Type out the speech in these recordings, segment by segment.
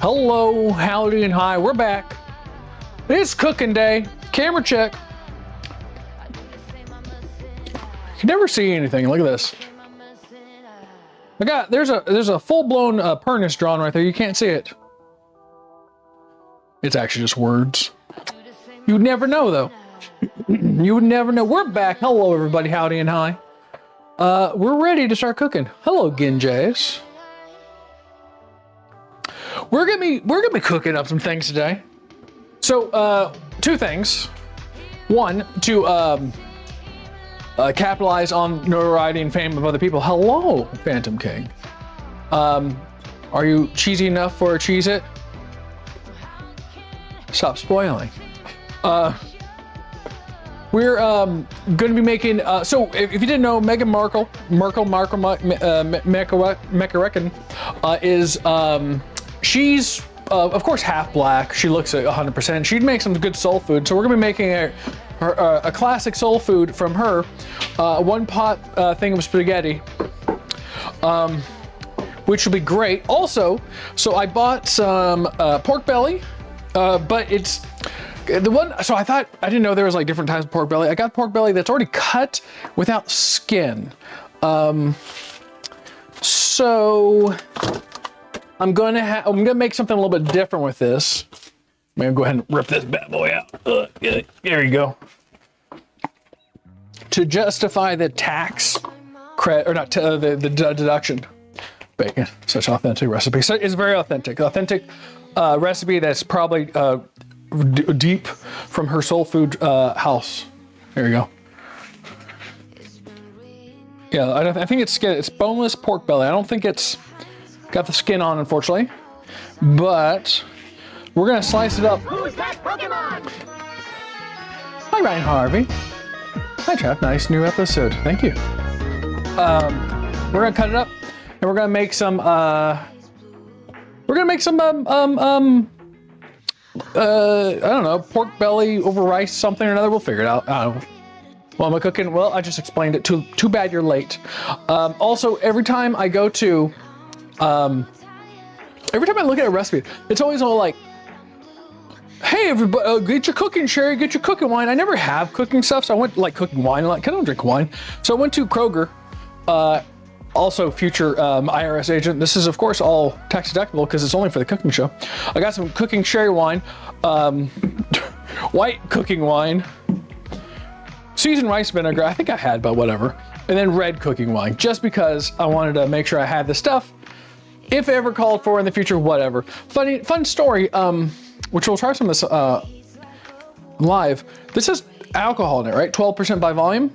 Hello, howdy, and hi. We're back. It's cooking day. Camera check. You can never see anything. Look at this. There's a full-blown furnace drawn right there. You can't see it. It's actually just words. You'd never know, though. You would never know. We're back. Hello, everybody. Howdy and hi. We're ready to start cooking. Hello, Ginjays. We're gonna be cooking up some things today. So, two things. One, to capitalize on notoriety and fame of other people. Hello, Phantom King. Are you cheesy enough for a Cheez-It? Stop spoiling. We're gonna be making. So, if you didn't know, Meghan Markle is she's of course half black. She looks at 100%. She'd make some good soul food. So we're gonna be making a classic soul food from her, one pot thing of spaghetti, which will be great. Also, so I bought some pork belly, but it's the one. So I didn't know there was like different types of pork belly. I got pork belly that's already cut without skin. So I'm gonna make something a little bit different with this. I'm gonna go ahead and rip this bad boy out. There you go. To justify the tax credit, or not the deduction. Bacon, such authentic recipe. So it's very authentic recipe that's probably deep from her soul food house. There you go. Yeah, I think it's boneless pork belly. I don't think it's got the skin on, unfortunately, but we're gonna slice it up. Who's that Pokemon? Hi, Ryan Harvey. Hi, Jeff. Nice new episode. Thank you. We're gonna cut it up, and we're gonna make some. I don't know, pork belly over rice, something or another. We'll figure it out. I don't know. Well, am I cooking? Well, I just explained it. Too bad you're late. Also, every time I go to. Every time I look at a recipe, it's always all like, hey, everybody, get your cooking, Sherry, get your cooking wine. I never have cooking stuff, so I went like cooking wine. I don't drink wine. So I went to Kroger, also future IRS agent. This is, of course, all tax deductible because it's only for the cooking show. I got some cooking sherry wine, white cooking wine, seasoned rice vinegar. I think I had, but whatever. And then red cooking wine, just because I wanted to make sure I had the stuff. If ever called for in the future, whatever. Fun story, which we'll try some of this live. This is alcohol in it, right? 12% by volume.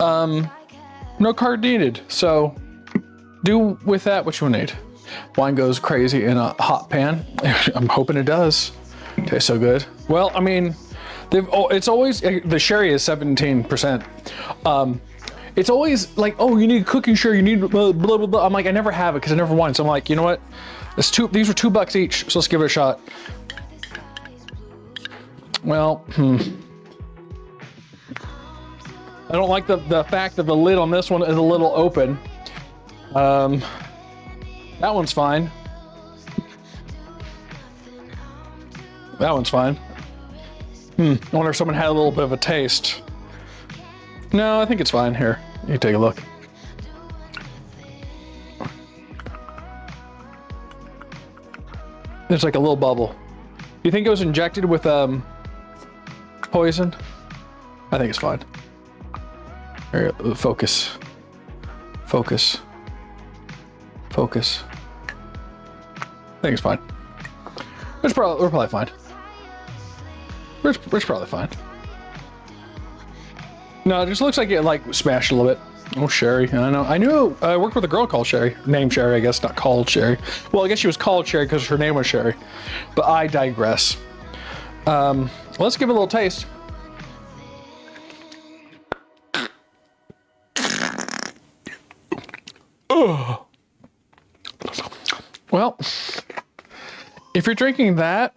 No card needed. So do with that what you need. Wine goes crazy in a hot pan. I'm hoping it does. Tastes so good. Well, I mean, it's always, the sherry is 17%. It's always like, oh, you need cooking sherry, you need blah, blah, blah, blah. I'm like, I never have it because I never won. So I'm like, you know what? These are $2 each, so let's give it a shot. Well, I don't like the fact that the lid on this one is a little open. That one's fine. That one's fine. I wonder if someone had a little bit of a taste. No, I think it's fine. Here, you take a look. There's like a little bubble. You think it was injected with poison? I think it's fine. Here, focus. Focus. Focus. I think it's fine. We're probably fine. We're probably fine. No, it just looks like it like smashed a little bit. Oh, Sherry. I know. I knew I worked with a girl called Sherry. Named Sherry, I guess, not called Sherry. Well, I guess she was called Sherry because her name was Sherry. But I digress. Let's give it a little taste. Oh. Well, if you're drinking that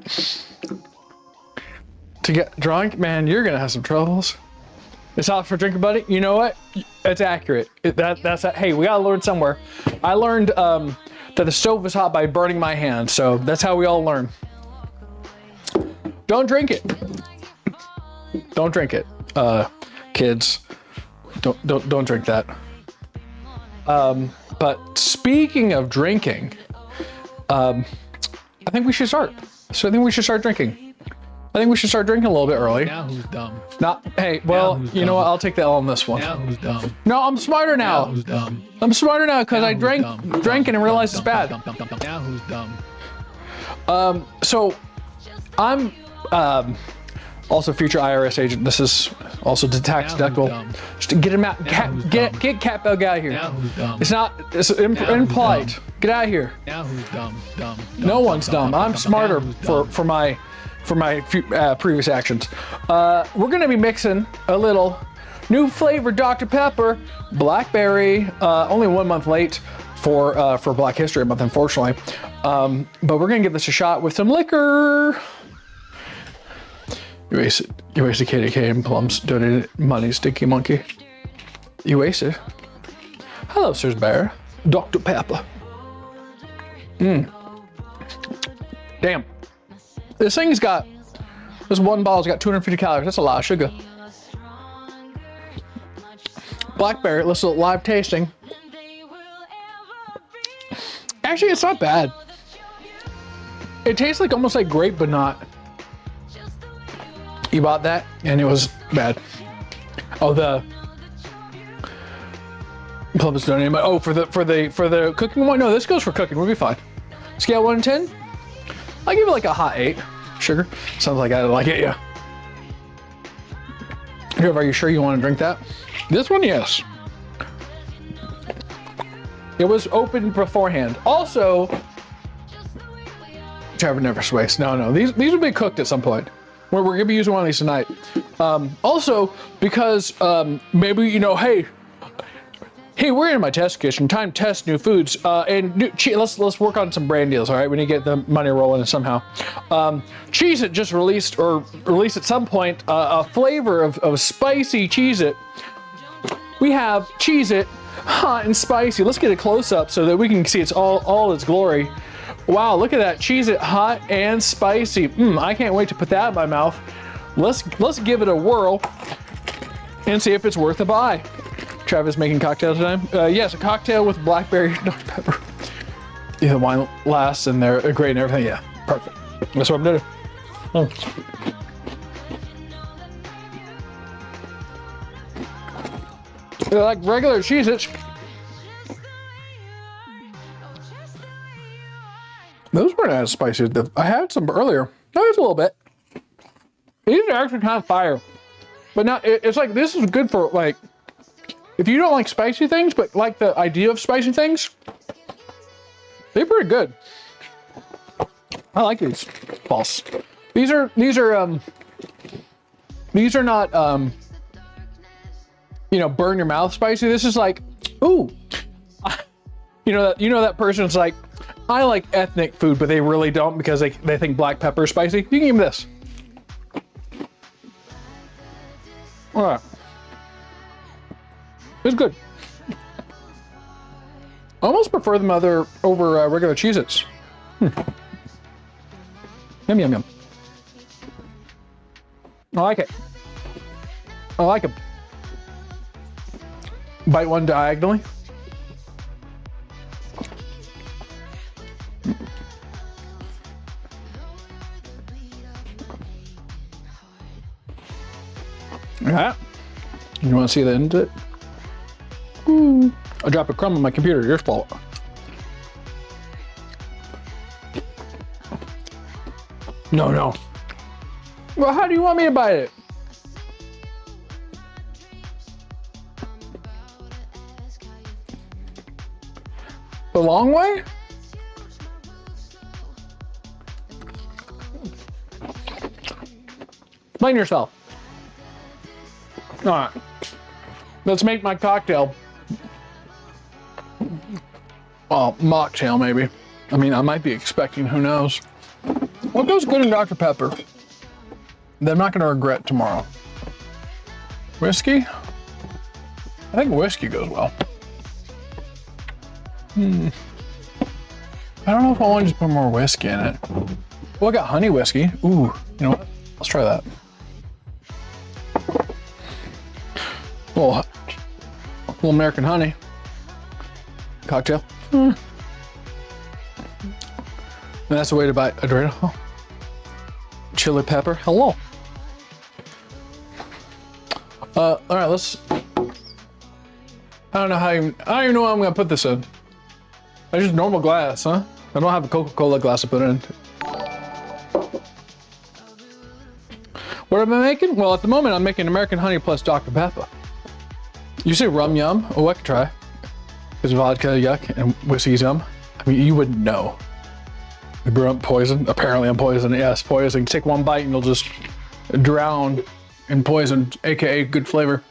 to get drunk, man, you're gonna have some troubles. It's hot for drinking, buddy. You know what? It's accurate. Hey, we gotta learn somewhere. I learned that the stove is hot by burning my hand, so that's how we all learn. Don't drink it. Don't drink it, kids. Don't drink that. But speaking of drinking, I think we should start. So I think we should start drinking. I think we should start drinking a little bit early. Now who's dumb? Hey, well, you know what? I'll take that on this one. Now who's dumb? No, I'm smarter now. Who's dumb? I'm smarter now because I drank and realized it's bad. Now who's dumb? So I'm also future IRS agent. This is also tax deductible. Just to get him out. Get Cat Bug out of here. Now who's dumb? It's impolite. Get out of here. Now who's dumb? No one's dumb. I'm smarter for my previous actions. We're gonna be mixing a little new flavor Dr. Pepper, blackberry. Only 1 month late for Black History Month, unfortunately. But we're gonna give this a shot with some liquor. You wasted KDK and Plums donated money, Stinky Monkey. You wasted. Hello, Sirs Bear. Dr. Pepper. Damn. This one bottle's got 250 calories. That's a lot of sugar. Blackberry, let's do live tasting. Actually, it's not bad. It tastes like almost like grape, but not. You bought that, and it was bad. Oh, the Plums donated. Oh, for the cooking one. No, this goes for cooking. We'll be fine. Scale 1 to 10. I'll give it like a hot 8. Sugar. Sounds like I like it, yeah. Are you sure you want to drink that? This one, yes. It was opened beforehand. Also, Trevor never wastes. No. These will be cooked at some point. We're gonna be using one of these tonight. Also, because maybe hey, we're in my test kitchen. Time to test new foods. Let's work on some brand deals. All right, we need to get the money rolling somehow. Cheez-It just released at some point a flavor of spicy Cheez-It. We have Cheez-It hot and spicy. Let's get a close up so that we can see it's all its glory. Wow, look at that. Cheez-It hot and spicy. I can't wait to put that in my mouth. Let's give it a whirl and see if it's worth a buy. Travis making cocktails today? Yes, a cocktail with blackberry Dr. Pepper. Yeah, the wine lasts and they're great and everything. Yeah, perfect. That's what I'm doing. They're like regular Cheez-Its. Those weren't as spicy. I had some earlier. No, it's a little bit. These are actually kind of fire. But now, it's like, this is good for, like, if you don't like spicy things, but like the idea of spicy things, they're pretty good. I like these. False. These are not, burn your mouth spicy. This is like, ooh, that person's like, I like ethnic food, but they really don't because they think black pepper is spicy. You can give me this. All right. It's good. I almost prefer them over regular Cheez-Its. Yum, yum, yum. I like it. I like them. Bite one diagonally. Yeah. You want to see the end of it? Ooh. I dropped a crumb on my computer. Your fault. No. Well, how do you want me to bite it? The long way? Explain yourself. All right. Let's make my cocktail. Well, mocktail maybe. I mean, I might be expecting, who knows. What goes good in Dr. Pepper that I'm not going to regret tomorrow? Whiskey? I think whiskey goes well. I don't know if I want to just put more whiskey in it. Well, I got honey whiskey. Ooh, you know what? Let's try that. Little American honey cocktail. And that's the way to buy a Dorito. Oh. Chili pepper. Hello. All right, let's. I don't know how I don't even know how I'm gonna put this in. I just normal glass, huh? I don't have a Coca-Cola glass to put in. What am I making? Well, at the moment, I'm making American honey plus Dr. Pepper. You say rum yum? Oh, I could try. Because vodka yuck and whiskey's yum. I mean, you wouldn't know. I'm poison. Apparently, I'm poison. Yes, poison. Take one bite and you'll just drown in poison, aka good flavor.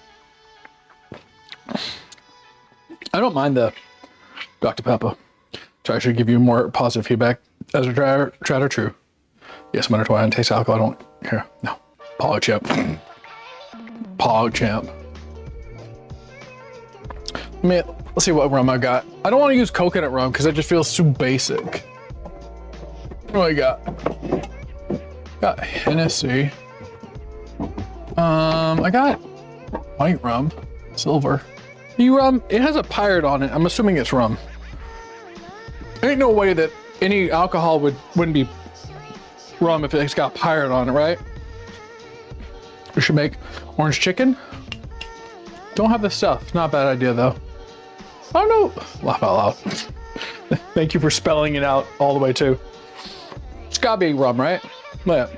I don't mind the Dr. Pepper. To actually give you more positive feedback as a tried or true. Yes, I'm gonna try and taste alcohol. I don't care. No. PogChamp. PogChamp. Let's see what rum I got. I don't want to use coconut rum because it just feels too basic. What do I got? Got Hennessy. I got white rum, silver. Rum, it has a pirate on it. I'm assuming it's rum. There ain't no way that any alcohol wouldn't be rum if it's got pirate on it, right? We should make orange chicken. Don't have the stuff. Not a bad idea though. I don't know. Laugh out loud. Thank you for spelling it out all the way too. It's gotta be rum, right? Yeah.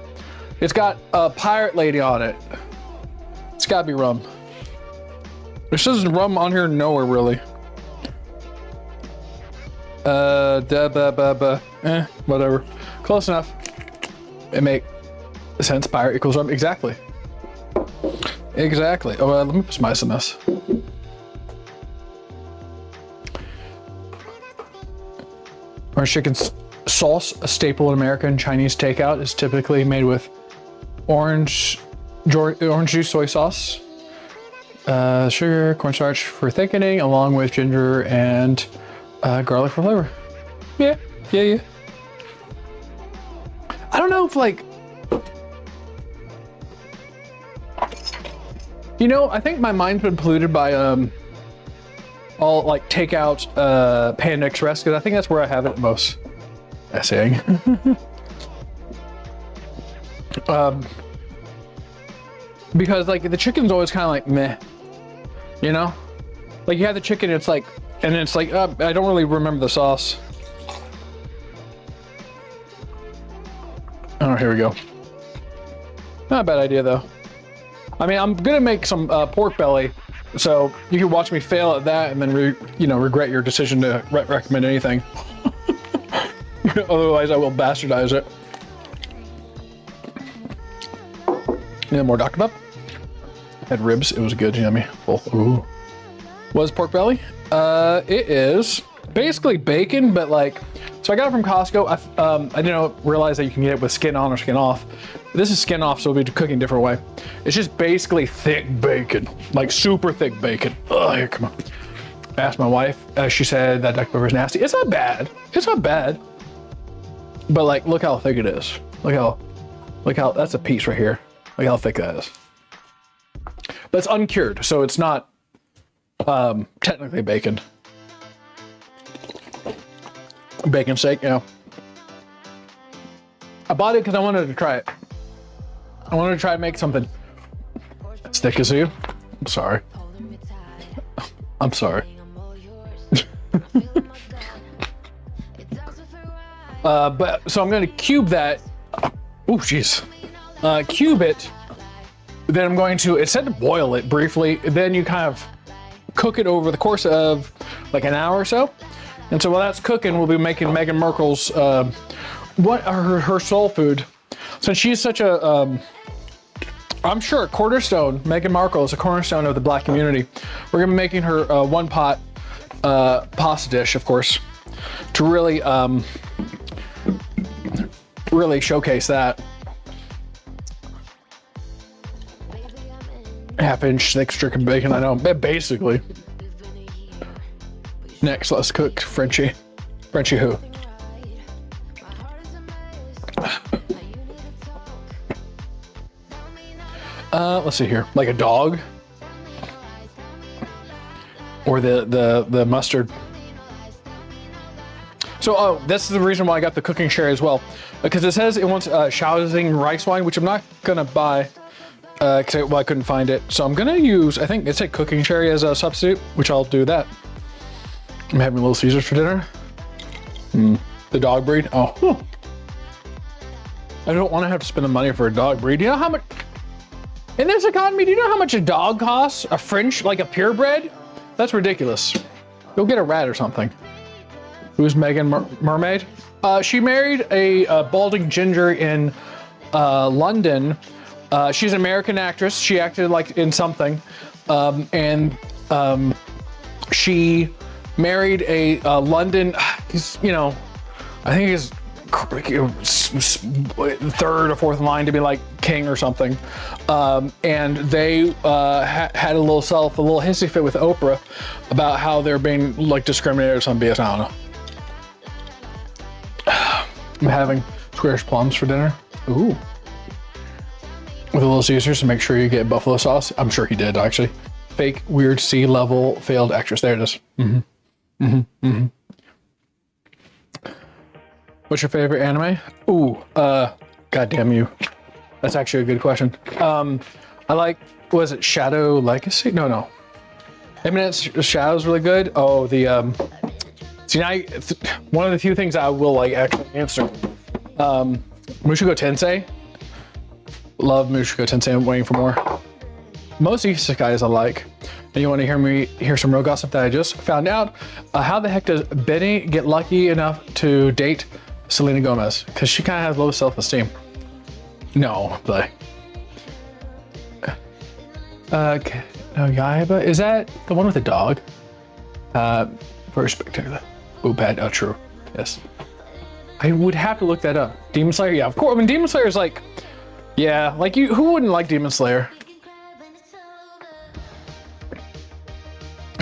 It's got a pirate lady on it. It's gotta be rum. There says rum on here nowhere really. Whatever. Close enough. It makes sense. Pirate equals rum. Exactly. Exactly. Oh, let me put some ice in this. Orange chicken sauce, a staple in American Chinese takeout, is typically made with orange juice, soy sauce, sugar, cornstarch for thickening, along with ginger and garlic for flavor. Yeah. I don't know if like, you know, I think my mind's been polluted by all like takeout Panda Express, because I think that's where I have it most. Essaying. Because like the chicken's always kind of like meh, you know, like you have the chicken, it's like, and it's like I don't really remember the sauce. Oh, here we go. Not a bad idea though. I mean, I'm gonna make some pork belly, so you can watch me fail at that and then regret your decision to recommend anything. Otherwise, I will bastardize it. Yeah, more Dr. Pepper. Had ribs. It was good, yummy. Full. Ooh. What is pork belly? It is basically bacon, but like, so I got it from Costco. I didn't realize that you can get it with skin on or skin off. This is skin off, so we'll be cooking a different way. It's just basically thick bacon, like super thick bacon. Ugh, here, come on. I asked my wife. She said that Dr. Pepper is nasty. It's not bad. It's not bad. But like, look how thick it is. Look how, that's a piece right here. Look how thick that is. But it's uncured, so it's not technically bacon. Bacon steak, you know. I bought it because I wanted to try it. I wanted to try to make something as thick as you. I'm sorry. I'm sorry. But so I'm going to cube that. Oh, jeez. Cube it. Then I'm going to, it said to boil it briefly. Then you kind of cook it over the course of like an hour or so. And so while that's cooking, we'll be making Meghan Markle's, her soul food. Since she's such a, I'm sure a cornerstone, Meghan Markle is a cornerstone of the Black community. We're gonna be making her one pot pasta dish, of course, to really, really showcase that. half-inch thick stricken bacon. I know, basically. Next, let's cook Frenchie. Frenchie who? Let's see here. Like a dog, or the mustard. So, oh, this is the reason why I got the cooking sherry as well, because it says it wants Shaoxing rice wine, which I'm not gonna buy, because I couldn't find it. So I'm gonna use, I think it said cooking sherry as a substitute, which I'll do that. I'm having Little Caesars for dinner. The dog breed. Oh, I don't want to have to spend the money for a dog breed. Do you know how much? In this economy, do you know how much a dog costs? A French, like a purebred? That's ridiculous. Go get a rat or something. Who's Meghan Mermaid? She married a balding ginger in London. She's an American actress. She acted like in something. She married a London, you know, I think he's third or fourth in line to be like king or something. And they had a little hissy fit with Oprah about how they're being like discriminated or some BS. I don't know. I'm having squarish plums for dinner. Ooh. With a Little Caesars, to make sure you get buffalo sauce. I'm sure he did, actually. Fake, weird, C-level, failed actress. There it is. What's your favorite anime? Ooh, goddamn you. That's actually a good question. I like, was it Shadow Legacy? No. Imminent Shadow's really good. Oh, see, now, one of the few things I will like actually answer. Mushoku Tensei. Love Mushoku Tensei. I'm waiting for more. Most isekais I like. And you want to hear some real gossip that I just found out? How the heck does Benny get lucky enough to date Selena Gomez? Because she kind of has low self-esteem. No, but no, Yaiba, is that the one with the dog? Very spectacular. Oh, bad. Oh, true. Yes. I would have to look that up. Demon Slayer? Yeah, of course. I mean, Demon Slayer is like, yeah, like you. Who wouldn't like Demon Slayer?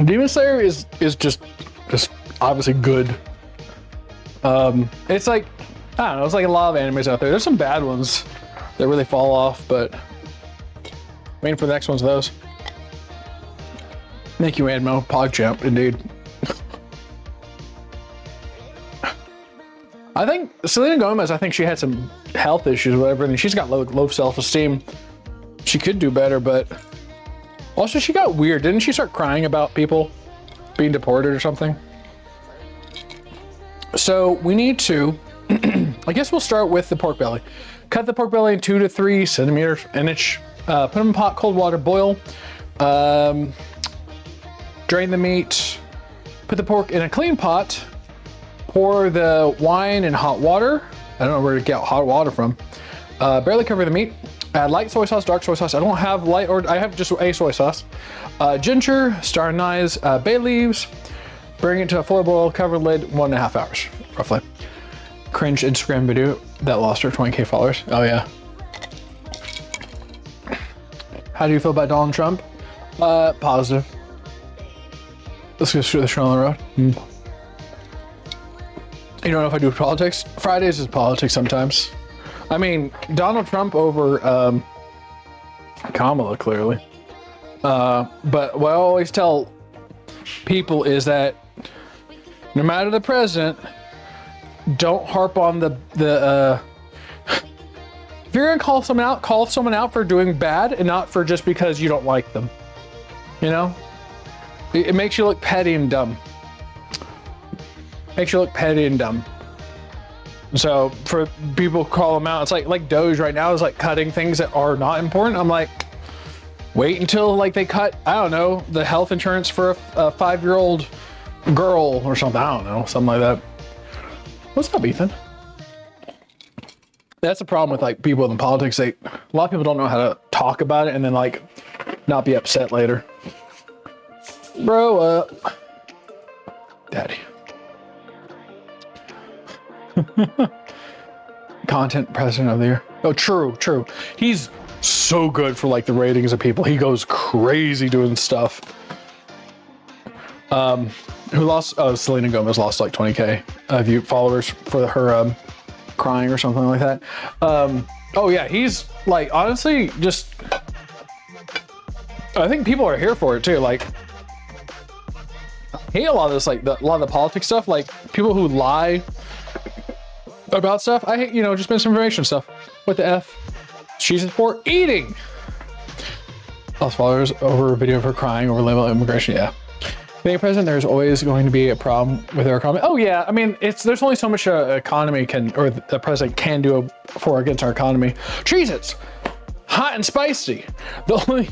Demon Slayer is just obviously good. It's like, I don't know. It's like a lot of animes out there. There's some bad ones that really fall off, but waiting for the next ones of those. Thank you, Admo. PogChamp, indeed. I think Selena Gomez, I think she had some health issues or whatever, and she's got low self-esteem. She could do better, but also she got weird. Didn't she start crying about people being deported or something? So we need to, I guess we'll start with the pork belly. Cut the pork belly in 2 to 3 centimeters an inch. Put them in pot, cold water, boil. Drain the meat. Put the pork in a clean pot. Pour the wine in hot water. I don't know where to get hot water from. Barely cover the meat. Add light soy sauce, dark soy sauce. I don't have light, or I have just a soy sauce. Ginger, star anise, bay leaves. Bring it to a full boil, cover lid, 1.5 hours, roughly. Cringe Instagram video that lost her 20K followers. Oh yeah. How do you feel about Donald Trump? Positive. Let's go through the show on the road. You don't know if I do politics? Fridays is politics sometimes. I mean, Donald Trump over Kamala, clearly. But what I always tell people is that no matter the president, don't harp on the if you're gonna call someone out for doing bad and not for just because you don't like them. You know? It makes you look petty and dumb. Makes you look petty and dumb. So for people who call them out, it's like Doge right now is like cutting things that are not important. I'm like, wait until like they cut, I don't know, the health insurance for a 5-year-old girl or something. I don't know, something like that. What's up, Ethan? That's the problem with like people in politics. A lot of people don't know how to talk about it and then like not be upset later. Bro, daddy. Content president of the year. Oh, true. He's so good for like the ratings of people. He goes crazy doing stuff. Who lost? Oh, Selena Gomez lost like 20K view followers for her crying or something like that. Oh yeah, he's like honestly just. I think people are here for it too. Like, I hate a lot of this, like a lot of the politics stuff. Like people who lie about stuff. I hate, you know, just misinformation stuff. What the F? She's for eating. Lost followers over a video of her crying over label immigration. Yeah. Being president, there's always going to be a problem with our economy. Oh yeah, I mean, there's only so much economy can, or the president can do for against our economy. Cheez-Its, hot and spicy. The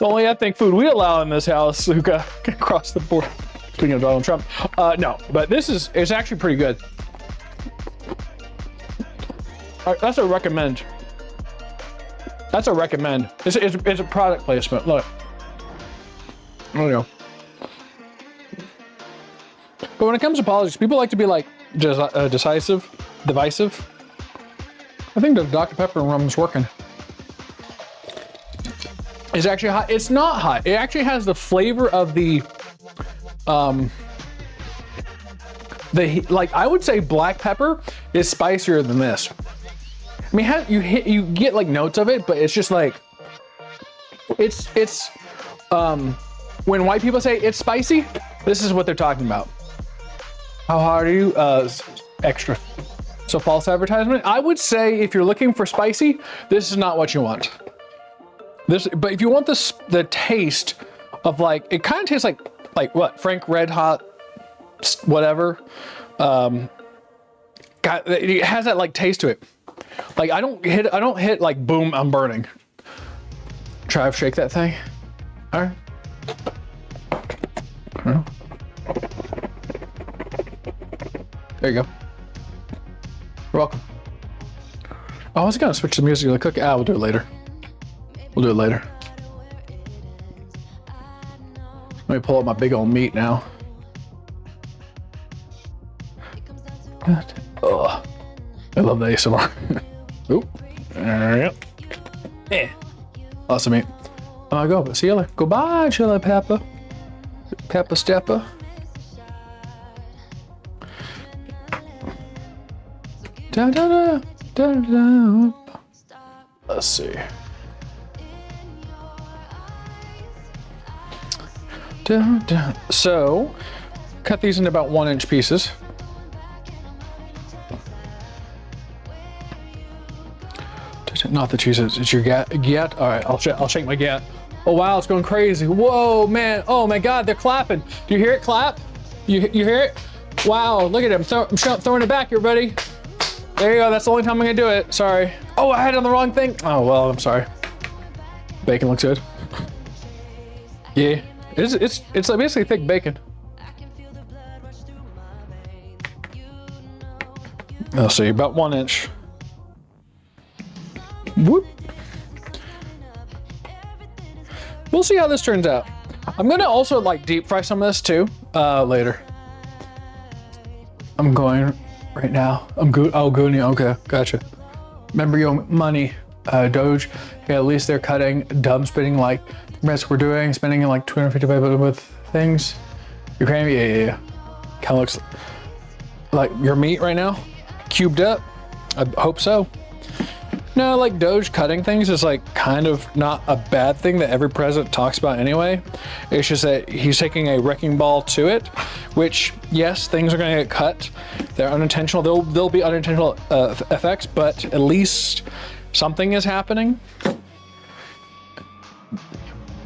only I think food we allow in this house who can cross the board. Speaking of Donald Trump, no, but it's actually pretty good. That's a recommend. That's a recommend. It's a product placement. Look. There you go. But when it comes to politics, people like to be like divisive. I think the Dr. Pepper rum's working. It's actually hot. It's not hot. It actually has the flavor of the like I would say black pepper is spicier than this. I mean, you get like notes of it, but it's just like it's when white people say it's spicy, this is what they're talking about. How hard are you? Extra. So false advertisement. I would say if you're looking for spicy, this is not what you want. But if you want the taste of like, it kind of tastes like what? Frank Red Hot, whatever. It has that like taste to it. Like I don't hit like boom, I'm burning. Try to shake that thing. All right. There you go. You're welcome. Oh, I was gonna switch the music to the cookie. We'll do it later. We'll do it later. Let me pull up my big old meat now. Oh, I love the ASMR. Oop. Yep. Yeah. Awesome meat. I go. See you later. Goodbye, Chili Pepper. Pepper Stepper. Da, da, da, da, da. Let's see. Da, da. So, cut these into about 1-inch pieces. Not the cheese, it's your gat. All right, I'll shake my gat. Oh wow, it's going crazy. Whoa, man. Oh my God, they're clapping. Do you hear it clap? You hear it? Wow, look at him. I'm throwing it back, everybody. There you go. That's the only time I'm gonna do it. Sorry. Oh, I had it on the wrong thing. Oh well, I'm sorry. Bacon looks good. Yeah, it's like basically thick bacon. Let's see, about 1 inch. Whoop. We'll see how this turns out. I'm gonna also like deep fry some of this too later. I'm going right now. I'm good. Oh, Goonie. Okay, gotcha. Remember your money, Doge. Yeah, at least they're cutting dumb spending like the rest we're doing, spending like 255 with things. Ukraine. Yeah. Kind of looks like your meat right now, cubed up. I hope so. No, like Doge cutting things is like kind of not a bad thing that every president talks about anyway. It's just that he's taking a wrecking ball to it, which yes, things are going to get cut. They're unintentional. There'll be unintentional effects, but at least something is happening.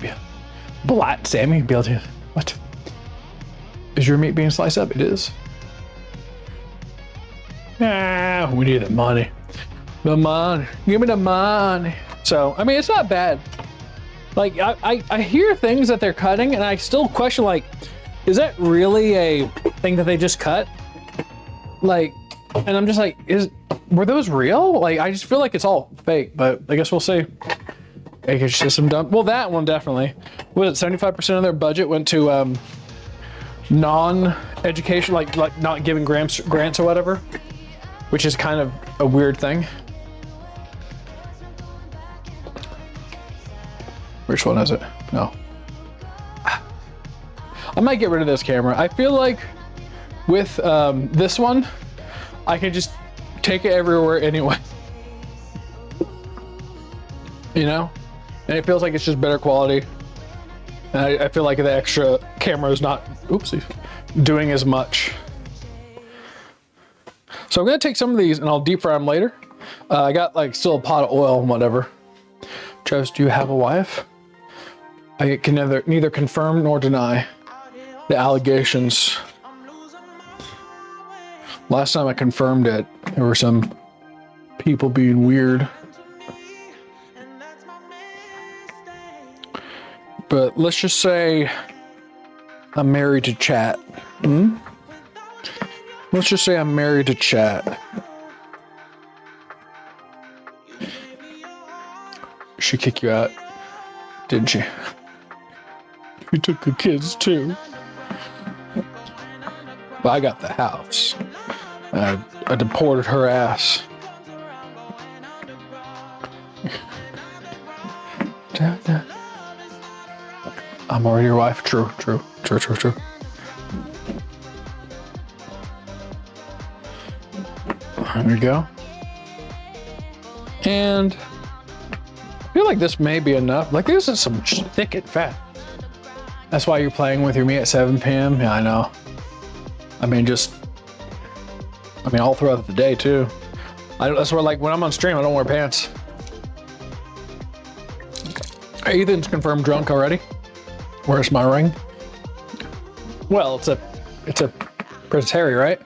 Yeah. Blat, Sammy, be able to, what? Is your meat being sliced up? It is. Ah, we need the money. The money, give me the money. So, I mean, it's not bad. Like, I hear things that they're cutting and I still question, like, is that really a thing that they just cut? Like, and I'm just like, were those real? Like, I just feel like it's all fake, but I guess we'll see. Acreage system done. Well, that one definitely. Was it 75% of their budget went to non-education, like not giving grants or whatever, which is kind of a weird thing. Which one is it? No. I might get rid of this camera. I feel like with this one, I can just take it everywhere anyway. You know? And it feels like it's just better quality. And I feel like the extra camera is not, oopsie, doing as much. So I'm gonna take some of these and I'll deep fry them later. I got like still a pot of oil and whatever. Travis, do you have a wife? I can neither confirm nor deny the allegations. Last time I confirmed it, there were some people being weird. But let's just say I'm married to chat. Let's just say I'm married to chat. She kicked you out, didn't she? You took the kids too. But I got the house. I deported her ass. I'm already your wife. True. There we go. And I feel like this may be enough. Like this is some thick and fat. That's why you're playing with your meat at 7 p.m. Yeah, I know. I mean, all throughout the day too. That's where, like, when I'm on stream, I don't wear pants. Ethan's confirmed drunk already. Where's my ring? Well, it's a Prince Harry, right?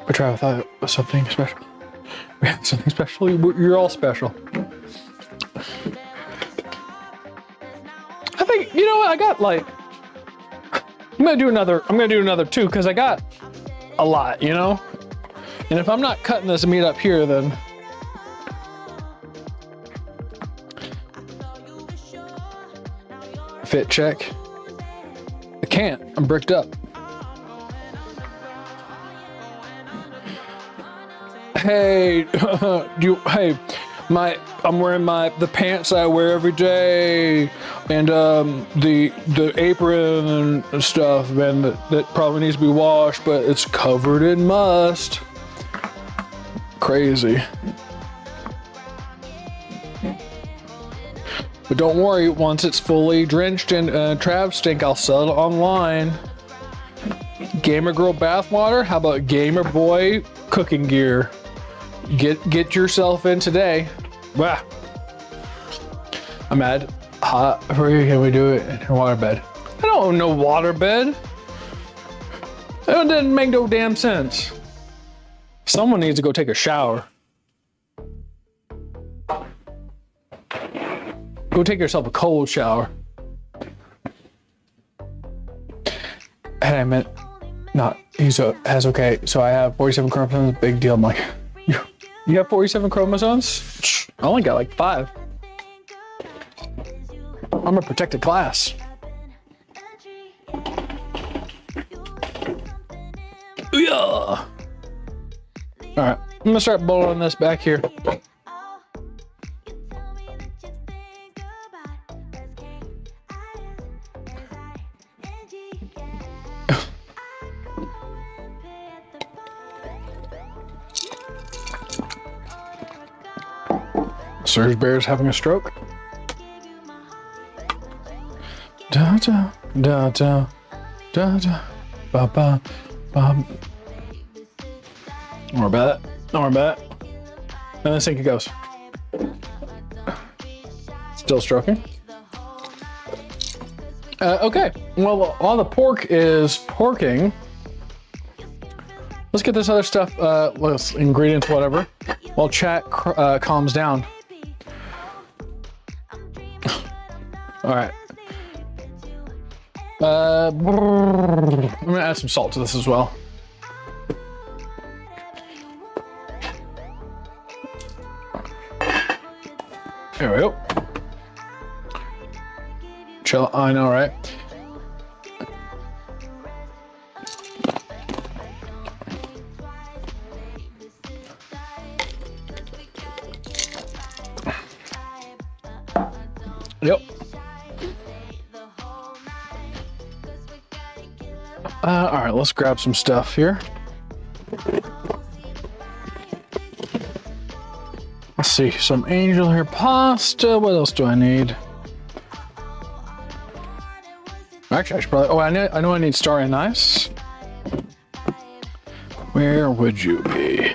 But I thought it was something special. We had something special. You're all special. I think, you know what, I got like, I'm gonna do another two, because I got a lot, you know? And if I'm not cutting this meat up here, then fit check. I can't, I'm bricked up. Hey, I'm wearing the pants I wear every day, and the apron and stuff, man, that probably needs to be washed, but it's covered in must. Crazy. But don't worry, once it's fully drenched in Trav stink, I'll sell it online. Gamer Girl bathwater? How about Gamer Boy cooking gear? Get yourself in today. Wow. I'm mad. Hot. Can we do it in a waterbed? I don't own no waterbed. That didn't make no damn sense. Someone needs to go take a shower. Go take yourself a cold shower. And I meant, not, has okay. So I have 47 chromosomes, big deal. I'm like, you have 47 chromosomes? I only got like 5. I'm a protected class. Yeah. All right, I'm gonna start boiling this back here. Surge Bear's having a stroke. Da da da da da da ba ba ba. Don't worry about it. Don't worry about it. And then sink it goes. Still stroking. Okay. Well, while the pork is porking, let's get this other stuff, ingredients, whatever, while chat calms down. All right. I'm gonna add some salt to this as well. There we go. Chill. I know, right? Yep. All right, let's grab some stuff here. Let's see, some angel hair pasta. What else do I need? Actually, I should probably. Oh, I know I need star anise. Where would you be?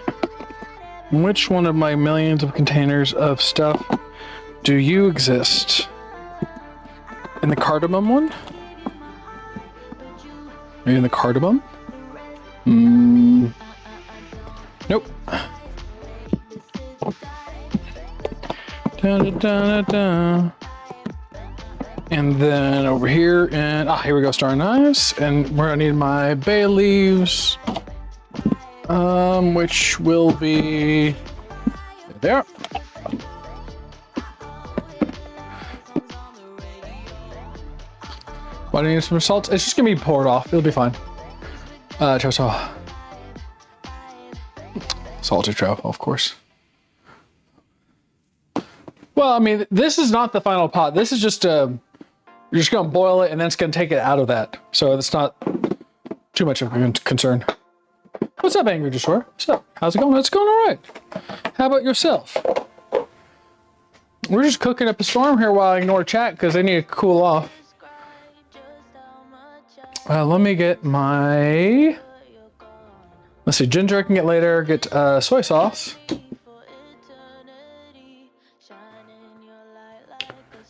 Which one of my millions of containers of stuff do you exist? In the cardamom one? Are you in the cardamom? Nope. Da, da, da, da. And then over here, and here we go, star anise. And we're gonna need my bay leaves, which will be there. Why do I need some salt? It's just gonna be poured off. It'll be fine. Salted truffle, of course. Well, I mean, this is not the final pot. This is just you're just gonna boil it and then it's gonna take it out of that. So it's not too much of a concern. What's up, Angry Destroyer? What's up? How's it going? It's going all right. How about yourself? We're just cooking up a storm here while I ignore chat because they need to cool off. Let me get my... Let's see, ginger I can get later. Get soy sauce.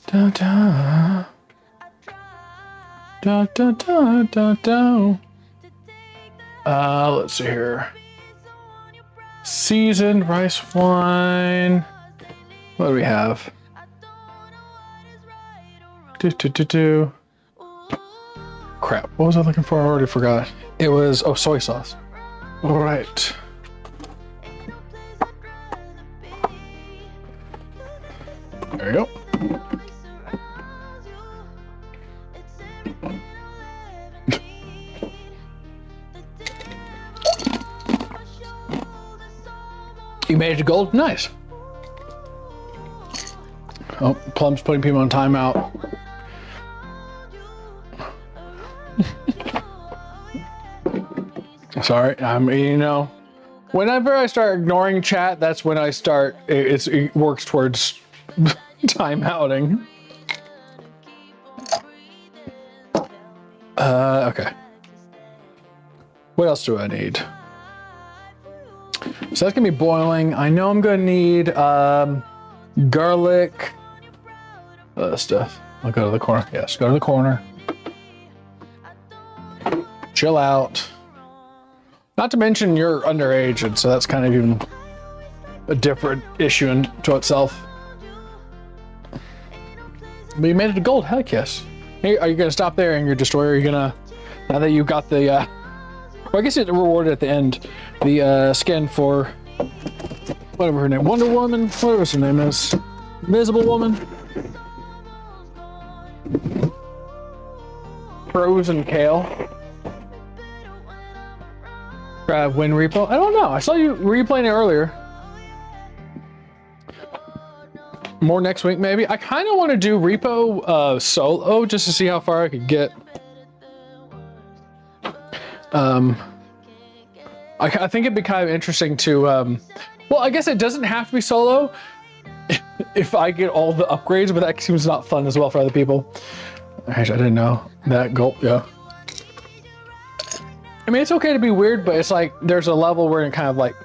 Da da. Da da da da da. Let's see here. Seasoned rice wine. What do we have? Crap, what was I looking for? I already forgot. It was, soy sauce. All right. There you go. You made it to gold? Nice. Oh, Plum's putting people on timeout. Sorry, whenever I start ignoring chat, that's when I start, it works towards timeouting. Okay. What else do I need? So that's gonna be boiling. I know I'm gonna need garlic, stuff. I'll go to the corner. Yes, go to the corner. Chill out. Not to mention you're underage, and so that's kind of even a different issue into itself. But you made it to gold, heck yes. Hey, are you gonna stop there in your destroyer? Are you gonna, now that you got the, well, I guess it rewarded at the end, the skin for, whatever her name, Wonder Woman, whatever her name is, Invisible Woman. Frozen kale. Win repo? I don't know. I saw you replaying it earlier. More next week, maybe. I kind of want to do repo solo just to see how far I could get. I think it'd be kind of interesting to. Well, I guess it doesn't have to be solo if I get all the upgrades, but that seems not fun as well for other people. Actually, I didn't know that gulp. Yeah. I mean, it's okay to be weird, but it's like there's a level where it kind of like,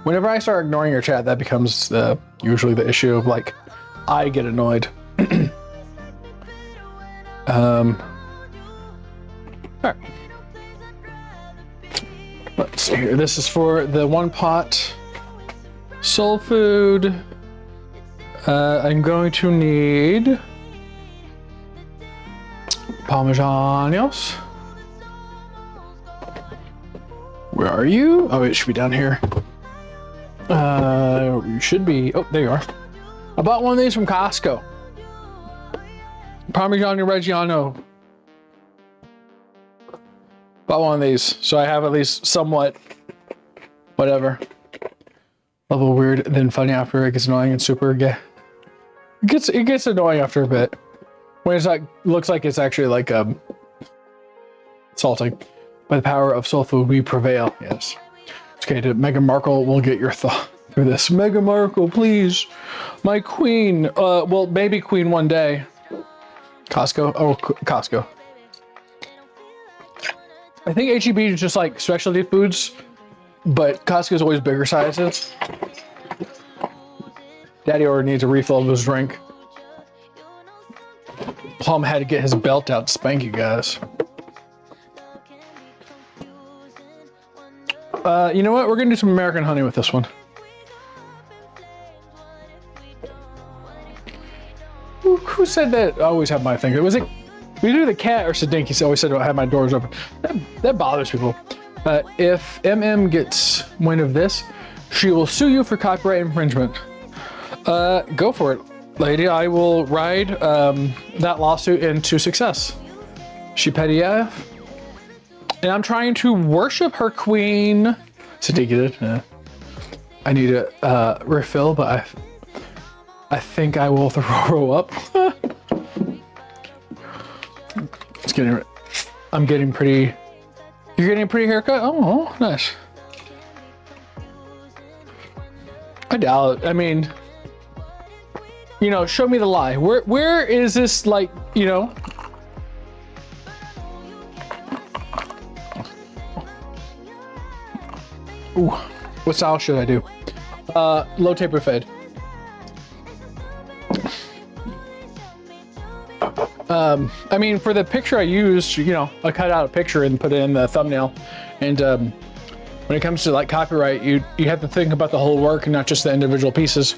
whenever I start ignoring your chat, that becomes usually the issue of like, I get annoyed. All right. Let's see here. This is for the one pot soul food. I'm going to need Parmesanos. Where are you? Oh, it should be down here. You should be. Oh, there you are. I bought one of these from Costco. Parmigiano Reggiano. Bought one of these, so I have at least somewhat, whatever. A little weird, then funny after. It gets annoying and super gay. It gets annoying after a bit when it's like looks like it's actually like salting. By the power of soul food, we prevail. Yes. Okay, Meghan Markle, we'll get your thought through this. Meghan Markle, please. My queen. Well, maybe queen one day. Costco. Oh, Costco. I think H-E-B is just like specialty foods, but Costco is always bigger sizes. Daddy already needs a refill of his drink. Plum had to get his belt out to spank you guys. You know what? We're gonna do some American honey with this one. Who said that? I always have my thing. Was it either the cat or Sadinky always said I have my doors open? That bothers people. If MM gets wind of this, she will sue you for copyright infringement. Go for it, lady. I will ride that lawsuit into success. She petty AF. And I'm trying to worship her queen. Sadinky did. I need a refill, but I think I will throw up. I'm getting pretty. You're getting a pretty haircut? Oh, nice. I doubt it. I mean, you know, show me the lie. Where is this, like, you know? Ooh, what style should I do? Low taper fade. I mean, for the picture I used, you know, I cut out a picture and put it in the thumbnail. And when it comes to like copyright, you have to think about the whole work and not just the individual pieces.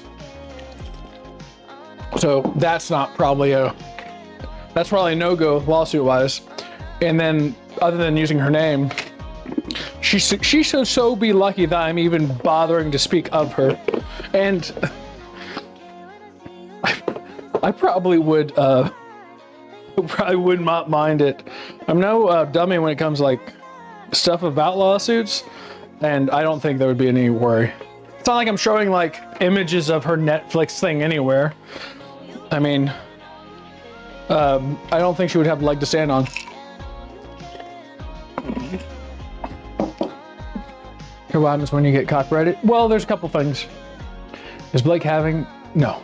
So that's probably a no-go lawsuit-wise. And then, other than using her name, she should so be lucky that I'm even bothering to speak of her. And I probably would not mind it. I'm no dummy when it comes to like stuff about lawsuits, and I don't think there would be any worry. It's not like I'm showing like images of her Netflix thing anywhere. I mean, I don't think she would have a leg to stand on. What happens when you get copyrighted? Well, there's a couple things. Is Blake having? No.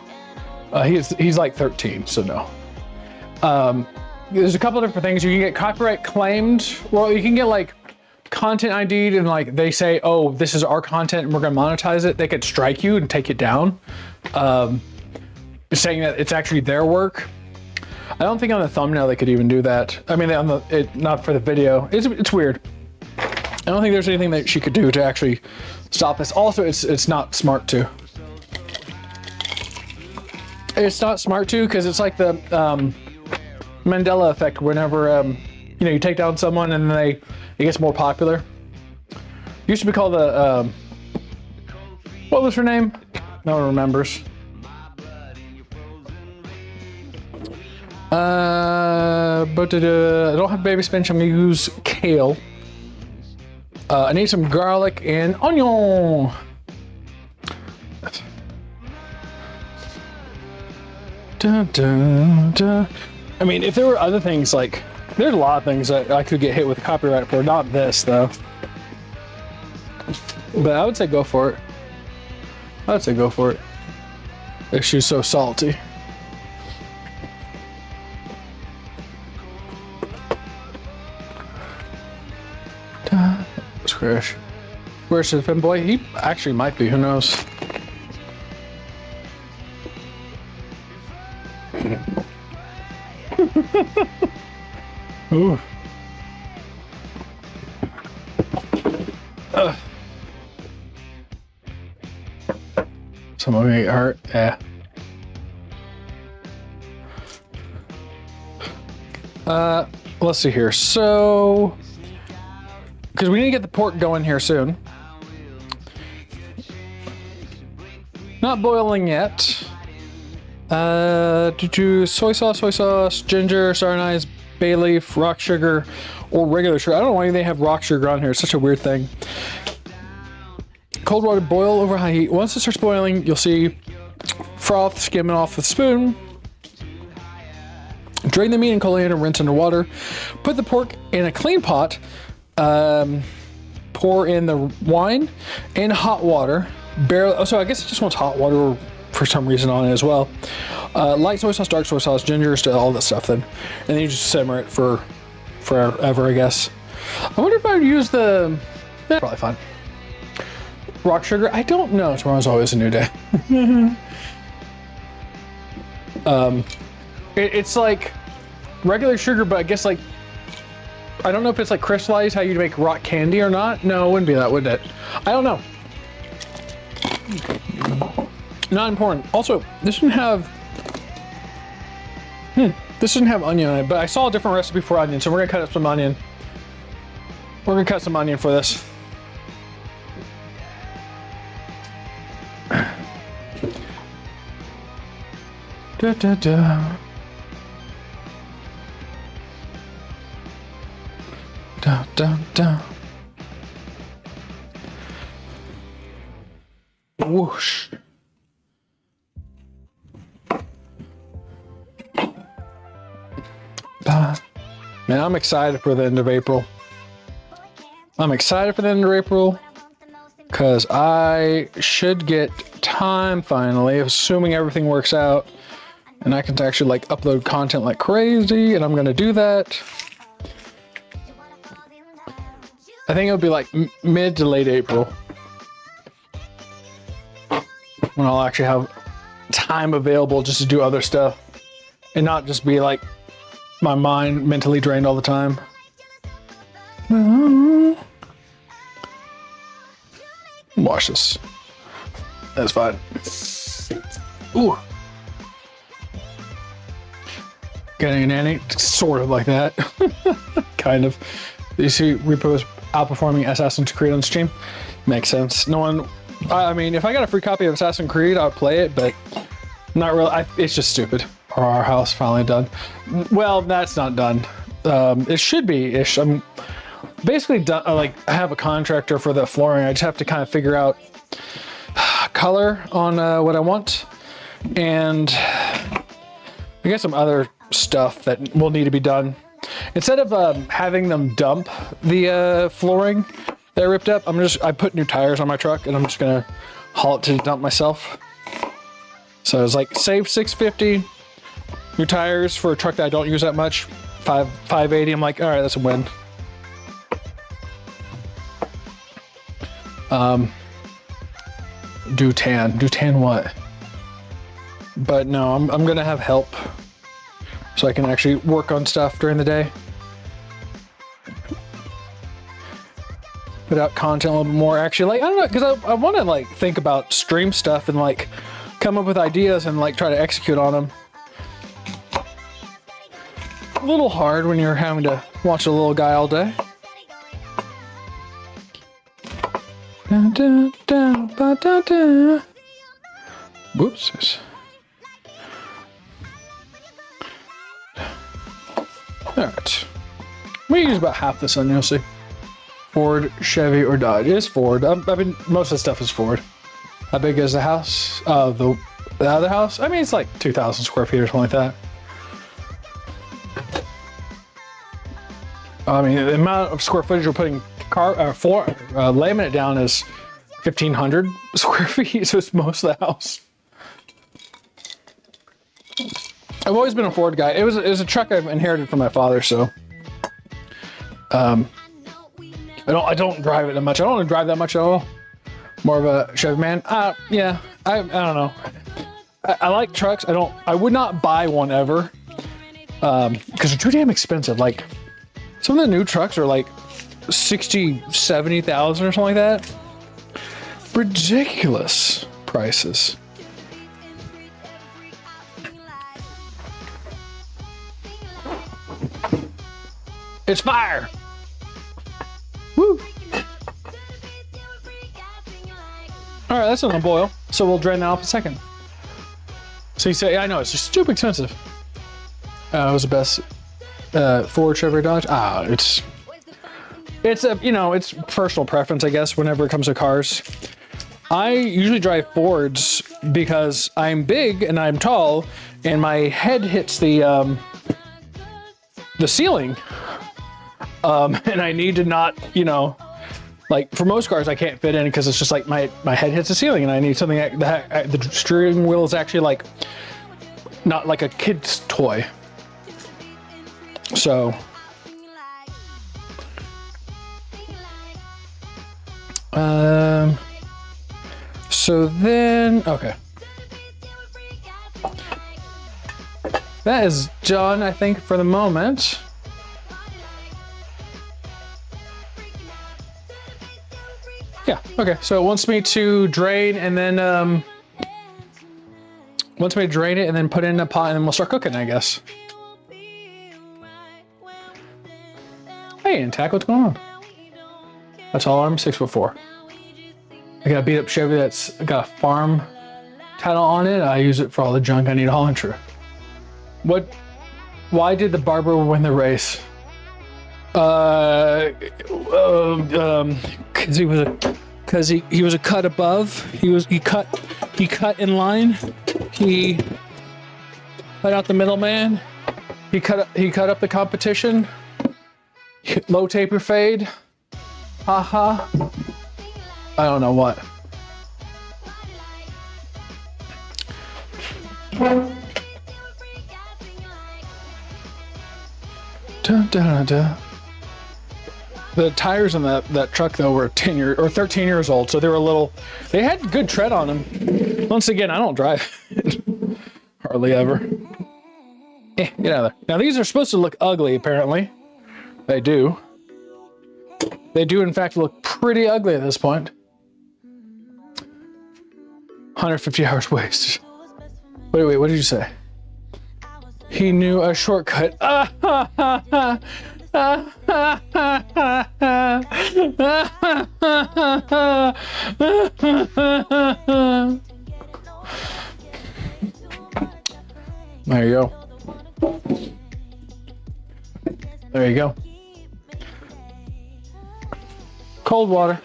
He's like 13, so no. There's a couple different things. You can get copyright claimed. Well, you can get like content ID'd and like they say, oh, this is our content and we're gonna monetize it. They could strike you and take it down, saying that it's actually their work. I don't think on the thumbnail they could even do that. I mean, not for the video. It's weird. I don't think there's anything that she could do to actually stop this. Also, it's not smart to. It's not smart to because it's like the Mandela effect. Whenever you know, you take down someone and then it gets more popular. It used to be called the what was her name? No one remembers. But I don't have baby spinach. I'm gonna use kale. I need some garlic and onion. Dun, dun, dun. I mean, if there were other things, like, there's a lot of things that I could get hit with copyright for. Not this, though. But I would say go for it. I would say go for it. If she's so salty. Crash. Where's the fin boy? He actually might be. Who knows? Ooh. Someone gonna get hurt? Yeah. Let's see here. So, because we need to get the pork going here soon. Not boiling yet. Soy sauce, ginger, sour anise, bay leaf, rock sugar, or regular sugar. I don't know why they have rock sugar on here. It's such a weird thing. Cold water, boil over high heat. Once it starts boiling, you'll see froth skimming off with a spoon. Drain the meat and coriander, rinse under water. Put the pork in a clean pot Pour in the wine in hot water. Barely. Oh, so I guess it just wants hot water for some reason on it as well. Light soy sauce, dark soy sauce, ginger, all that stuff. Then, and then you just simmer it for forever, I guess. I wonder if I would use the. Probably fine. Rock sugar? I don't know. Tomorrow's always a new day. It's like regular sugar, but I guess like I don't know if it's like crystallized, how you make rock candy or not. No, it wouldn't be that, would it? I don't know. Not important. Also, this doesn't have onion on it, but I saw a different recipe for onion, so we're gonna cut up some onion. We're gonna cut some onion for this. Da, da, da. Da, da, da. Whoosh. Man, I'm excited for the end of April. I'm excited for the end of April because I should get time finally, assuming everything works out, and I can actually like upload content like crazy, and I'm gonna do that. I think it'll be like mid to late April when I'll actually have time available just to do other stuff and not just be like my mind mentally drained all the time. Wash this. That's fine. Ooh. Getting a nanny, sort of like that. Kind of. You see repos outperforming Assassin's Creed on Steam? Makes sense. No one, I mean, if I got a free copy of Assassin's Creed, I'd play it, but not really. It's just stupid. Our house finally done. Well, that's not done. It should be ish. I'm basically done. Like, I have a contractor for the flooring. I just have to kind of figure out color on what I want, and I guess some other stuff that will need to be done. Instead of having them dump the flooring that I ripped up, I put new tires on my truck, and I'm just gonna haul it to the dump myself. So it's like save $650. New tires for a truck that I don't use that much, $580. I'm like, all right, that's a win. Do tan what? But no, I'm gonna have help so I can actually work on stuff during the day. Put out content a little bit more. Actually, like, I don't know, because I want to like think about stream stuff and like come up with ideas and like try to execute on them. A little hard when you're having to watch a little guy all day. Whoops. Alright. We use about half this onion, you'll see. Ford, Chevy, or Dodge. It is Ford. I mean, most of the stuff is Ford. How big is the house? The other house? I mean, it's like 2,000 square feet or something like that. I mean, the amount of square footage we're putting laying it down is 1,500 square feet, so it's most of the house. I've always been a Ford guy. It was a truck I've inherited from my father, so I don't drive it that much. I don't drive that much at all. More of a Chevy man. Yeah, I don't know. I like trucks. I would not buy one ever because they're too damn expensive. Like, some of the new trucks are like 60, 70,000 or something like that. Ridiculous prices. It's fire! Woo! Alright, that's gonna boil. So we'll drain that off in a second. So you say, yeah, I know, it's just stupid expensive. It was the best Ford, Chevy, Dodge. It's it's personal preference, I guess, whenever it comes to cars. I usually drive Fords because I'm big and I'm tall and my head hits the ceiling And I need to not, you know, like for most cars I can't fit in because it's just like my head hits the ceiling, and I need something that the steering wheel is actually like not like a kid's toy. So so then, okay. That is done, I think, for the moment. Yeah, okay. So it wants me to drain and then, wants me to drain it and then put it in a pot and then we'll start cooking, I guess. Hey, Intac, what's going on? That's all I'm 6'4". I got a beat up Chevy that's got a farm title on it. I use it for all the junk I need to haul in true. Why did the barber win the race? Cause he was a cut above. He cut in line. He cut out the middleman. He cut up the competition. Low taper fade. Haha. I don't know what. Dun, dun, dun. The tires on that truck though were 10 years or 13 years old, so they were a little. They had good tread on them. Once again, I don't drive hardly ever. Get out of there. Now these are supposed to look ugly. Apparently, they do. They do in fact look pretty ugly at this point. 150 hours wasted. Wait, what did you say? He knew a shortcut. There you go. There you go. Cold water.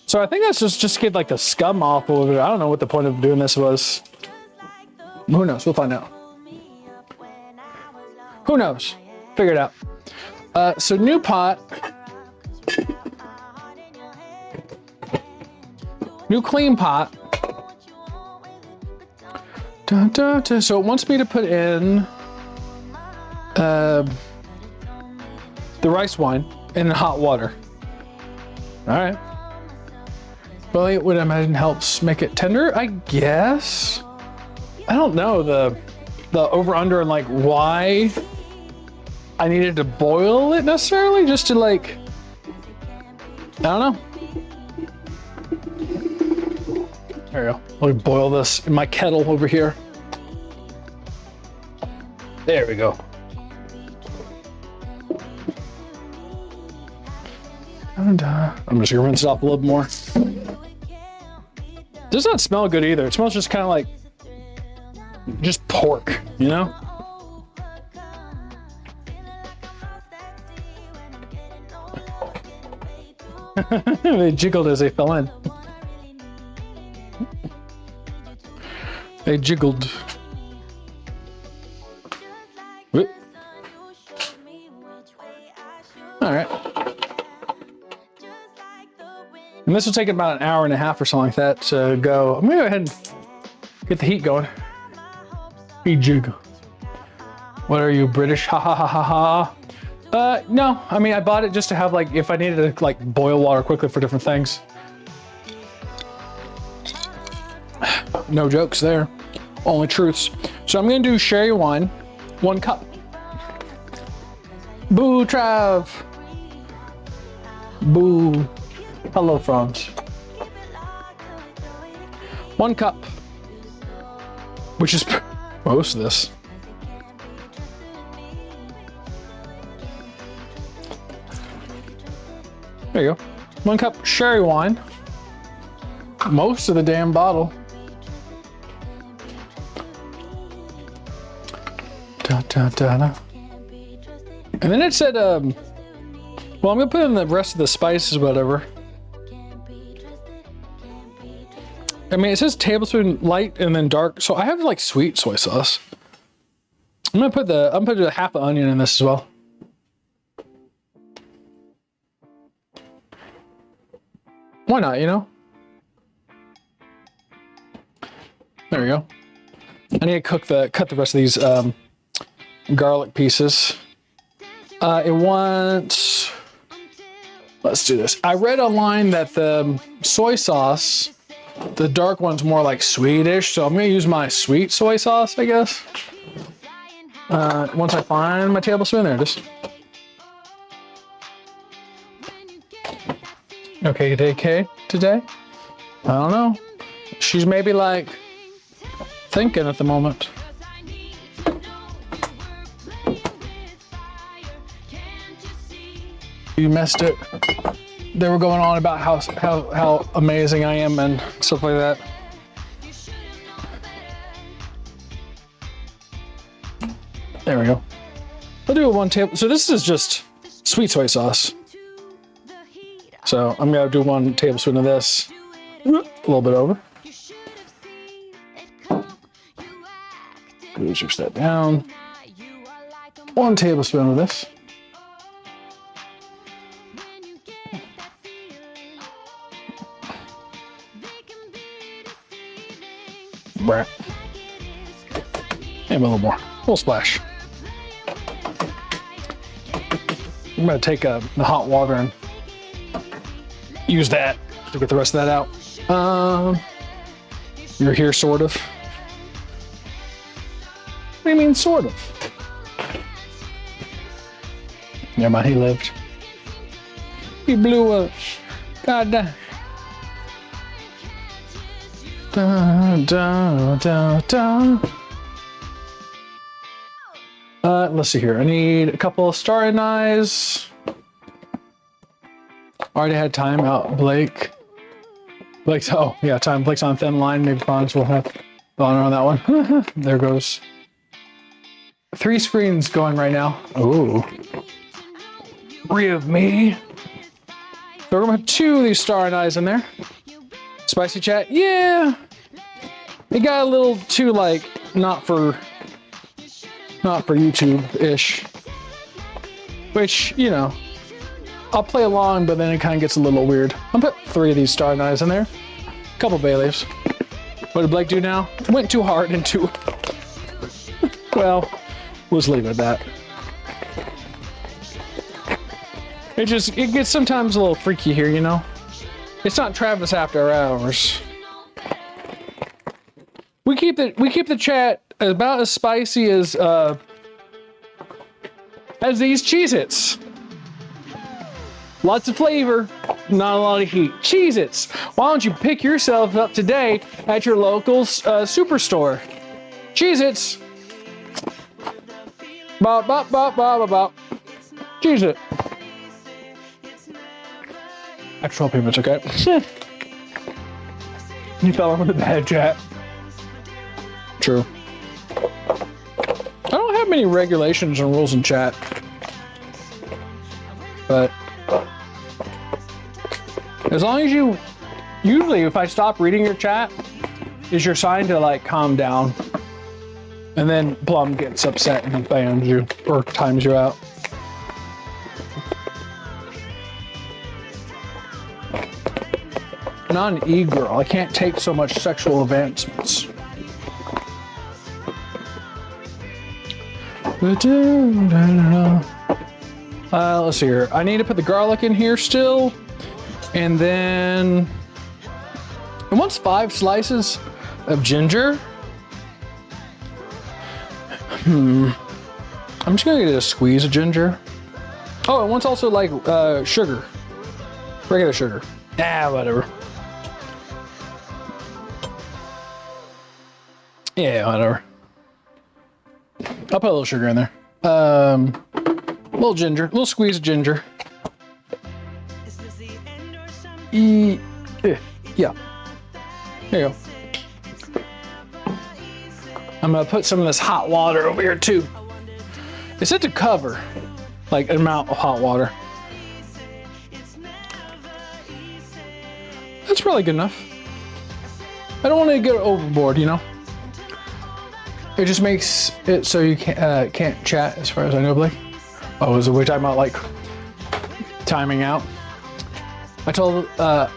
So I think that's just get like the scum off a little bit. I don't know what the point of doing this was. Who knows? We'll find out. Who knows? Figure it out. So new pot. New clean pot. Dun, dun, dun. So it wants me to put in the rice wine in hot water. All right. Well, it would imagine helps make it tender, I guess. I don't know the over under and like why I needed to boil it necessarily, just to like, I don't know. There you go. Let me boil this in my kettle over here. There we go. And I'm just gonna rinse it off a little more. Does not smell good either. It smells just kind of like just pork, you know? They jiggled as they fell in. They jiggled. Whoop. All right. And this will take about an hour and a half or something like that to go. I'm gonna go ahead and get the heat going. Heat jig. What are you, British? Ha ha ha ha ha. No, I mean, I bought it just to have like, if I needed to like boil water quickly for different things. No jokes there. Only truths. So I'm gonna do sherry wine, 1 cup. Boo, Trav. Boo. Hello, Franz. 1 cup, which is most of this. There you go. 1 cup sherry wine. Most of the damn bottle. Da, da, da, da. And then it said, well, I'm gonna put in the rest of the spices, whatever. I mean, it says tablespoon light and then dark, so I have like sweet soy sauce. I'm gonna put a half an onion in this as well. Why not, you know? There we go. I need to cut the rest of these garlic pieces. It wants... Let's do this. I read online that the soy sauce, the dark one's more like Swedish, so I'm gonna use my sweet soy sauce, I guess. Once I find my tablespoon, there it is. Okay, today? I don't know. She's maybe like thinking at the moment. You missed it. They were going on about how amazing I am and stuff like that. There we go. I'll do 1 table. So this is just sweet soy sauce. So I'm gonna do 1 tablespoon of this. A little bit over. Juice that down. 1 tablespoon of this. Right. And a little more. A little splash. I'm gonna take the hot water and use that to get the rest of that out. You're here, sort of. What do you mean, sort of? Never mind, he lived. He blew up. God damn. Da, da, da, da. Let's see here. I need a couple of starry knives. Already had time out. Blake's, oh yeah, time. Blake's on thin line. Maybe Fonz will have on that one. There goes. 3 screens going right now. Ooh. 3 of me. So we're gonna have 2 of these starry knives in there. Spicy chat, yeah. It got a little too like not for YouTube-ish. Which, you know, I'll play along, but then it kind of gets a little weird. I'll put 3 of these star knives in there. A couple bay leaves. What did Blake do now? Went too hard into. Well, we'll just leave it at that. It gets sometimes a little freaky here, you know. It's not Travis after hours. We keep the chat about as spicy as these Cheez-Its. Lots of flavor, not a lot of heat. Cheez-Its. Why don't you pick yourself up today at your local superstore? Cheez-Its. Bop bop bop bop bop. Cheez-It. Actual payments, okay? You fell over the bad chat. True. I don't have many regulations and rules in chat. But as long as you, usually if I stop reading your chat, is your sign to like calm down. And then Plum gets upset and bans you or times you out. Not an e-girl. I can't take so much sexual advancements. Let's see here. I need to put the garlic in here still. And then it wants 5 slices of ginger. I'm just gonna get a squeeze of ginger. Oh, it wants also like sugar. Regular sugar. Ah, whatever. Yeah, whatever. I'll put a little sugar in there. A little ginger, a little squeeze of ginger. Yeah. There you go. I'm gonna put some of this hot water over here too. It's said to cover, like an amount of hot water. That's probably good enough. I don't want to get overboard, you know. It just makes it so you can't chat, as far as I know, Blake. Oh, is it we talking about like timing out? I told the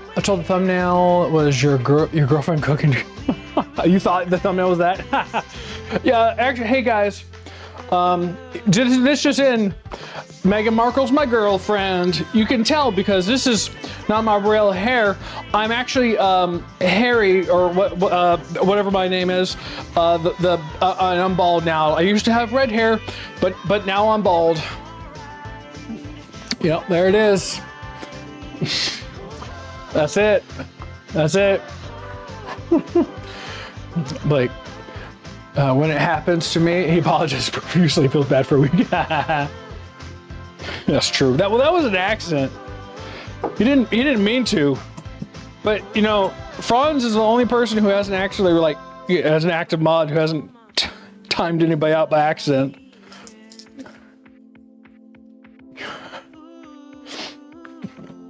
thumbnail was your girlfriend cooking. You thought the thumbnail was that? Yeah, actually, hey guys, this just in. Meghan Markle's my girlfriend. You can tell because this is not my real hair. I'm actually Harry, or whatever my name is. And I'm bald now. I used to have red hair, but now I'm bald. Yep, there it is. That's it. That's it. Like, when it happens to me, he apologizes profusely. Feels bad for a week. That's true. That was an accident. He didn't mean to. But you know, Franz is the only person who hasn't actually as an active mod who hasn't timed anybody out by accident.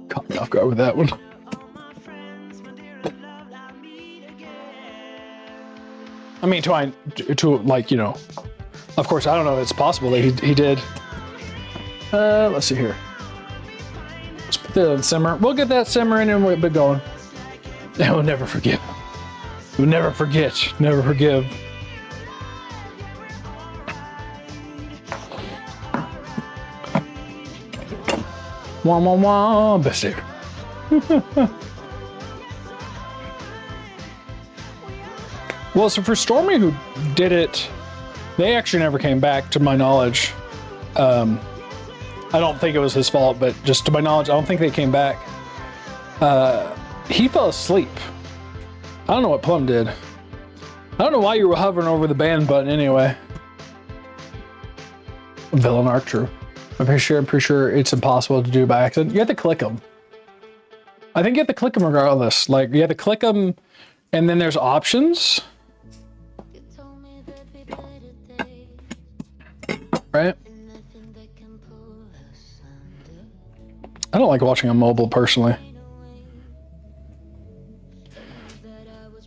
Caught me off guard with that one. I mean, to like, you know, of course, I don't know if it's possible that he did. Let's see here. Let's put that on simmer. We'll get that simmering and we'll be going. And we'll never forgive. We'll never forget, never forgive. Wah, wah, wah, best ever. Well, so for Stormy, who did it, they actually never came back, to my knowledge. I don't think it was his fault, but just to my knowledge, I don't think they came back. He fell asleep. I don't know what Plum did. I don't know why you were hovering over the ban button anyway. Villain Archer. I'm pretty sure it's impossible to do by accident. You have to click them. I think you have to click them regardless. Like, you have to click them, and then there's options. Right? I don't like watching on mobile personally.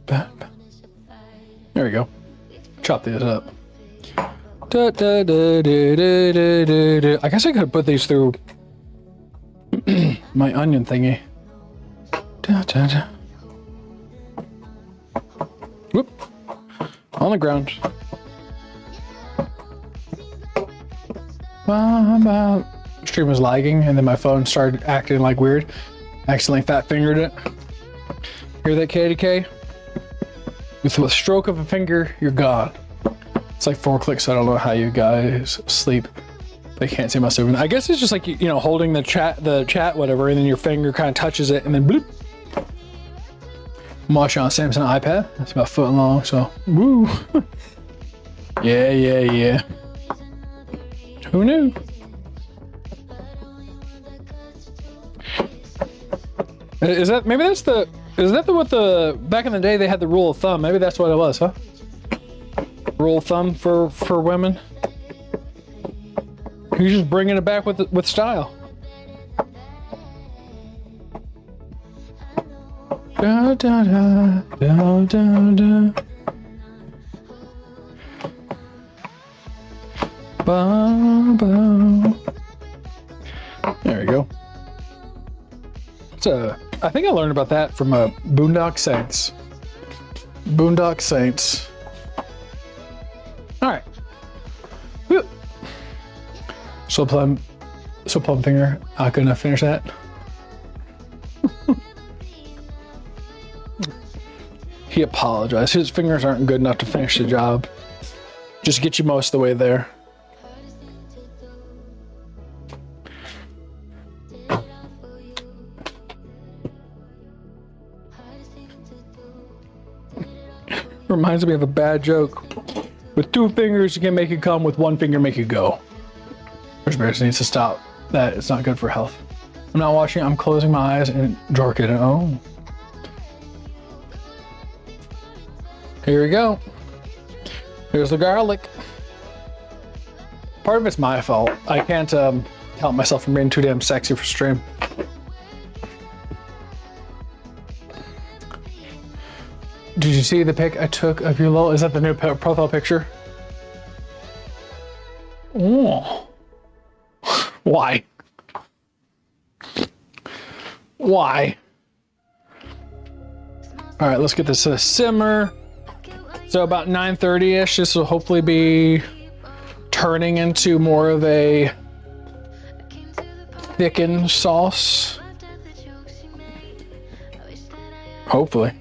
There we go. Chop these up. I guess I could have put these through my onion thingy. Whoop. On the ground. Stream was lagging and then my phone started acting like weird. Accidentally fat fingered it. Hear that, KDK? With a stroke of a finger, you're gone. It's like 4 clicks. So I don't know how you guys sleep. They can't see my movement. I guess it's just like, you know, holding the chat whatever, and then your finger kind of touches it, and then bloop. I'm watching on Samsung iPad. That's about a foot long, so woo. Yeah. Who knew? Is that what the back in the day they had the rule of thumb? Maybe that's what it was, huh? Rule of thumb for women. He's just bringing it back with style. Da, da, da, da, da, da. Ba, ba. There we go. I think I learned about that from Boondock Saints. Boondock Saints. All right. Woo. So plum finger. Not gonna finish that. He apologized. His fingers aren't good enough to finish the job. Just get you most of the way there. Reminds me of a bad joke. With 2 fingers, you can make it come. With 1 finger, make it go. Bears needs to stop that. It's not good for health. I'm not watching. I'm closing my eyes and jorking it. Oh. Here we go. Here's the garlic. Part of it's my fault. I can't help myself from being too damn sexy for stream. Did you see the pic I took of you, Lil? Is that the new profile picture? Oh. Why? Why? why. All right, let's get this to simmer. So about 9:30ish, this will hopefully be turning into more of a thickened sauce. Hopefully.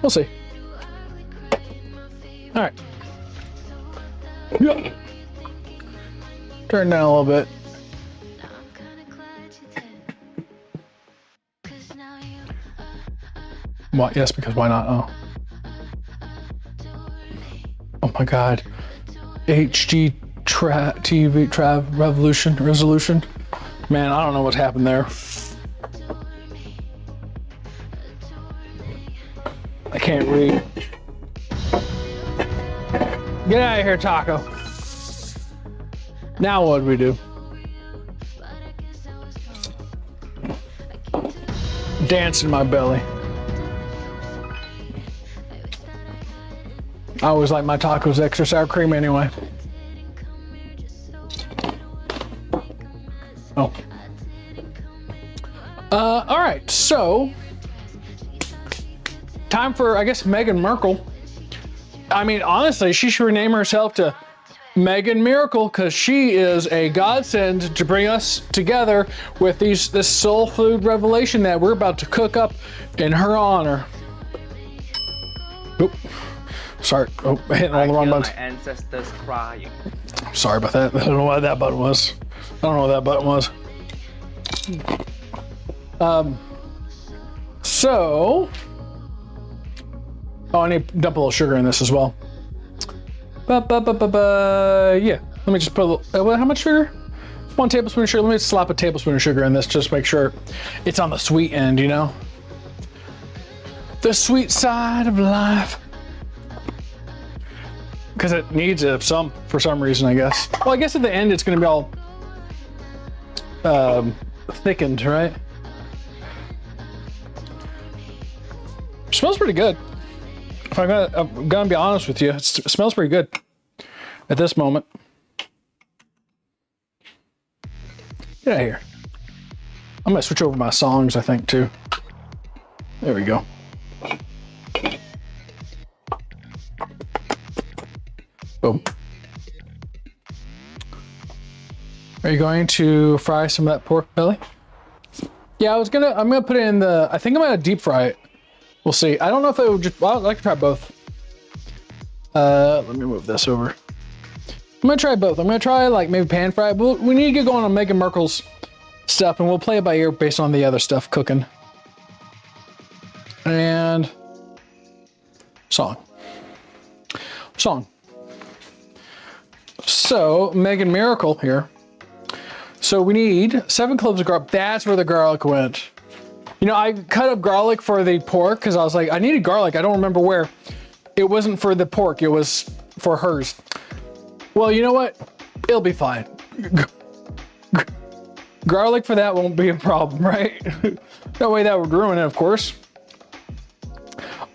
We'll see. All right. Yeah. Turn down a little bit. Why? Yes, because why not? Oh. Oh my God. HD TV resolution. Man, I don't know what happened there. I can't read. Get out of here, Taco. Now what do we do? Dance in my belly. I always like my tacos extra sour cream anyway. Oh. All right, so time for, I guess, Meghan Markle. I mean, honestly, she should rename herself to Meghan Miracle because she is a godsend to bring us together with this soul food revelation that we're about to cook up in her honor. Oop. Sorry, hitting all the wrong buttons. My ancestors crying. Sorry about that. I don't know what that button was. So, I need to dump a little sugar in this as well. Yeah, let me just put a little, how much sugar? 1 tablespoon of sugar. Let me just slap a tablespoon of sugar in this, just make sure it's on the sweet end, you know? The sweet side of life. Because it needs it for some reason, I guess. Well, I guess at the end it's gonna be all thickened, right? Smells pretty good. If I'm gonna be honest with you, it smells pretty good at this moment. Get out of here. I'm gonna switch over my songs, I think, too. There we go. Boom. Are you going to fry some of that pork belly? Yeah, I'm gonna put it in I think I'm gonna deep fry it. We'll see. I don't know if it would well, I'd like to try both. Let me move this over. I'm gonna try both. I'm gonna try like maybe pan fry. We need to get going on Meghan Markle's stuff and we'll play it by ear based on the other stuff cooking. And song. So Meghan Miracle here. So we need 7 cloves of garlic. That's where the garlic went. You know, I cut up garlic for the pork because I was like, I needed garlic. I don't remember where. It wasn't for the pork. It was for hers. Well, you know what? It'll be fine. Garlic for that won't be a problem, right? No way that would ruin it, of course.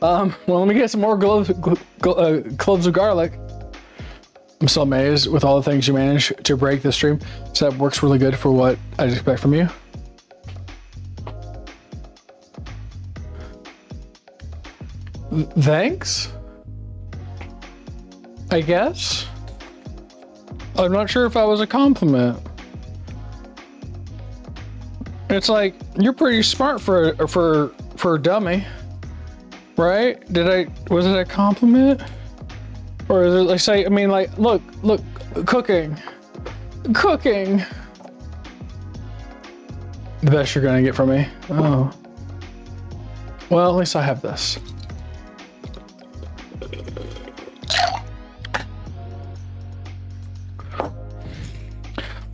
Well, let me get some more cloves of garlic. I'm so amazed with all the things you managed to break this stream. So that works really good for what I'd expect from you. Thanks? I guess? I'm not sure if that was a compliment. It's like, you're pretty smart for a dummy. Right? Was it a compliment? Or is it like say, I mean like, look, cooking. The best you're gonna get from me. Oh. Well, at least I have this.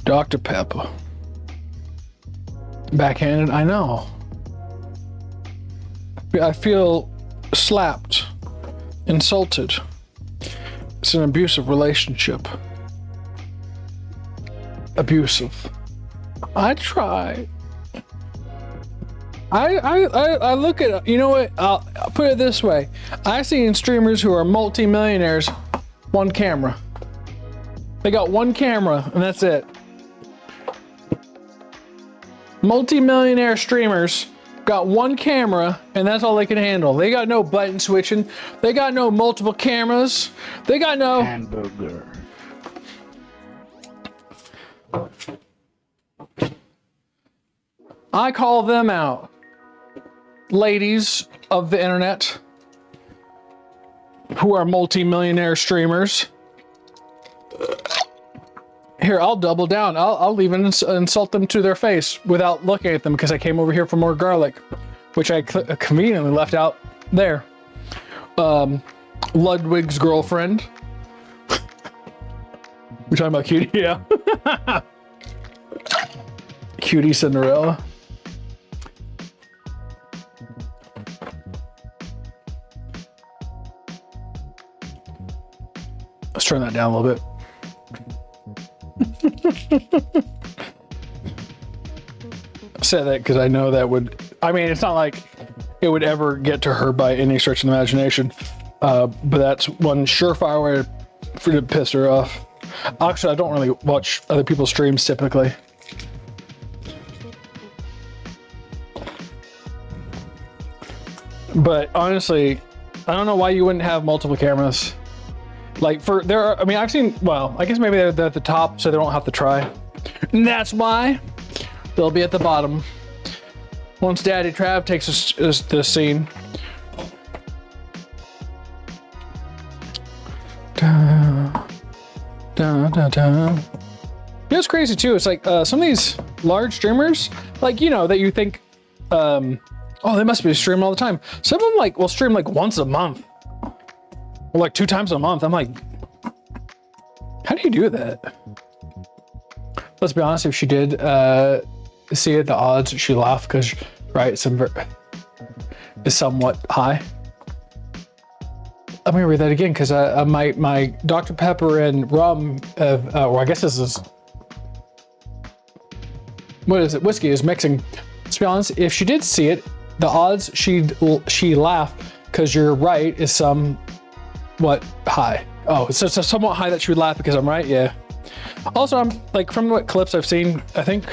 Dr. Pepper. Backhanded, I know. I feel slapped, insulted. It's an abusive relationship. Abusive. I try. I look at, you know what, I'll put it this way. I've seen streamers who are multi-millionaires, one camera. They got one camera and that's it. Multi-millionaire streamers got one camera and that's all they can handle. They got no button switching. They got no multiple cameras. They got no Hamburger. I call them out. Ladies of the internet who are multi-millionaire streamers. Here, I'll double down. I'll even insult them to their face without looking at them because I came over here for more garlic, which I conveniently left out there. Ludwig's girlfriend. We're talking about Cutie, yeah. Cutie Cinderella. Let's turn that down a little bit. I said that because I know that would, I mean, it's not like it would ever get to her by any stretch of the imagination, but that's one surefire way to piss her off. Actually, I don't really watch other people's streams typically. But honestly, I don't know why you wouldn't have multiple cameras. Like I mean, I've seen, well, I guess maybe they're at the top so they don't have to try. And that's why they'll be at the bottom. Once Daddy Trav takes us the scene. Da, da, da, da. You know, it's crazy too. It's like some of these large streamers, like, you know, that you think, oh, they must be streaming all the time. Some of them like will stream like once a month. Or like 2 times a month. I'm like, how do you do that? Let's be honest, if she did see it, the odds she laughed because, right, is somewhat high. Let me read that again because my Dr. Pepper and rum, well, I guess this is, what is it? Whiskey is mixing. Let's be honest, if she did see it, the odds she laughed because you're right is somewhat high. Oh, so it's somewhat high that she would laugh because I'm right. Yeah. Also, I'm like, from what clips I've seen, I think,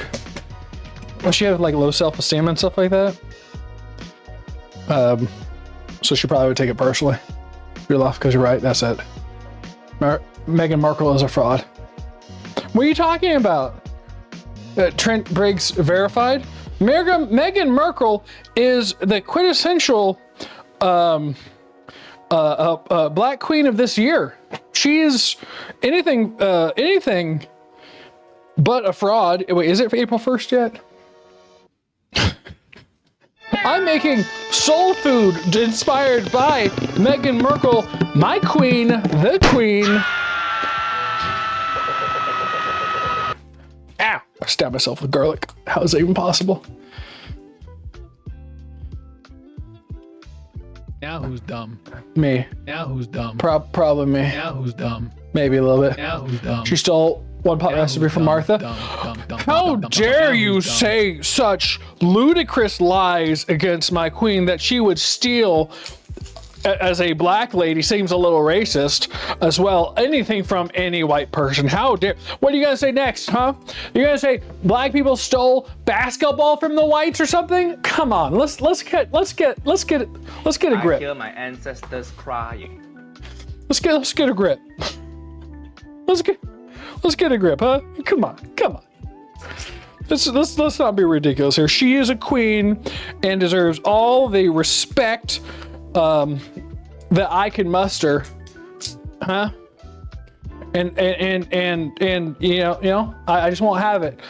well, she had like low self-esteem and stuff like that. So she probably would take it personally. You're laugh because you're right. That's it. Meghan Markle is a fraud. What are you talking about? Trent Briggs verified. Meghan Markle is the quintessential Black Queen of this year. She's anything but a fraud. Wait, is it April 1st yet? I'm making soul food inspired by Meghan Markle, my queen, the queen. Ow! I stabbed myself with garlic. How is that even possible? Now who's dumb? Me. Now who's dumb? Probably me. Now who's dumb? Maybe a little bit. Now who's dumb? She stole one pot recipe from Martha. How dare you say such ludicrous lies against my queen that she would steal as a black lady? Seems a little racist as well. Anything from any white person. How dare? What are you gonna say next, huh? You're gonna say black people stole basketball from the whites or something? Come on, let's get a grip. I hear my ancestors crying. Let's get a grip. Let's get a grip, huh? Come on. Let's not be ridiculous here. She is a queen and deserves all the respect that I can muster, huh? And you know, I just won't have it.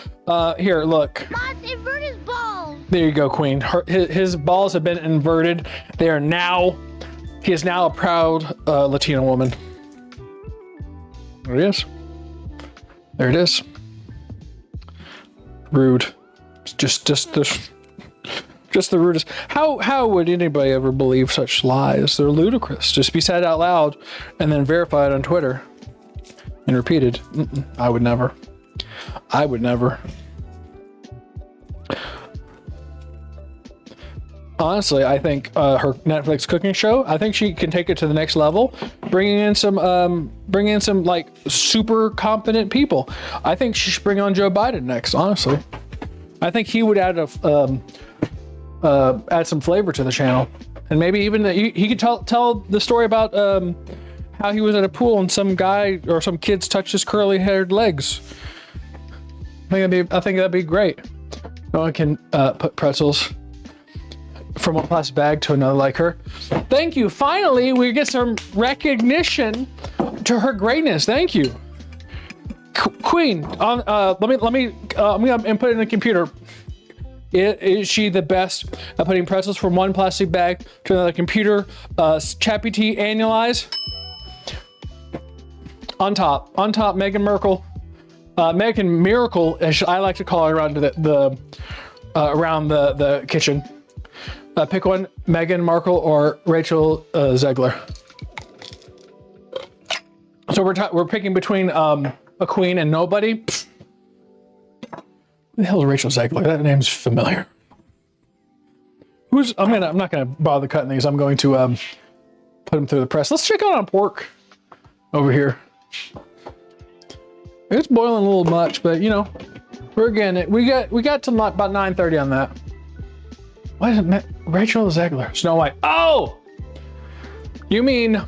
Here, look. Mods, invert his balls. There you go, Queen. His balls have been inverted. He is now a proud Latina woman. There it is. There it is. Rude. Just the rudest. How would anybody ever believe such lies? They're ludicrous. Just be said out loud and then verified on Twitter and repeated. I would never. honestly, I think her Netflix cooking show, I think she can take it to the next level, bringing in some like super competent people. I think she should bring on Joe Biden next. Honestly, I think he would add add some flavor to the channel, and maybe even he could tell the story about how he was at a pool and some guy or some kids touched his curly-haired legs. I think that'd be great. No one can put pretzels from one plastic bag to another like her. Thank you. Finally, we get some recognition to her greatness. Thank you, Queen. Let me I'm gonna input it in the computer. Is she the best at putting pretzels from one plastic bag to another computer? ChatGPT annualize. On top, Meghan Markle. Meghan Miracle, as I like to call her around around the kitchen. Pick one: Meghan Markle or Rachel Zegler. So we're picking between a queen and nobody. Pfft. Who the hell is Rachel Zegler? That name's familiar. I'm not gonna bother cutting these. I'm going to put them through the press. Let's check out on pork over here. It's boiling a little much, but you know, we're getting it. We got to about 9:30 on that. Why is it Rachel Zegler? Snow White. Oh, you mean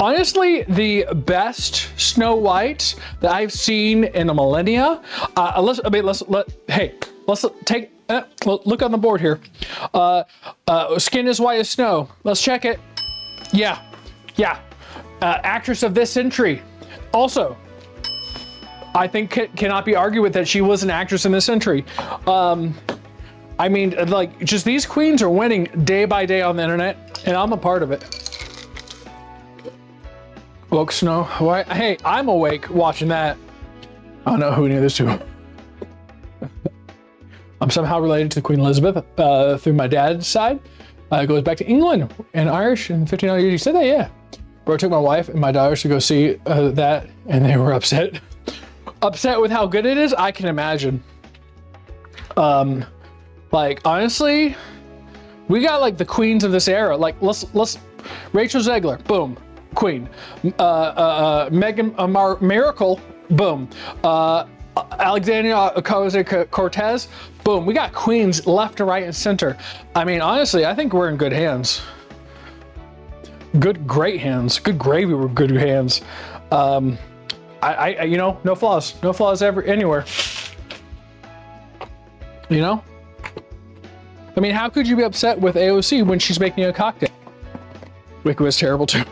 honestly the best Snow White that I've seen in a millennia? Let's take look on the board here. Skin as white as snow. Let's check it. Yeah. Actress of this century. Also, I think cannot be argued with that she was an actress in this century. I mean, like, just these queens are winning day by day on the internet, and I'm a part of it. Woke Snow White. Hey, I'm awake watching that. I don't know who any of this to. I'm somehow related to Queen Elizabeth through my dad's side. It goes back to England and Irish in 1500 years. You said that, yeah. Bro, I took my wife and my daughters to go see that, and they were upset. Upset with how good it is? I can imagine. Like, honestly, we got like the queens of this era. Like, let's Rachel Zegler, boom, queen. Meghan Miracle, boom. Alexandria Ocasio-Cortez, boom. We got queens left to right and center. I mean, honestly, I think we're in good hands. Great hands. Good gravy with good hands. You know, no flaws ever anywhere. You know? I mean, how could you be upset with AOC when she's making a cocktail? Wiki was terrible too.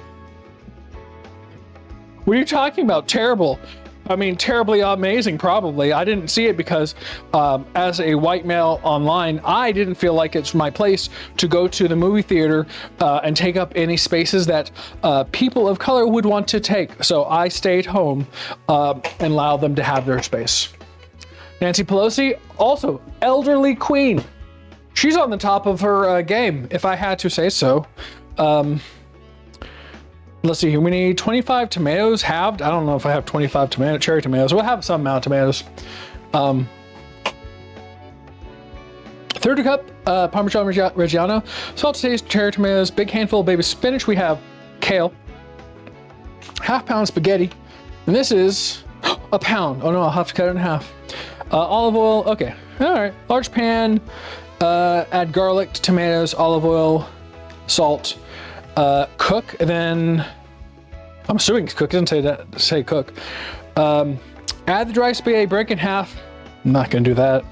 What are you talking about? Terrible. I mean, terribly amazing, probably. I didn't see it because as a white male online, I didn't feel like it's my place to go to the movie theater and take up any spaces that people of color would want to take. So I stayed home and allowed them to have their space. Nancy Pelosi, also elderly queen. She's on the top of her game, if I had to say so. Let's see here. We need 25 tomatoes halved. I don't know if I have 25 cherry tomatoes. We'll have some amount of tomatoes. Third cup Parmesan Reggiano, salt to taste, cherry tomatoes, big handful of baby spinach. We have kale, half-pound spaghetti, and this is a pound. Oh no, I'll have to cut it in half. Olive oil. Okay, all right. Large pan. Add garlic, tomatoes, olive oil, salt. Cook, and then I'm assuming cook. It doesn't say cook. Add the dry spaghetti, break in half. I'm not gonna do that.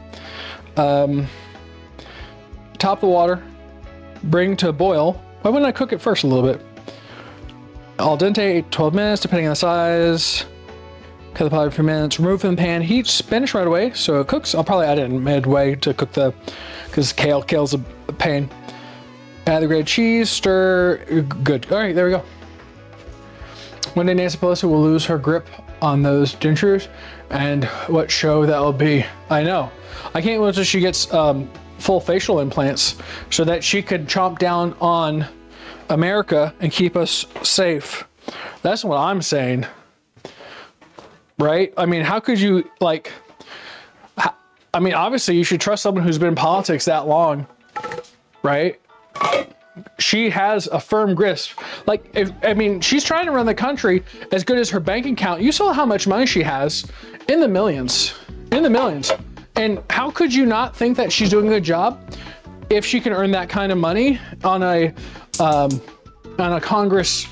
Top the water, bring to a boil. Why wouldn't I cook it first a little bit? Al dente, 12 minutes, depending on the size. Cut the pot for a few minutes. Remove from the pan. Heat spinach right away, so it cooks. I'll probably add it in midway to cook because kale's a pain. Add the grated cheese, stir, good. All right, there we go. One day Nancy Pelosi will lose her grip on those dentures, and what show that will be. I know. I can't wait until she gets full facial implants so that she could chomp down on America and keep us safe. That's what I'm saying. Right? I mean, how could you, like, I mean, obviously you should trust someone who's been in politics that long right? She has a firm grasp. Like, she's trying to run the country as good as her bank account. You saw how much money she has, in the millions, And how could you not think that she's doing a good job if she can earn that kind of money on a Congress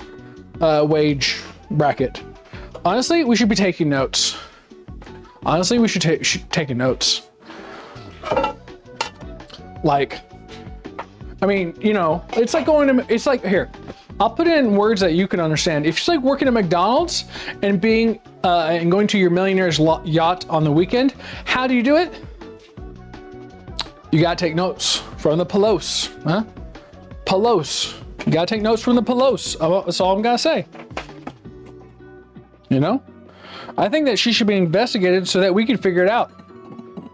wage bracket? Honestly, we should be taking notes. Honestly, we should taking notes. Like, it's like it's like, here, I'll put it in words that you can understand. If she's like working at McDonald's and and going to your millionaire's yacht on the weekend, how do you do it? You gotta take notes from the Pelos, huh? Pelos. You gotta take notes from the Pelos. That's all I'm gonna say. I think that she should be investigated so that we can figure it out.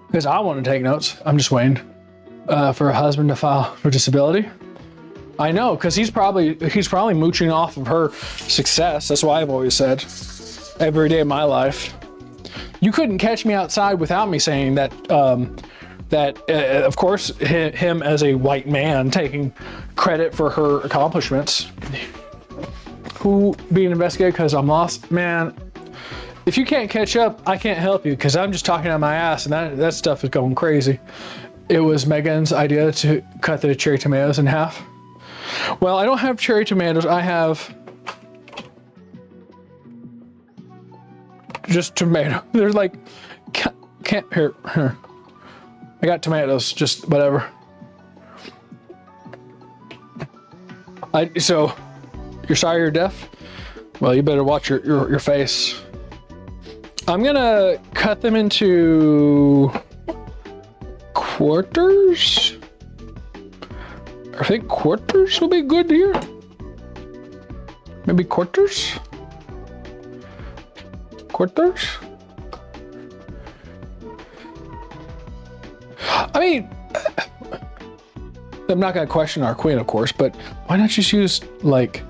Because I want to take notes. I'm just waiting for a husband to file for disability. I know, because he's probably mooching off of her success. That's why I've always said, every day of my life. You couldn't catch me outside without me saying that. Of course, him as a white man taking credit for her accomplishments. Who being investigated because I'm lost, man. If you can't catch up, I can't help you because I'm just talking out my ass, and that stuff is going crazy. It was Megan's idea to cut the cherry tomatoes in half. Well, I don't have cherry tomatoes. I have just tomato. There's like, can't here. I got tomatoes, just whatever. So, you're sorry you're deaf? Well, you better watch your face. I'm gonna cut them into quarters. I think quarters will be good here. Maybe quarters? Quarters? I'm not gonna question our queen, of course, but why not just use like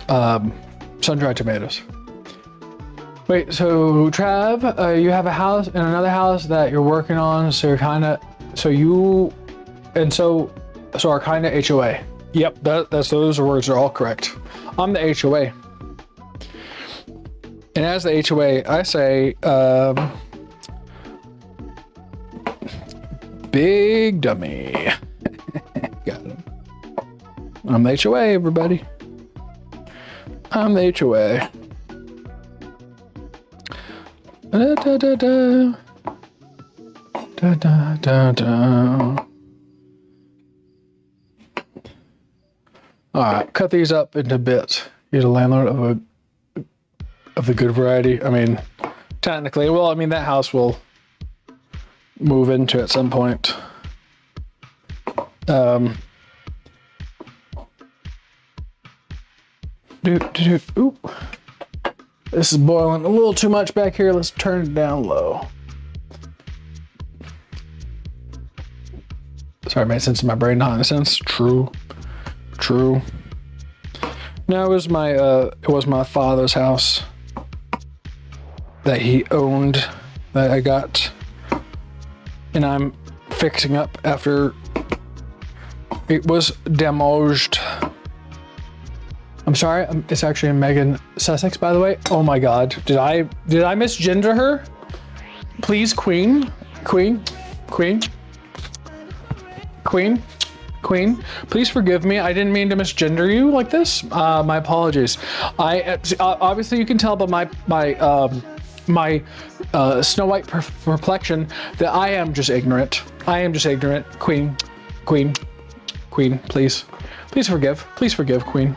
sun-dried tomatoes? Wait, so Trav, you have a house and another house that you're working on, so you're kind of, so our kind of HOA. Yep, those words are all correct. I'm the HOA. And as the HOA, I say, big dummy. Got him. I'm the HOA, everybody. I'm the HOA. Da, da, da, da. Da, da, da, da. All right, cut these up into bits. You're the landlord of the good variety. Technically, that house will move into at some point. Oop. This is boiling a little too much back here. Let's turn it down low. Sorry, made sense in my brain, not in a sense. True. No, it was my father's house that he owned that I got, and I'm fixing up after it was demolished. I'm sorry, it's actually in Megan, Sussex, by the way. Oh my God, did I misgender her? Please, queen, please forgive me. I didn't mean to misgender you like this. My apologies. Obviously you can tell by my Snow White perplexion that I am just ignorant. Queen, please forgive. Please forgive, queen.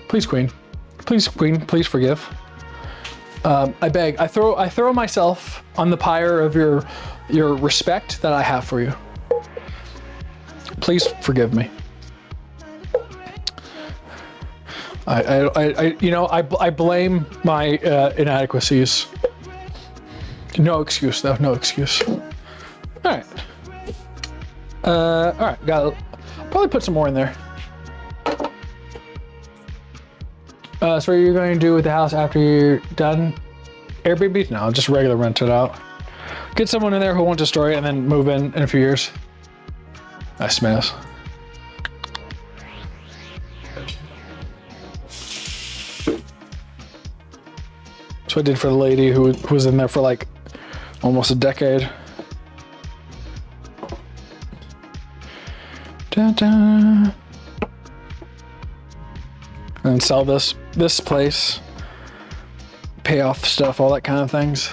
Please, queen. Please forgive. I beg. I throw myself on the pyre of your respect that I have for you. Please forgive me. I blame my inadequacies. No excuse though. No excuse. All right. All right. Got it. Probably put some more in there. So what are you going to do with the house after you're done? Airbnb? No, just regular rent it out. Get someone in there who wants to store it and then move in a few years. Nice mess. So I did for the lady who was in there for like almost a decade. Da-da. And sell this place, pay off stuff, all that kind of things.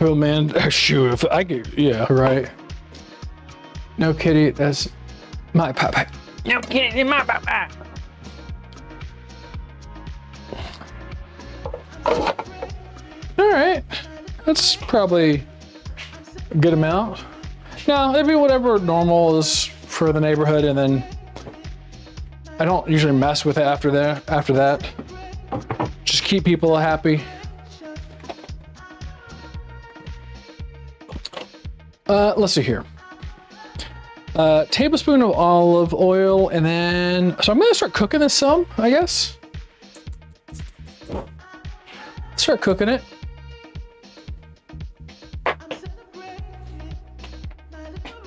Oh man, shoot, if I could, yeah, right. No kitty, that's my papa. No kidding, my papa. All right, that's probably a good amount. No, it'd be whatever normal is for the neighborhood, and then I don't usually mess with it after that. Just keep people happy. Let's see here. Tablespoon of olive oil, and then, so I'm gonna start cooking this some, I guess. Start cooking it.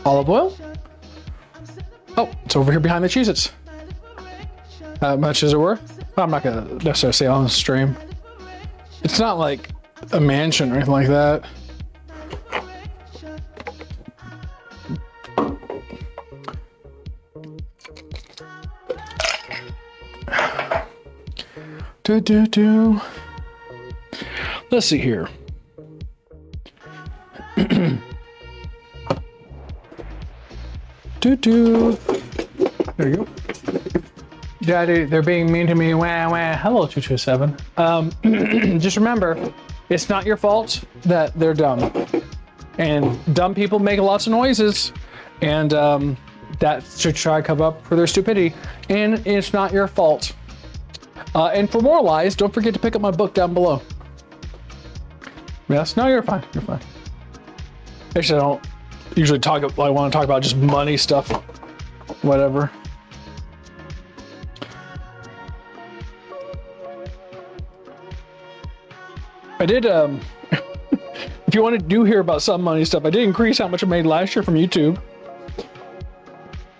Olive oil. Oh, it's over here behind the Cheez-Its. How much is it worth? I'm not gonna necessarily say on the stream. It's not like a mansion or anything like that. Let's see here. There you go. Daddy, they're being mean to me. Wah, wah. Hello, 227. Just remember, it's not your fault that they're dumb. And dumb people make lots of noises. And that should try to cover up for their stupidity. And it's not your fault. And for more lies, don't forget to pick up my book down below. Yes? No, you're fine. You're fine. Actually, I don't usually talk. I want to talk about just money stuff. Whatever. I did, if you want to hear about some money stuff, I did increase how much I made last year from YouTube.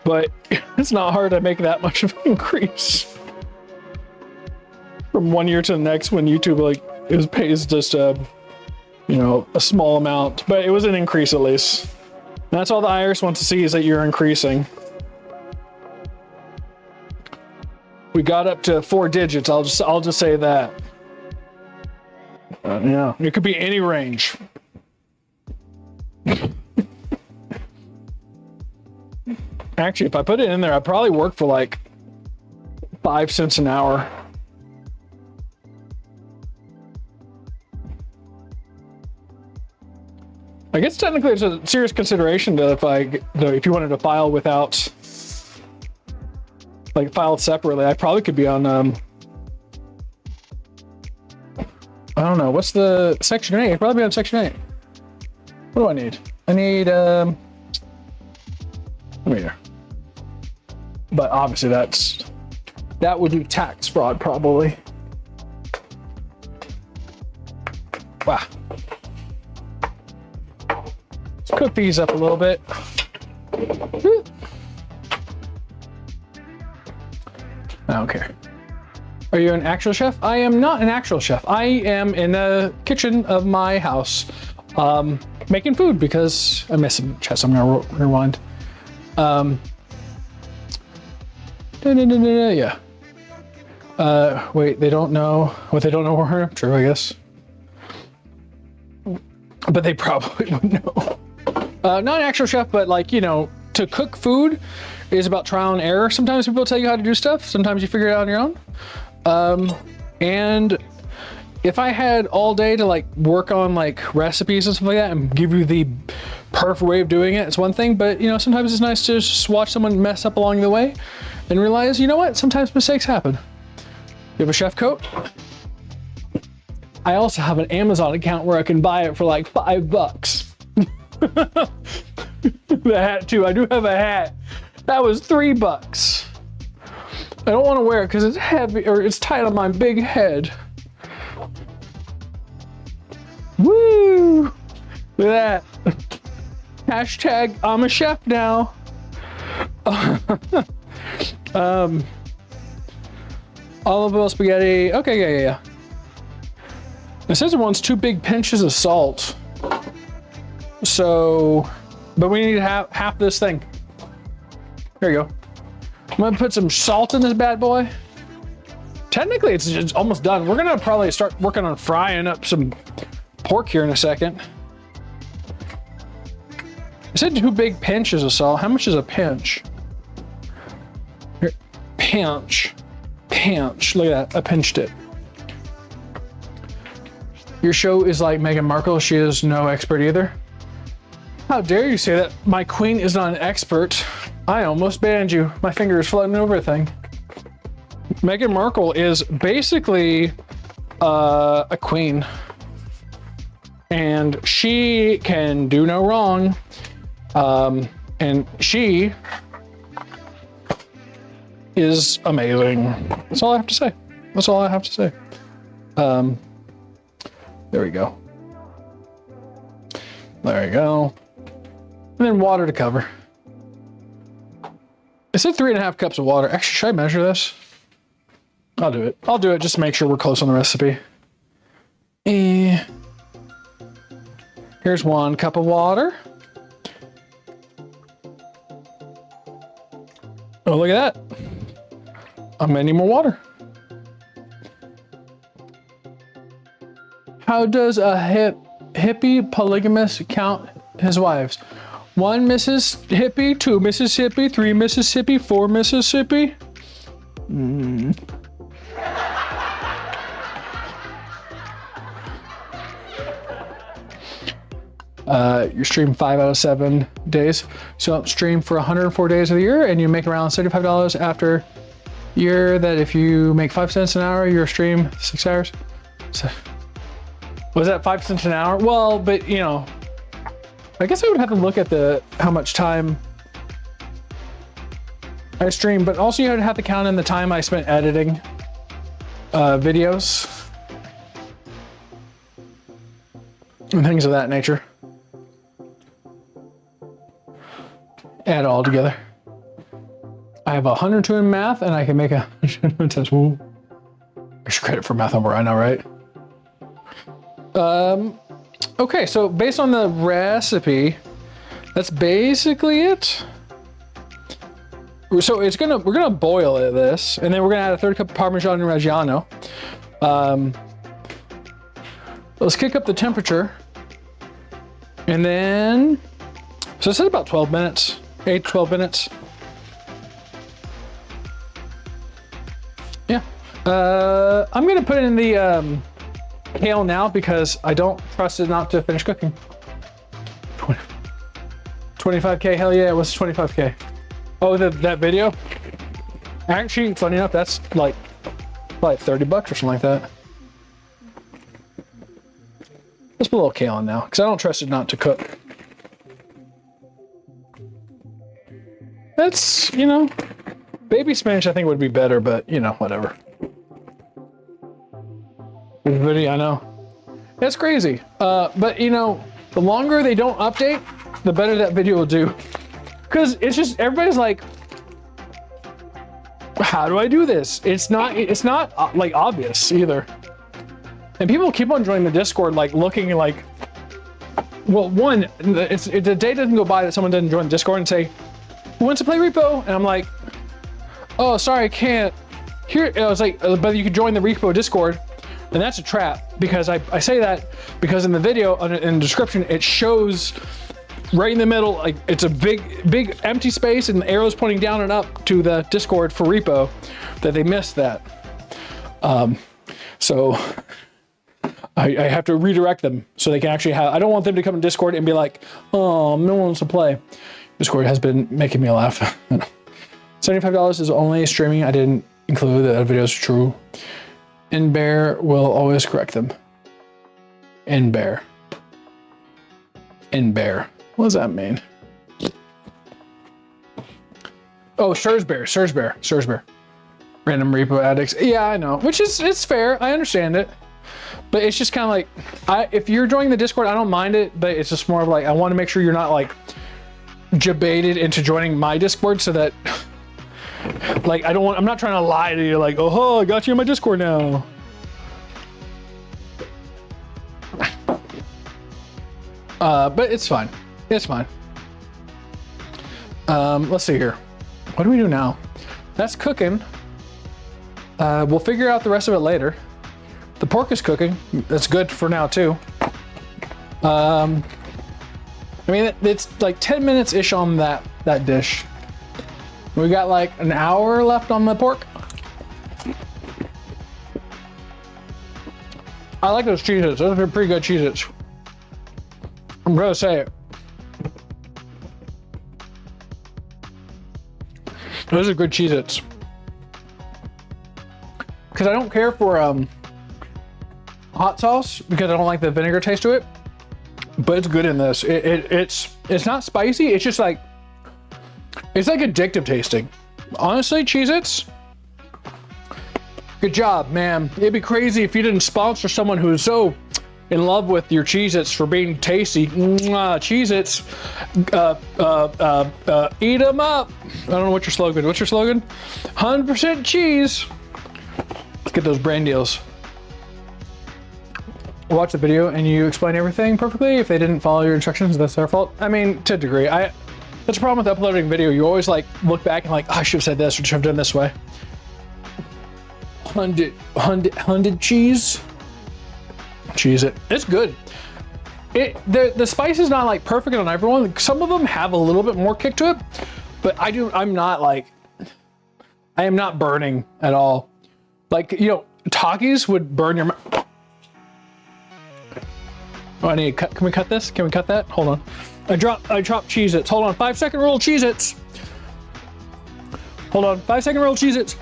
But it's not hard to make that much of an increase. From one year to the next, when YouTube pays just a small amount, but it was an increase at least. And that's all the IRS wants to see, is that you're increasing. We got up to 4 digits. I'll just say that. Yeah, it could be any range. Actually, if I put it in there, I'd probably work for like 5 cents an hour. I guess technically it's a serious consideration that if you wanted to file without, like, file separately, I probably could be on, I don't know, what's the Section 8? I'd probably be on Section 8. What do I need? I need, let me here. But obviously that would be tax fraud probably. Wow. Let's cook these up a little bit. I don't care. Are you an actual chef? I am not an actual chef. I am in the kitchen of my house, making food because I missed some chest. I'm gonna rewind. Yeah. Wait, they don't know what they don't know her? True, I guess. But they probably would know. Not an actual chef, but like, to cook food is about trial and error. Sometimes people tell you how to do stuff. Sometimes you figure it out on your own. And if I had all day to like work on like recipes and stuff like that and give you the perfect way of doing it, it's one thing, but sometimes it's nice to just watch someone mess up along the way and realize, you know what, sometimes mistakes happen. You have a chef coat? I also have an Amazon account where I can buy it for like $5. The hat too, I do have a hat. That was $3. I don't want to wear it because it's heavy, or it's tight on my big head. Woo! Look at that. Hashtag I'm a chef now. Olive oil spaghetti. Okay, yeah. It says it wants 2 big pinches of salt. So, but we need half this thing. There you go. I'm gonna put some salt in this bad boy. Technically, it's almost done. We're gonna probably start working on frying up some pork here in a second. I said 2 big pinches of salt. How much is a pinch? Here, pinch. Look at that, I pinched it. Your show is like Meghan Markle. She is no expert either. How dare you say that? My queen is not an expert. I almost banned you. My finger is floating over a thing. Meghan Markle is basically a queen. And she can do no wrong. And she is amazing. That's all I have to say. That's all I have to say. There we go. There you go. And then water to cover. It said 3.5 cups of water. Actually, should I measure this? I'll do it. I'll do it just to make sure we're close on the recipe. Here's 1 cup of water. Oh, look at that. I'm gonna need more water. How does a hippie polygamous count his wives? 1 Mrs. Hippie, 2 Mississippi, 3 Mississippi, 4 Mississippi. You stream 5 out of 7 days. So stream for 104 days of the year, and you make around $75 after year. That if you make 5 cents an hour, your stream 6 hours. So, was that 5 cents an hour? Well, but you know, I guess I would have to look at how much time I stream, but also you would have to count in the time I spent editing videos and things of that nature. Add it all together. I have 102 in math, and I can make a test. Ooh. Extra credit for math homework, I know, right? Okay, so based on the recipe, that's basically it. So we're gonna boil this, and then we're gonna add a 3rd cup of Parmesan Reggiano. Let's kick up the temperature, and then so this is about 12 minutes, 8 to 12 minutes. Yeah, I'm gonna put in the kale now because I don't trust it not to finish cooking. 25K, hell yeah, what's 25K? Oh, that video? Actually, funny enough, that's like $30 or something like that. Let's put a little kale in now, because I don't trust it not to cook. That's, you know, baby spinach I think would be better, but you know, whatever. Video, I know. That's crazy. But you know, the longer they don't update, the better that video will do. Because it's just, everybody's like, how do I do this? It's not like obvious either. And people keep on joining the Discord, like looking like, well, one, the day doesn't go by that someone doesn't join the Discord and say, who wants to play repo? And I'm like, oh, sorry, I can't. Here, I was like, but you could join the repo Discord. And that's a trap, because I say that because in the video, in the description, it shows right in the middle, like it's a big empty space and the arrows pointing down and up to the Discord for repo, that they missed that. So I have to redirect them so they can actually have, I don't want them to come to Discord and be like, oh, no one wants to play. Discord has been making me laugh. $75 is only streaming. I didn't include that videos are true. In bear will always correct them. In bear. In bear. What does that mean? Oh, Sursbear. Random repo addicts. Yeah, I know. Which is, it's fair. I understand it. But it's just kind of like, if you're joining the Discord, I don't mind it, but it's just more of like, I want to make sure you're not like jebaited into joining my Discord so that Like, I'm not trying to lie to you, like, oh, I got you in my Discord now. But it's fine. It's fine. Let's see here. What do we do now? That's cooking. We'll figure out the rest of it later. The pork is cooking. That's good for now too. I mean, it's like 10 minutes-ish on that dish. We got like an hour left on the pork. I like those Cheez-Its. Those are pretty good Cheez-Its. I'm gonna say it. Those are good Cheez-Its. Because I don't care for hot sauce because I don't like the vinegar taste to it. But it's good in this. It's not spicy. It's just like, it's like addictive tasting. Honestly, Cheez-Its, good job, man. It'd be crazy if you didn't sponsor someone who's so in love with your Cheez-Its for being tasty. Cheez-Its, eat them up. I don't know what your slogan. What's your slogan? 100% cheese. Let's get those brand deals. Watch the video and you explain everything perfectly. If they didn't follow your instructions, that's their fault. I mean, to a degree. That's a problem with uploading video. You always like look back and like, oh, I should have said this or should have done this way. 100 cheese. Cheez-It. It's good. The spice is not like perfect on everyone. Some of them have a little bit more kick to it, but I'm not like, I am not burning at all. Like, you know, Takis would burn your mouth. Oh, I need to cut. Can we cut this? Can we cut that? Hold on. I dropped Cheez-Its. Hold on. 5-second rule Cheez-Its. Hold on. 5-second rule Cheez-Its.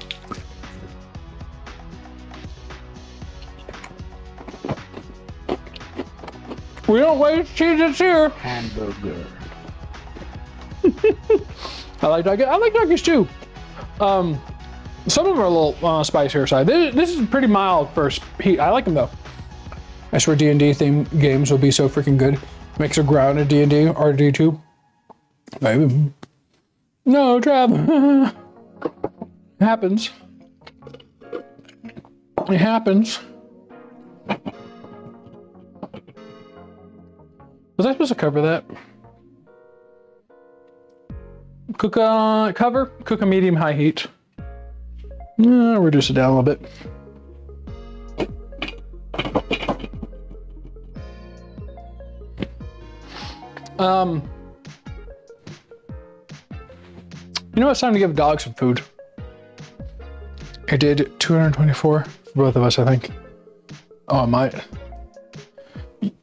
We don't waste Cheez-Its here. Hamburger. I like Takis too. Some of them are a little spicier side. This is pretty mild for heat. I like them though. I swear D&D themed games will be so freaking good. Makes a grounded D&D or D2. Maybe. No, Trav. It happens. It happens. Was I supposed to cover that? Cook a medium-high heat. Reduce it down a little bit. You know, it's time to give dogs some food. I did 224 for both of us, I think. Oh, I might.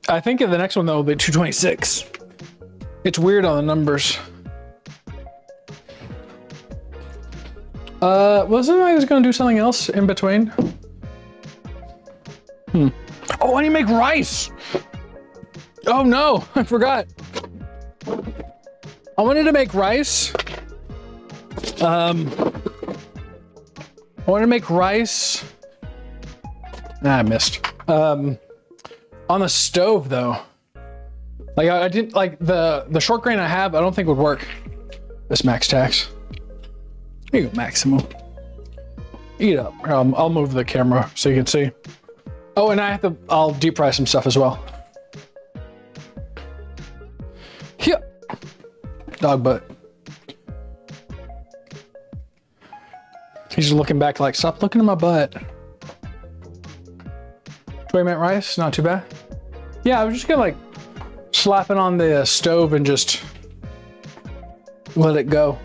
I think the next one though will be 226. It's weird on the numbers. Wasn't I just gonna do something else in between? Oh, I need to make rice! Oh no, I forgot. I wanted to make rice. I wanted to make rice. Nah, I missed. On the stove though. Like I didn't like the short grain I have, I don't think would work. This max tax. Here you go, Maximo. Eat up. I'll move the camera so you can see. Oh, and I'll deep fry some stuff as well. Here. Dog butt. He's just looking back like, stop looking at my butt. 20-minute rice, not too bad. Yeah, I was just gonna like slap it on the stove and just let it go.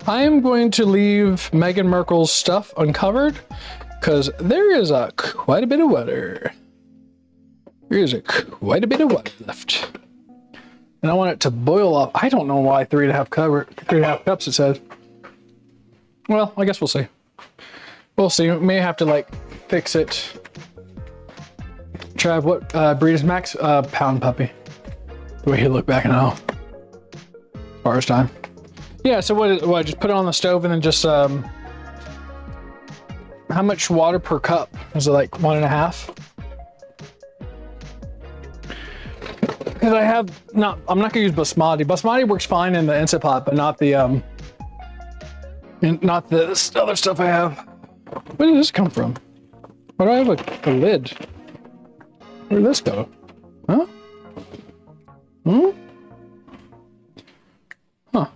I am going to leave Meghan Markle's stuff uncovered because there is quite a bit of water. There is quite a bit of water left. And I want it to boil up. I don't know why 3.5 cups it said. Well, I guess we'll see. We'll see. We may have to like fix it. Trav, what breed is Max? Pound puppy. The way he looked back now. As far as time. Yeah, so what, just put it on the stove and then just, how much water per cup? Is it like 1.5? Because I have not, I'm not gonna use basmati. Basmati works fine in the Instant Pot, but not the not this other stuff I have. Where did this come from? Why do I have a lid? Where did this go? Huh? Hmm? Huh.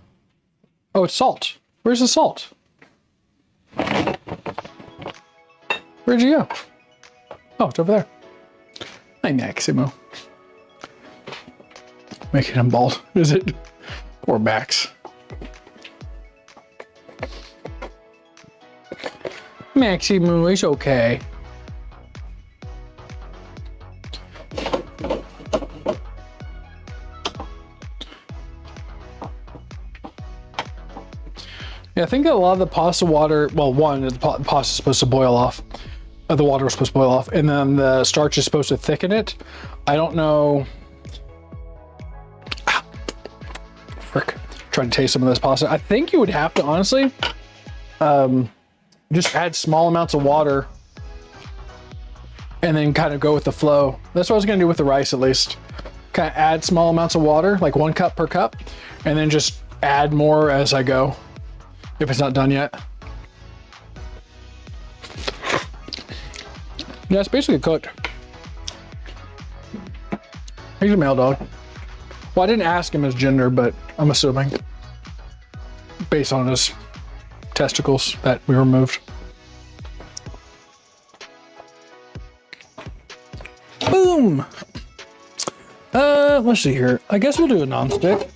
Oh, it's salt. Where's the salt? Where'd you go? Oh, it's over there. Hi, Maximo. Making him bald, is it? Poor Max. Maximo is okay. Yeah, I think a lot of the pasta water, well, one, the pasta is supposed to boil off. The water was supposed to boil off, and then the starch is supposed to thicken it. I don't know. Ah, frick. Trying to taste some of this pasta. I think you would have to, honestly, just add small amounts of water and then kind of go with the flow. That's what I was going to do with the rice, at least. Kind of add small amounts of water, like 1 cup per cup, and then just add more as I go. If it's not done yet. Yeah, it's basically cooked. He's a male dog. Well, I didn't ask him his gender, but I'm assuming. Based on his testicles that we removed. Boom! Let's see here. I guess we'll do a non-stick.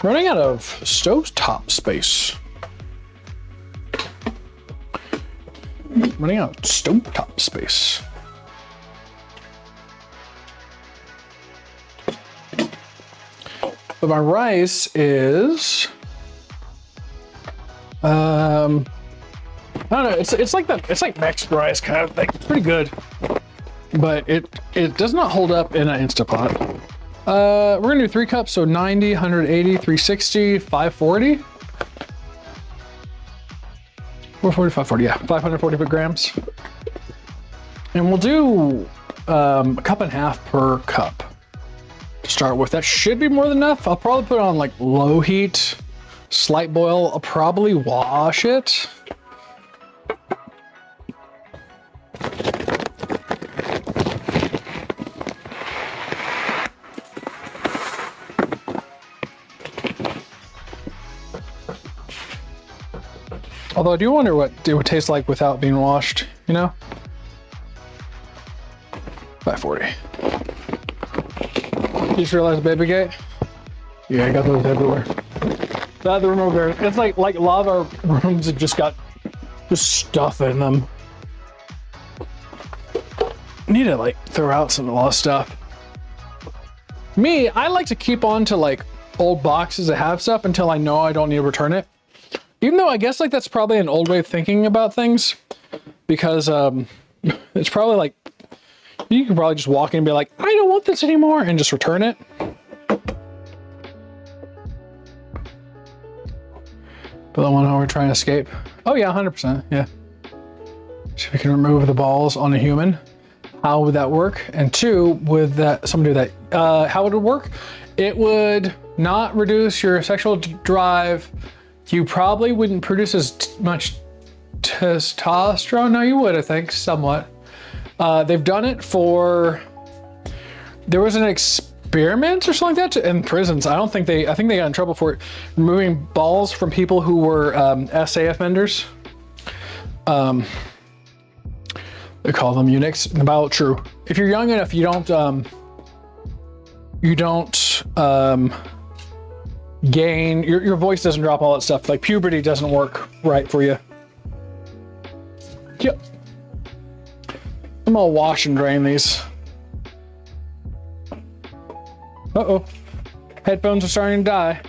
Running out of stovetop space. Running out of stovetop space. But my rice is, I don't know. It's like that. It's like Mexican rice kind of thing. It's pretty good, but it does not hold up in an Instapot. We're gonna do 3 cups, so 90, 180, 360, 540. 440, 540, yeah, 540 grams. And we'll do a cup and a half per cup to start with. That should be more than enough. I'll probably put it on like low heat, slight boil. I'll probably wash it. Although I do wonder what it would taste like without being washed, you know? 540. You just realized baby gate? Yeah, I got those everywhere. The room over there. It's like a lot of our rooms have just got just stuff in them. I need to like throw out a lot of stuff. Me, I like to keep on to like old boxes that have stuff until I know I don't need to return it. Even though I guess like that's probably an old way of thinking about things, because it's probably like you could probably just walk in and be like, I don't want this anymore, and just return it. But the one how we're trying to escape. Oh yeah, 100%. Yeah. So we can remove the balls on a human. How would that work? And 2, would that someone do that? How would it work? It would not reduce your sexual drive. You probably wouldn't produce as much testosterone. No, you would, I think, somewhat. They've done it for, there was an experiment or something like that in prisons. I think they got in trouble for it, removing balls from people who were SA offenders. They call them eunuchs. About true. If you're young enough, you don't gain, your voice doesn't drop, all that stuff. Like puberty doesn't work right for you. Yep. I'm gonna wash and drain these. Uh-oh. Headphones are starting to die.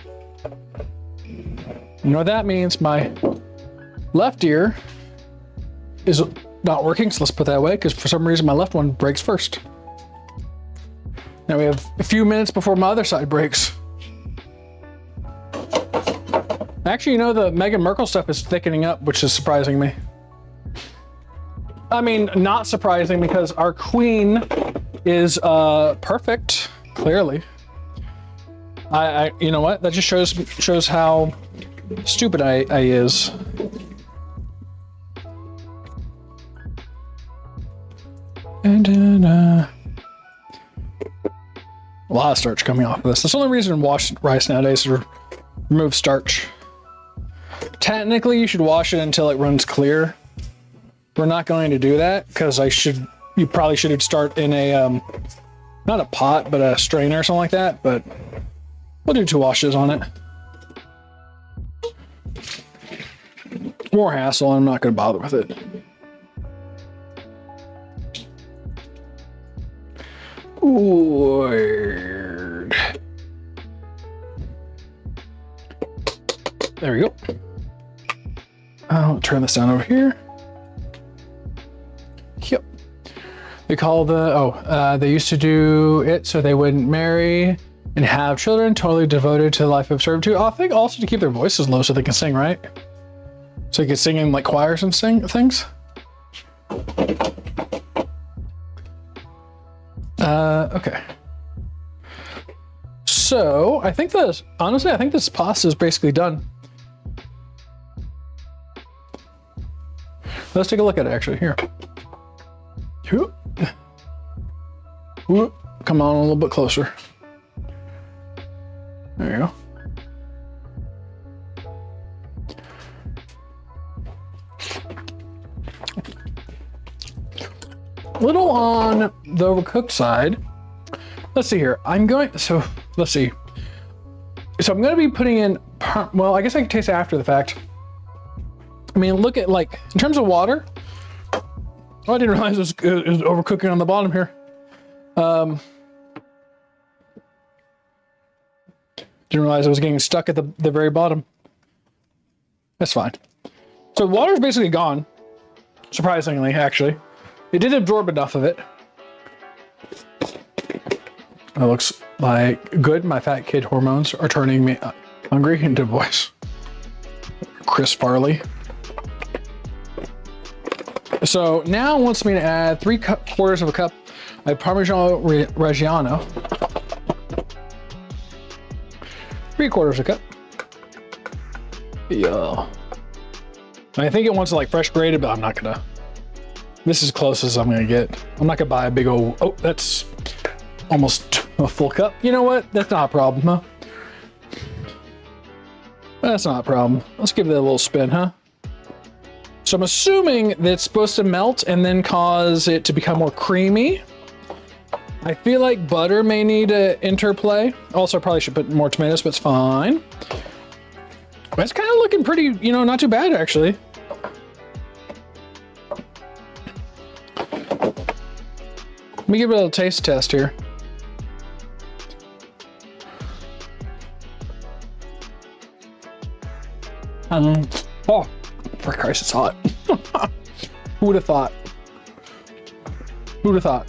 You know what that means? My left ear is not working, so let's put that away, because for some reason my left one breaks first. Now we have a few minutes before my other side breaks. Actually, you know, the Meghan Markle stuff is thickening up, which is surprising me. I mean, not surprising because our queen is perfect, clearly. You know what? That just shows how stupid I is. And then, a lot of starch coming off of this. That's the only reason to wash rice nowadays is to remove starch. Technically, you should wash it until it runs clear. We're not going to do that because you probably should start in a, not a pot, but a strainer or something like that, but we'll do 2 washes on it. More hassle, I'm not going to bother with it. Word. There we go. I'll turn this down over here. Yep. They call they used to do it so they wouldn't marry and have children, totally devoted to the life of servitude. I think also to keep their voices low so they can sing, right? So you can sing in like choirs and sing things. Okay. So I think honestly, I think this pasta is basically done. Let's take a look at it actually here. Come on a little bit closer. There you go. A little on the overcooked side. Let's see here. Let's see. So I'm going to be putting in, well, I guess I can taste it after the fact. I mean, look at like, in terms of water, oh, I didn't realize it was overcooking on the bottom here. Didn't realize it was getting stuck at the very bottom. That's fine. So the water's basically gone, surprisingly, actually. It did absorb enough of it. It looks like good. My fat kid hormones are turning me hungry into voice. Crisp barley. So now it wants me to add 3/4 of a cup of Parmigiano Reggiano. 3/4 a cup. Yeah. I think it wants it like fresh grated, but I'm not gonna. This is as close as I'm gonna get. I'm not gonna buy a big old, oh, that's almost a full cup. You know what? That's not a problem, huh? That's not a problem. Let's give it a little spin, huh? So I'm assuming that it's supposed to melt and then cause it to become more creamy. I feel like butter may need to interplay. Also, I probably should put more tomatoes, but it's fine. But it's kind of looking pretty, you know, not too bad, actually. Let me give it a little taste test here. Oh, for Christ, it's hot. Who would have thought? Who would have thought?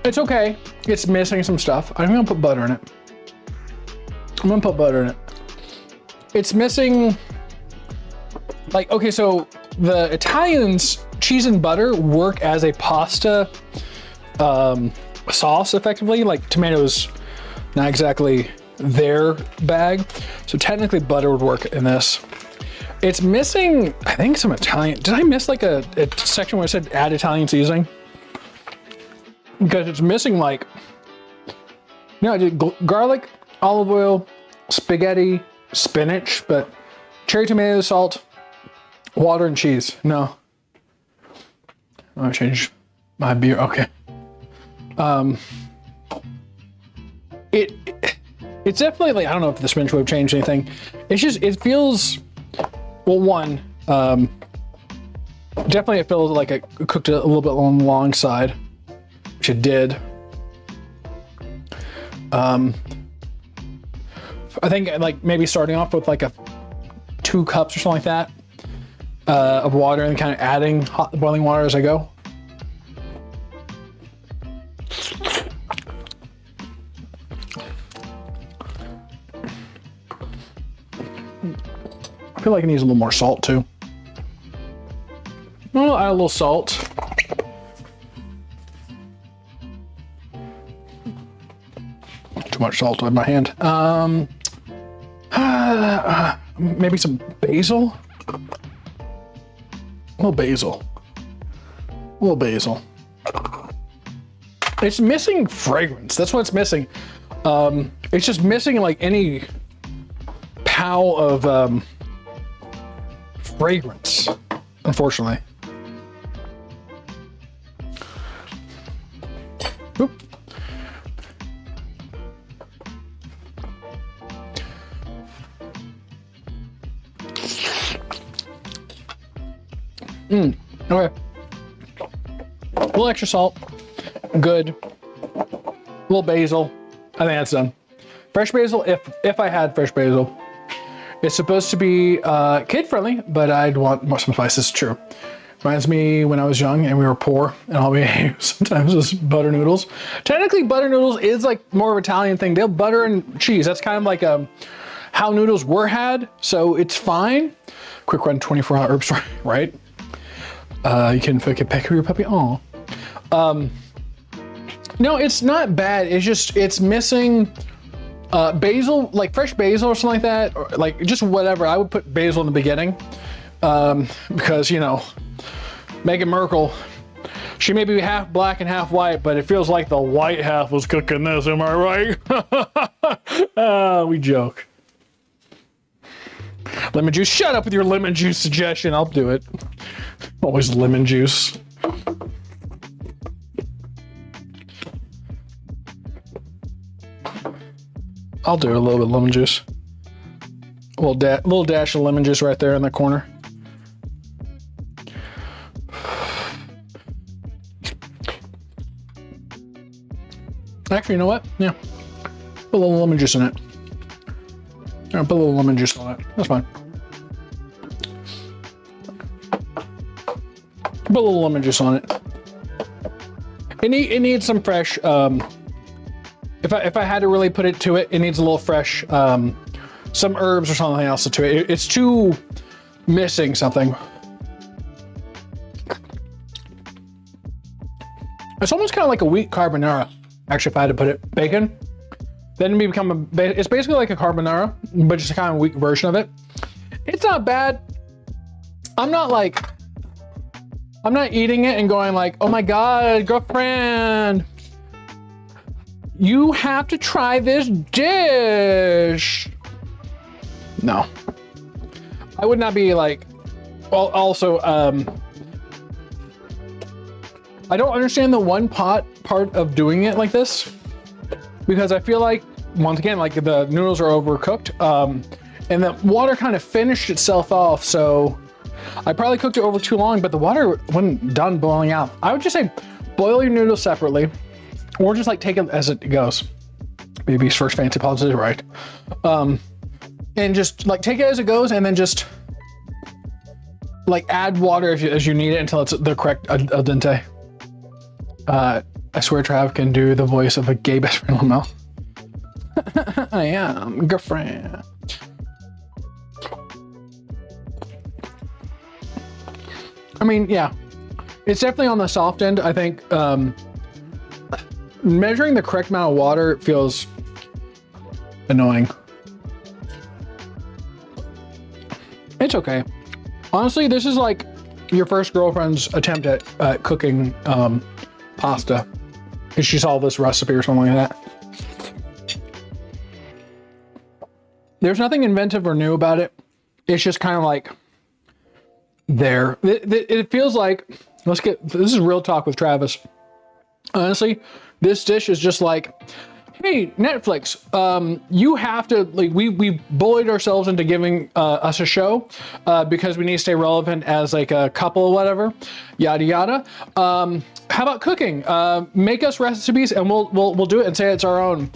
It's okay. It's missing some stuff. I'm gonna put butter in it. It's missing, like, okay, so the Italians, cheese and butter work as a pasta sauce effectively. Like tomatoes, not exactly their bag. So technically butter would work in this. It's missing, I think, some Italian. Did I miss like a section where it said add Italian seasoning? Because it's missing like, no, I did garlic, olive oil, spaghetti, spinach, but cherry tomato, salt, water, and cheese. No. I'm gonna change my beer. Okay. It's definitely like, I don't know if the spinach would have changed anything. It's just, it feels, well, one, definitely it feels like it cooked a little bit on the long side, which it did. I think like maybe starting off with like 2 cups or something like that of water and kind of adding hot boiling water as I go. feel like it needs a little more salt too. I'll add a little salt. Too much salt in my hand. Maybe some basil. A little basil. A little basil. It's missing fragrance. That's what it's missing. It's just missing like any pow of fragrance, unfortunately. Oop. Okay. A little extra salt. Good. A little basil. I think that's done. Fresh basil, if I had fresh basil. It's supposed to be kid friendly, but I'd want more some spices. True. Reminds me when I was young and we were poor and all we ate sometimes was butter noodles. Technically, butter noodles is like more of an Italian thing. They'll butter and cheese. That's kind of like how noodles were had, so it's fine. Quick run 24-hour herb store, right? You can peck your puppy. Oh. No, it's not bad. It's just it's missing basil, like fresh basil or something like that, or like just whatever. I would put basil in the beginning because, you know, Meghan Markle, she may be half black and half white, but it feels like the white half was cooking this. Am I right? We joke. Lemon juice. Shut up with your lemon juice suggestion. I'll do it. Always lemon juice. I'll do a little bit of lemon juice. A little dash of lemon juice right there in the corner. Actually, you know what? Yeah. Put a little lemon juice in it. Yeah, put a little lemon juice on it. That's fine. Put a little lemon juice on it. It needs some fresh. If I had to really put it to it, it needs a little fresh. Some herbs or something else to it. It's too missing something. It's almost kind of like a wheat carbonara. Actually, if I had to put it, bacon. Then we become it's basically like a carbonara, but just a kind of weak version of it. It's not bad. I'm not eating it and going like, oh my God, girlfriend, you have to try this dish. No, I would not be like, well, also, I don't understand the one pot part of doing it like this, because I feel like, once again, like the noodles are overcooked, and the water kind of finished itself off. So I probably cooked it over too long, but the water wasn't done boiling out. I would just say boil your noodles separately, or just like take it as it goes. Baby's first fancy pause is right. And just like take it as it goes, and then just like add water as you need it until it's the correct al dente. I swear Trav can do the voice of a gay best friend on mouth. I am girlfriend. I mean, yeah, it's definitely on the soft end. I think measuring the correct amount of water feels annoying. It's okay. Honestly, this is like your first girlfriend's attempt at cooking pasta, because she saw this recipe or something like that. There's nothing inventive or new about it. It's just kind of like there. It feels like, this is real talk with Travis. Honestly, this dish is just like, hey, Netflix, you have to, like, we bullied ourselves into giving us a show because we need to stay relevant as like a couple or whatever, yada yada. How about cooking? Make us recipes and we'll do it and say it's our own.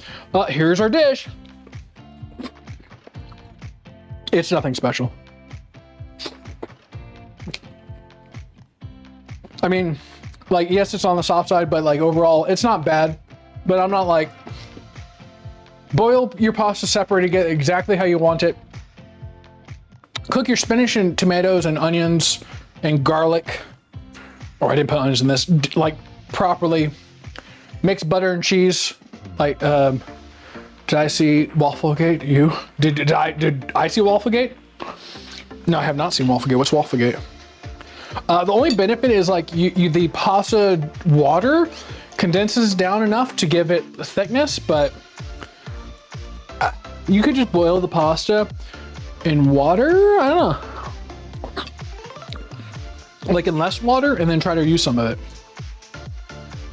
Here's our dish. It's nothing special. I mean, like, yes, it's on the soft side, but like overall, it's not bad. But I'm not like, boil your pasta separate to get exactly how you want it. Cook cook your spinach and tomatoes and onions and garlic, or I didn't put onions in this, like properly. Mix butter and cheese. Like, did I see Wafflegate? You? Did I see Wafflegate? No, I have not seen Wafflegate. What's Wafflegate? The only benefit is like the pasta water condenses down enough to give it thickness, but you could just boil the pasta in water. I don't know, like in less water, and then try to use some of it.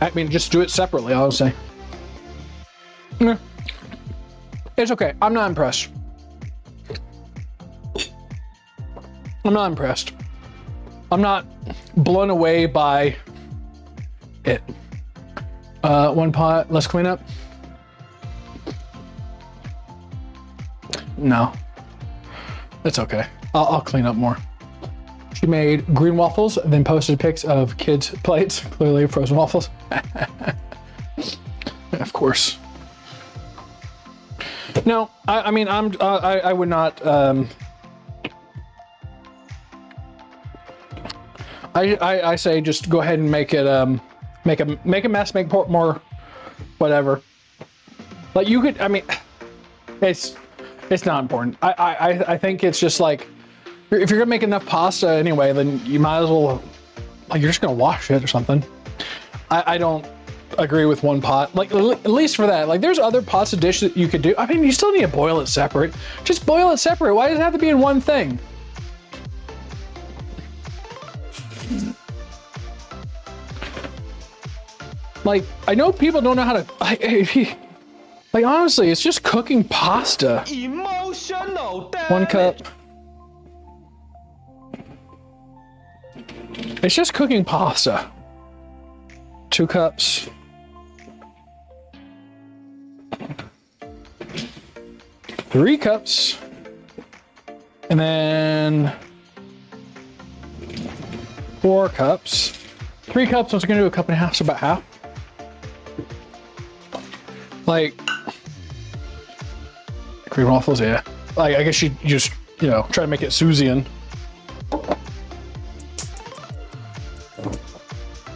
I mean, just do it separately, I would say. It's okay. I'm not impressed. I'm not impressed. I'm not blown away by it. One pot, let's clean up. No, it's okay. I'll clean up more. She made green waffles, then posted pics of kids' plates, clearly frozen waffles. Of course. No, I mean, I would not, I say just go ahead and make it, make a mess, make more, whatever. Like you could, I mean, it's not important. I think it's just like, if you're gonna make enough pasta anyway, then you might as well, like, you're just gonna wash it or something. I don't agree with one pot, like at least for that. Like there's other pasta dishes that you could do. I mean, you still need to boil it separate. Just boil it separate. Why does it have to be in one thing? Like, I know people don't know how to, like honestly, it's just cooking pasta. Emotional damage. 1 cup. It's just cooking pasta. 2 cups. 3 cups. And then 4 cups. 3 cups, what's it gonna do? 1.5 cups, so about half. Like, green waffles, yeah. Like, I guess you just, you know, try to make it Susian.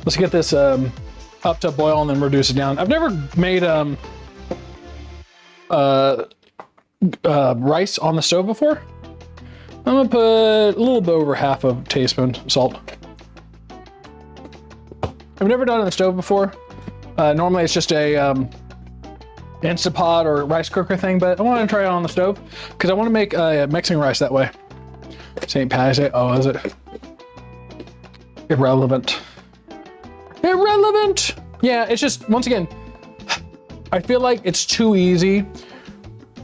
Let's get this up to boil and then reduce it down. I've never made rice on the stove before. I'm gonna put a little bit over half a teaspoon salt. I've never done it on the stove before. Normally it's just a Instapot or rice cooker thing, but I want to try it on the stove because I want to make mixing rice that way. St. Patty's Day. Oh, is it? Irrelevant. Irrelevant. Yeah, it's just, once again, I feel like it's too easy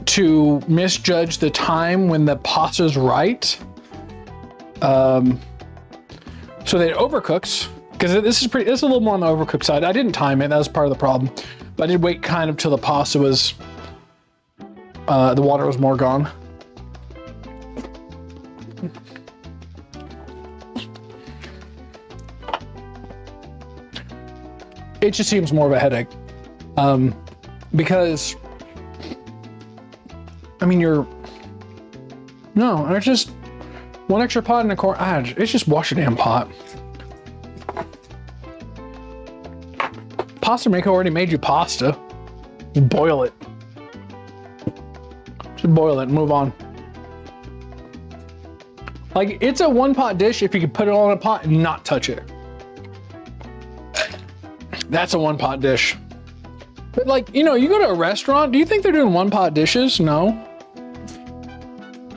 to misjudge the time when the pasta's right. So that it overcooks, because this is a little more on the overcooked side. I didn't time it, that was part of the problem. But I did wait kind of till the pasta was, the water was more gone. It just seems more of a headache. Because, I mean, it's just 1 extra pot in a corner. It's just wash a damn pot. Pasta maker already made you pasta. Just boil it. Just boil it and move on. Like, it's a 1 pot dish if you could put it all in a pot and not touch it. That's a 1 pot dish. But like, you know, you go to a restaurant, do you think they're doing 1 pot dishes? No.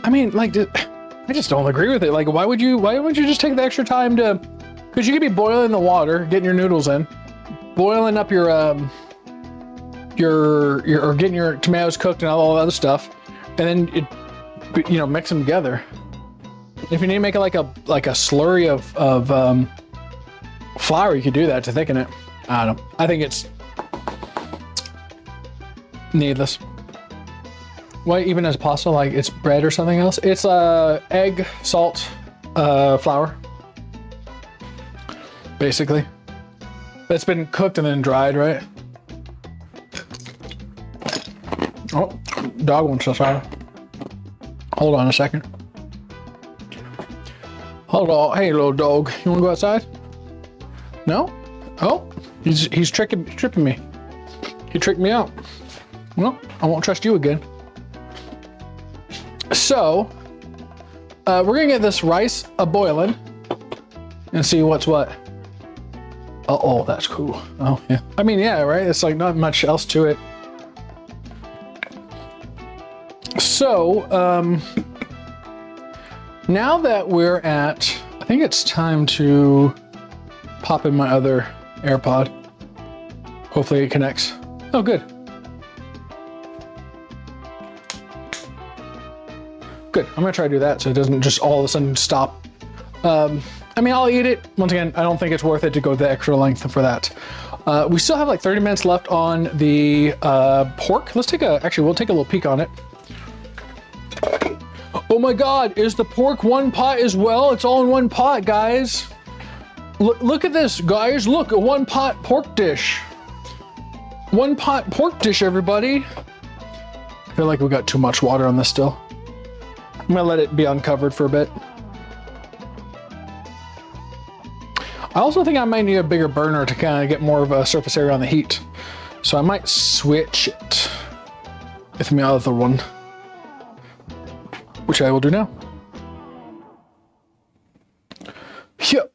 I mean, like, I just don't agree with it. Like, why would you just take the extra time to, because you could be boiling the water, getting your noodles in, boiling up your or getting your tomatoes cooked and all that other stuff, and then you know, mix them together. If you need to make it like a slurry of flour, you could do that to thicken it. I don't know. I think it's needless. Why even as pasta, like it's bread or something else? It's egg, salt, flour, basically. It's been cooked and then dried, right? Oh, dog wants to start. Hold on a second. Hold on, hey little dog, you wanna go outside? No? Oh, he's tripping me. He tricked me out. Well, I won't trust you again. So, we're gonna get this rice a-boiling and see what's what. Oh, that's cool. Oh, yeah. I mean, yeah, right? It's like not much else to it. So, now that we're at, I think it's time to pop in my other AirPod. Hopefully it connects. Oh, good. Good. I'm gonna try to do that so it doesn't just all of a sudden stop. I mean, I'll eat it. Once again, I don't think it's worth it to go the extra length for that. We still have like 30 minutes left on the pork. Let's actually, we'll take a little peek on it. Oh my God, is the pork one pot as well? It's all in one pot, guys. Look at this, guys. Look, a one pot pork dish. One pot pork dish, everybody. I feel like we got too much water on this still. I'm gonna let it be uncovered for a bit. I also think I might need a bigger burner to kind of get more of a surface area on the heat. So I might switch it with my other one, which I will do now. Yep.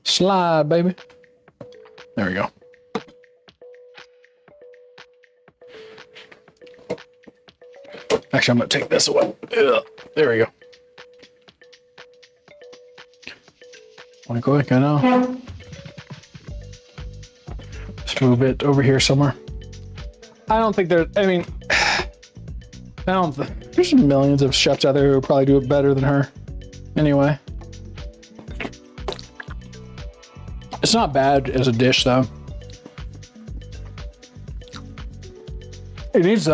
Slide, baby. There we go. Actually, I'm gonna take this away. Ugh. There we go. Want to go like I know. Just move it over here somewhere. I don't think there. I mean, there's millions of chefs out there who would probably do it better than her. Anyway, it's not bad as a dish though. It needs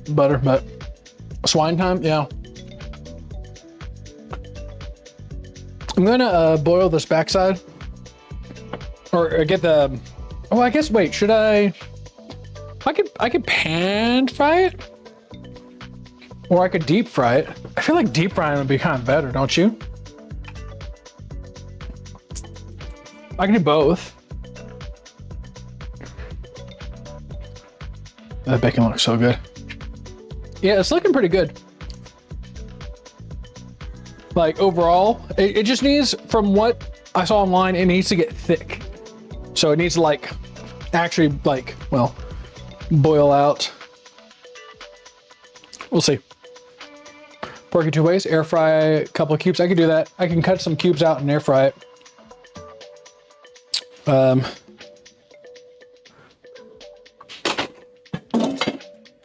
butter, but swine time, yeah. I'm gonna boil this backside, or get the. Oh, I guess. Wait, should I? I could pan fry it, or I could deep fry it. I feel like deep frying would be kind of better, don't you? I can do both. That bacon looks so good. Yeah, it's looking pretty good. Like overall, it just needs, from what I saw online, it needs to get thick. So it needs to like, actually like, well, boil out. We'll see. Pork in 2 ways, air fry a couple of cubes. I can do that. I can cut some cubes out and air fry it.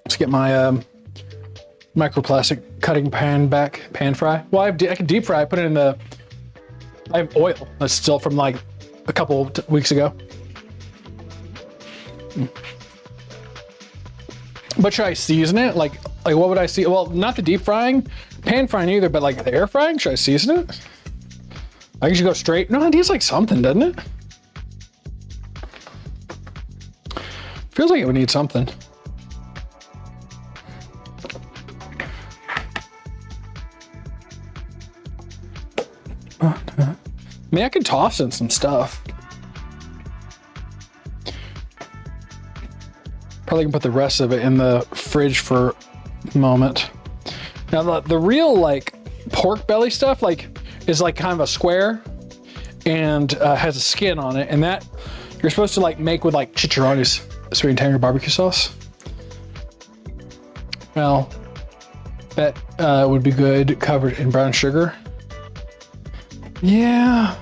Let's get my microplastic cutting pan fry. Well, I can deep fry, put it in the, I have oil that's still from like a couple weeks ago. But should I season it? Like what would I see? Well, not the deep frying, pan frying either, but like the air frying, should I season it? I can just go straight. No, it needs like something, doesn't it? Feels like it would need something. I mean, I could toss in some stuff. Probably can put the rest of it in the fridge for a moment. Now the real like pork belly stuff is like kind of a square and has a skin on it, and that you're supposed to like make with like chicharrones, sweet and tangy barbecue sauce. Well, that would be good covered in brown sugar. Yeah.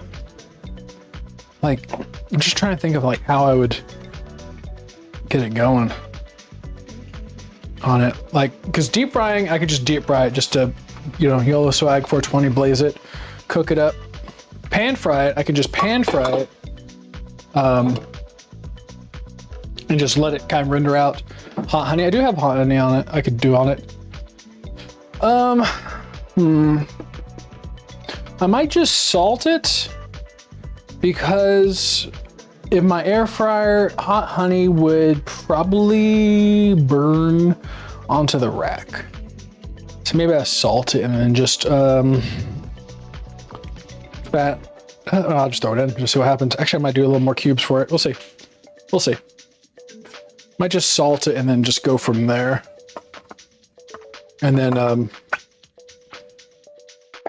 Like, I'm just trying to think of like how I would get it going on it. Like, because deep frying, I could just deep fry it just to, you know, YOLO swag 420, blaze it, cook it up. Pan fry it, I could just pan fry it and just let it kind of render out. Hot honey, I do have hot honey on it, I could do on it. I might just salt it, because if my air fryer, hot honey would probably burn onto the rack. So maybe I salt it and then just fat. I'll just throw it in, just see what happens. Actually, I might do a little more cubes for it. We'll see. We'll see. Might just salt it and then just go from there. And then,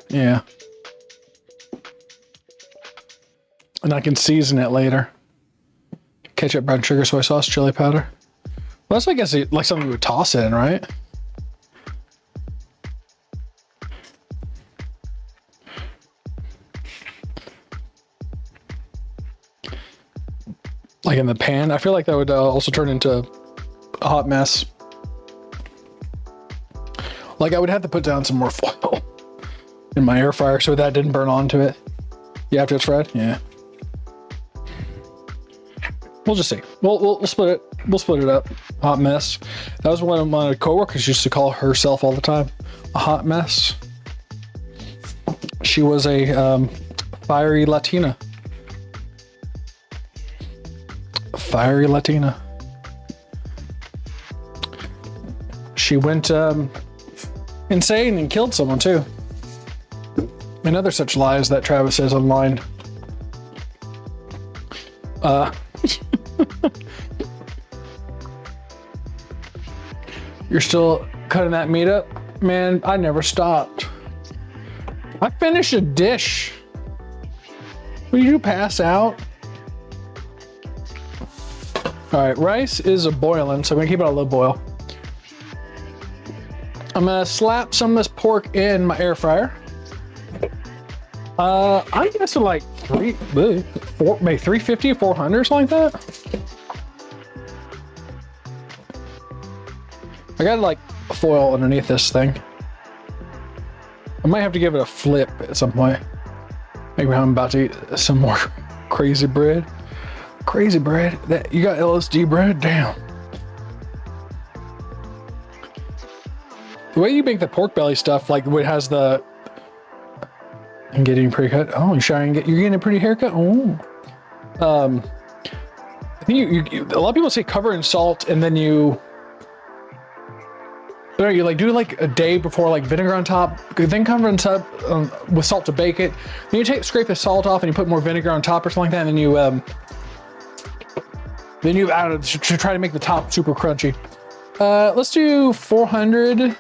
yeah. And I can season it later. Ketchup, brown sugar, soy sauce, chili powder. Well, that's, I guess, like something you would toss in, right? Like in the pan. I feel like that would also turn into a hot mess. Like I would have to put down some more foil in my air fryer so that didn't burn onto it. Yeah, after it's fried? Yeah. We'll just see. We'll split it. We'll split it up. Hot mess. That was one of my coworkers used to call herself all the time. A hot mess. She was a fiery Latina. Fiery Latina. She went insane and killed someone too. And other such lies that Travis says online. You're still cutting that meat up? Man, I never stopped. I finished a dish. Will you pass out? All right, rice is a boiling, so I'm gonna keep it on a low boil. I'm gonna slap some of this pork in my air fryer. I'm guessing like maybe 350, 400, something like that. I got like foil underneath this thing. I might have to give it a flip at some point. Maybe I'm about to eat some more crazy bread. Crazy bread? That you got LSD bread? Damn. The way you make the pork belly stuff, like it has the and getting pretty cut. Oh, you're getting a pretty haircut. Oh. I think you a lot of people say cover in salt and then you like do like a day before, like vinegar on top, then cover on top with salt to bake it. Then you scrape the salt off and you put more vinegar on top or something like that, and then you add it to try to make the top super crunchy. Let's do 400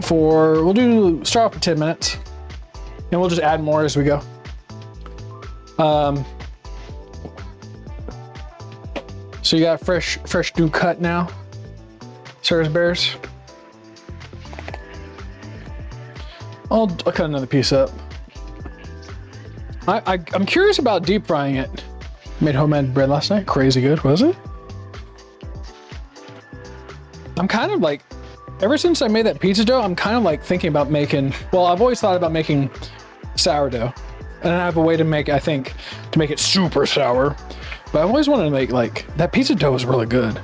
we'll start off for 10 minutes and we'll just add more as we go. So you got fresh new cut now. Sarah's bears. I'll cut another piece up. I'm curious about deep frying it. Made homemade bread last night. Crazy good, was it? I'm kind of like, ever since I made that pizza dough, I'm kind of like thinking about making, well, I've always thought about making sourdough. And I have a way to make, I think, to make it super sour. But I've always wanted to make like, that pizza dough is really good.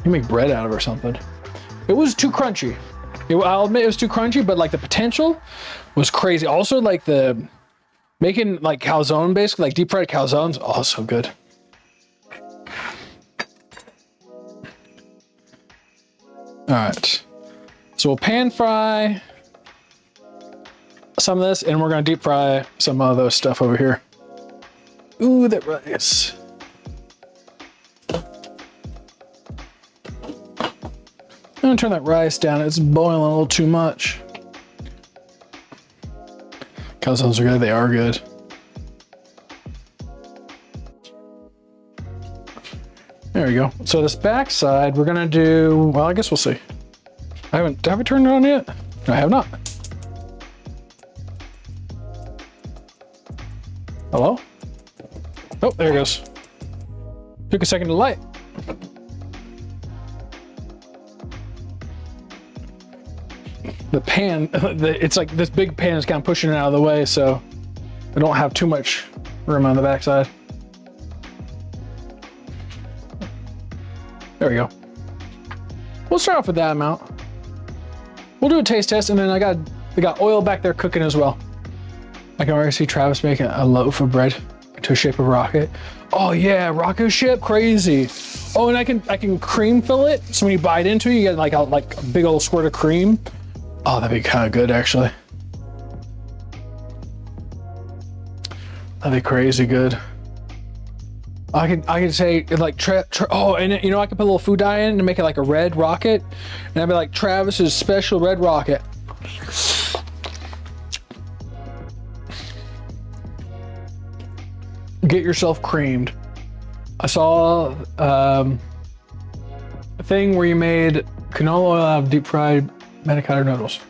You make bread out of it or something. It was too crunchy. I'll admit it was too crunchy, but like the potential was crazy. Also like making like calzone, basically like deep fried calzones, oh, so good. All right, so we'll pan fry some of this and we're gonna deep fry some of those stuff over here. Ooh, that rice. I'm gonna turn that rice down. It's boiling a little too much. Calzones are good, they are good. There we go. So this back side, we're gonna do, well, I guess we'll see. Have I turned it on yet? No, I have not. Hello? Oh, there it goes. Took a second to light. The pan, it's like this big pan is kind of pushing it out of the way, so I don't have too much room on the backside. There we go. We'll start off with that amount. We'll do a taste test, and then I got oil back there cooking as well. I can already see Travis making a loaf of bread into a shape of rocket. Oh yeah, rocket ship, crazy. Oh, and I can cream fill it, so when you bite into it, you get like a big old squirt of cream. Oh, that'd be kind of good, actually. That'd be crazy good. I could say like and you know I could put a little food dye in to make it like a red rocket, and I'd be like Travis's special red rocket. Get yourself creamed. I saw a thing where you made canola oil out of deep fried manicotti noodles.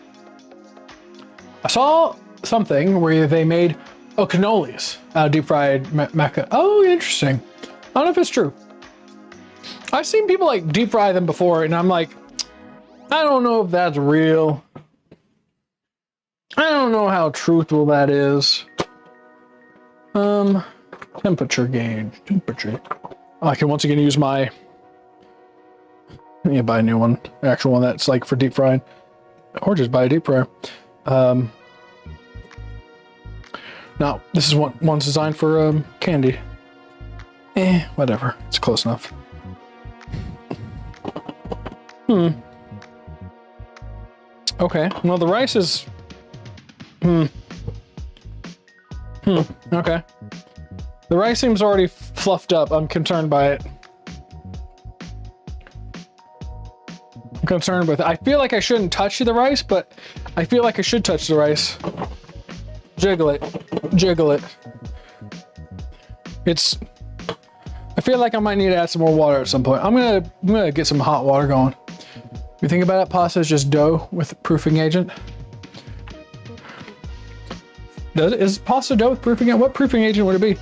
I saw something where they made cannolis out of deep fried maca. Oh, interesting. I don't know if it's true. I've seen people like deep fry them before, and I'm like, I don't know if that's real. I don't know how truthful that is. Temperature gauge. Temperature. I can once again use my. I need to buy a new one. An actual one that's like for deep frying, or just buy a deep fryer. Now this is one's designed for candy. Whatever. It's close enough. Okay. Well, the rice is. Okay. The rice seems already fluffed up. I'm concerned by it. I'm concerned with it. I feel like I shouldn't touch the rice, but I feel like I should touch the rice. Jiggle it. Jiggle it. It's... I feel like I might need to add some more water at some point. I'm gonna get some hot water going. You think about it, pasta is just dough with proofing agent. Is pasta dough with proofing agent? What proofing agent would it be?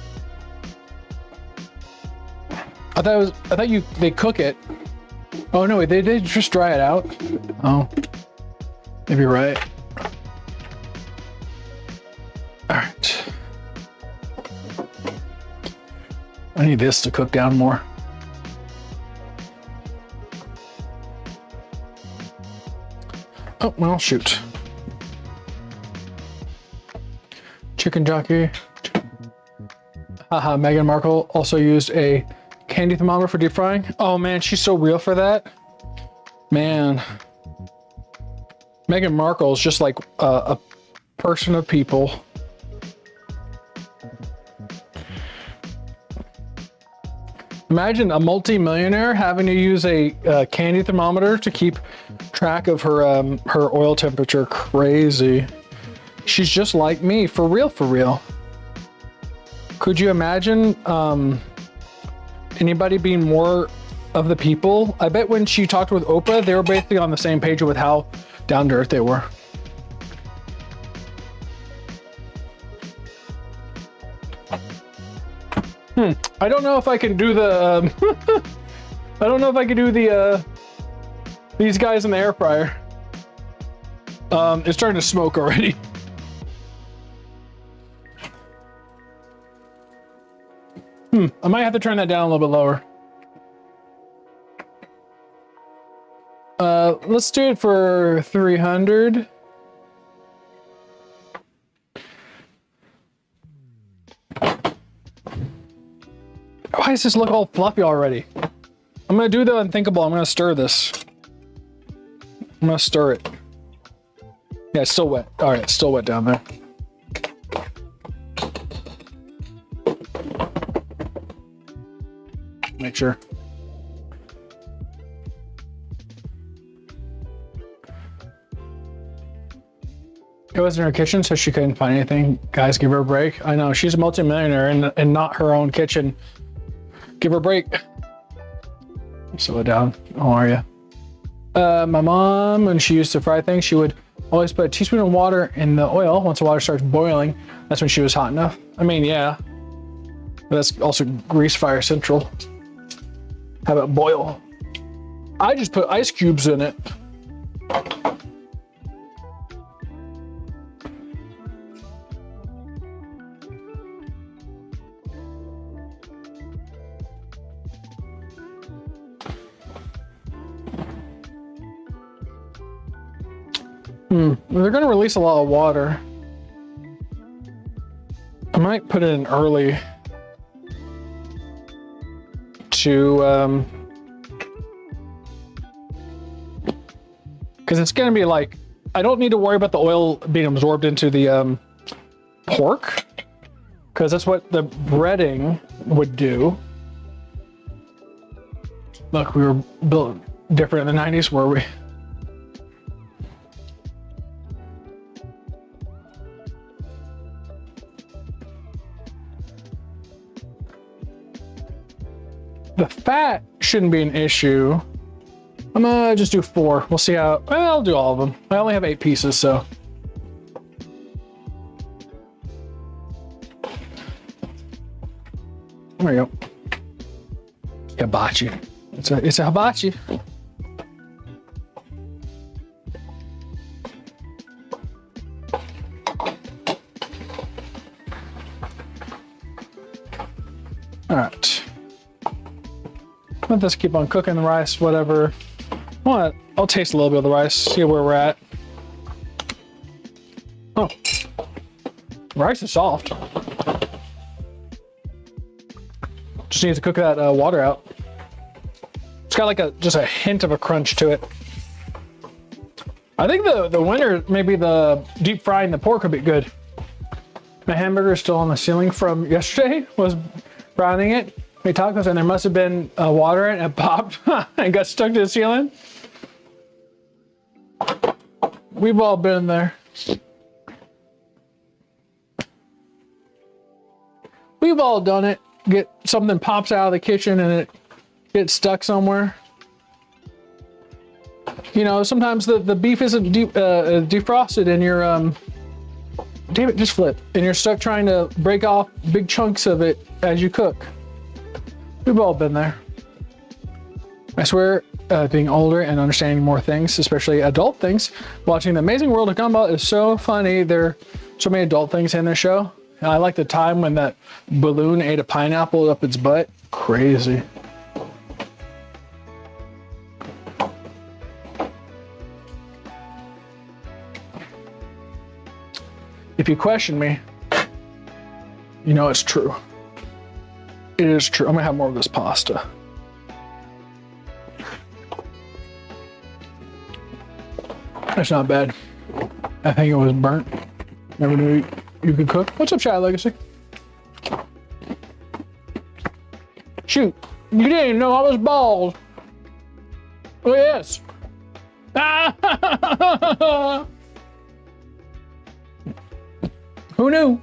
I thought they cook it. Oh no, they just dry it out. Oh, maybe you're right. All right. I need this to cook down more. Oh, well, shoot. Chicken jockey. Haha, Meghan Markle also used a candy thermometer for deep frying. Oh man, she's so real for that. Man. Meghan Markle is just like a person of people. Imagine a multi-millionaire having to use a candy thermometer to keep track of her oil temperature. Crazy. She's just like me, for real, for real. Could you imagine anybody being more of the people? I bet when she talked with Oprah, they were basically on the same page with how down to earth they were. I don't know if I can do the I don't know if I can do the these guys in the air fryer. It's starting to smoke already. I might have to turn that down a little bit lower. Let's do it for 300. Why does this look all fluffy already? I'm gonna do the unthinkable. I'm gonna stir this. I'm gonna stir it. Yeah, it's still wet. All right, it's still wet down there. Make sure. It was in her kitchen, so she couldn't find anything. Guys, give her a break. I know, she's a multimillionaire and not her own kitchen. Give her a break. Slow it down. How are you? My mom, when she used to fry things, she would always put a teaspoon of water in the oil. Once the water starts boiling, that's when she was hot enough. I mean, yeah. But that's also grease fire central. Have it boil. I just put ice cubes in it. They're gonna release a lot of water. I might put it in early to because it's gonna be like, I don't need to worry about the oil being absorbed into the pork. because that's what the breading would do. Look, we were built different in the 90s, were we? The fat shouldn't be an issue. I'm gonna just do 4. We'll see how, well, I'll do all of them. I only have 8 pieces, so. There we go. Hibachi. It's a hibachi. All right. Let this keep on cooking the rice, whatever. I'll taste a little bit of the rice, see where we're at. Oh, rice is soft. Just need to cook that water out. It's got like just a hint of a crunch to it. I think the winner, maybe the deep frying the pork would be good. My hamburger is still on the ceiling from yesterday. Was browning it, made tacos, and there must have been water in it, and it popped and got stuck to the ceiling. We've all been there. We've all done it. Get something pops out of the kitchen and it gets stuck somewhere. You know, sometimes the beef isn't defrosted and you're damn it, just flip. And you're stuck trying to break off big chunks of it as you cook. We've all been there. I swear, being older and understanding more things, especially adult things, watching The Amazing World of Gumball is so funny. There are so many adult things in the show. And I like the time when that balloon ate a pineapple up its butt. Crazy. If you question me, you know it's true. It is true. I'm gonna have more of this pasta. That's not bad. I think it was burnt. Never knew you could cook. What's up, Chat Legacy? Shoot, you didn't even know I was bald. Oh yes. Who knew?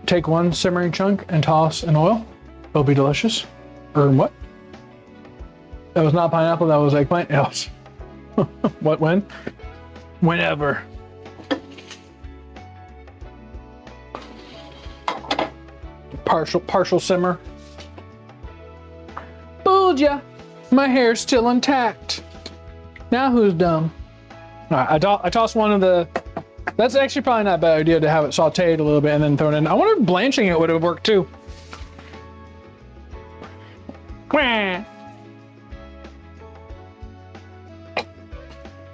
Take one simmering chunk and toss in oil. It'll be delicious. Or what? That was not pineapple, that was eggplant. Yes. What, when? Whenever. Partial simmer. Fooled ya. My hair's still intact. Now who's dumb? All right, I tossed one of the. That's actually probably not a bad idea to have it sauteed a little bit and then thrown in. I wonder if blanching it would have worked too. Quah.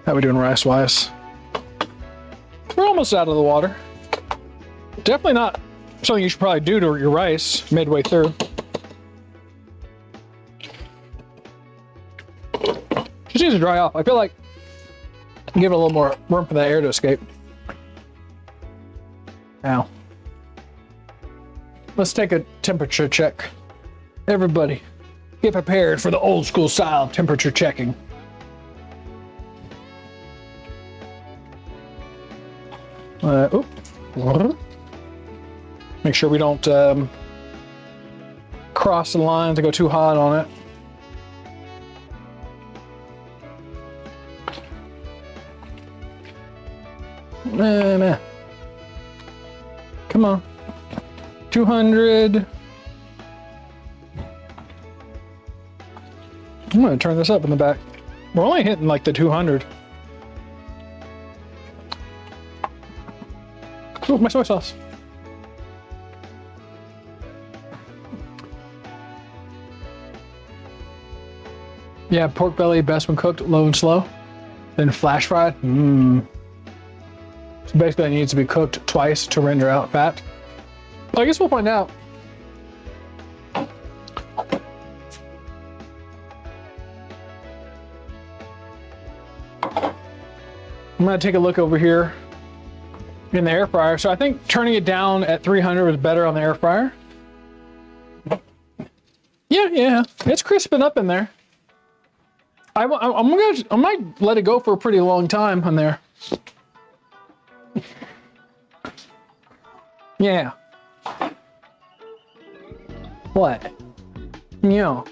How we doing rice-wise? We're almost out of the water. Definitely not something you should probably do to your rice midway through. Just needs to dry off. I feel like give it a little more room for that air to escape. Now, let's take a temperature check. Everybody, get prepared for the old school style of temperature checking. Make sure we don't cross the line to go too hot on it. Nah. Come on. 200. I'm gonna turn this up in the back. We're only hitting like the 200. Oh, my soy sauce. Yeah, pork belly best when cooked low and slow. Then flash fried. So basically it needs to be cooked twice to render out fat. Well, I guess we'll find out. I'm gonna take a look over here in the air fryer. So I think turning it down at 300 was better on the air fryer. Yeah, it's crisping up in there. I might let it go for a pretty long time on there. Yeah. What? Yeah.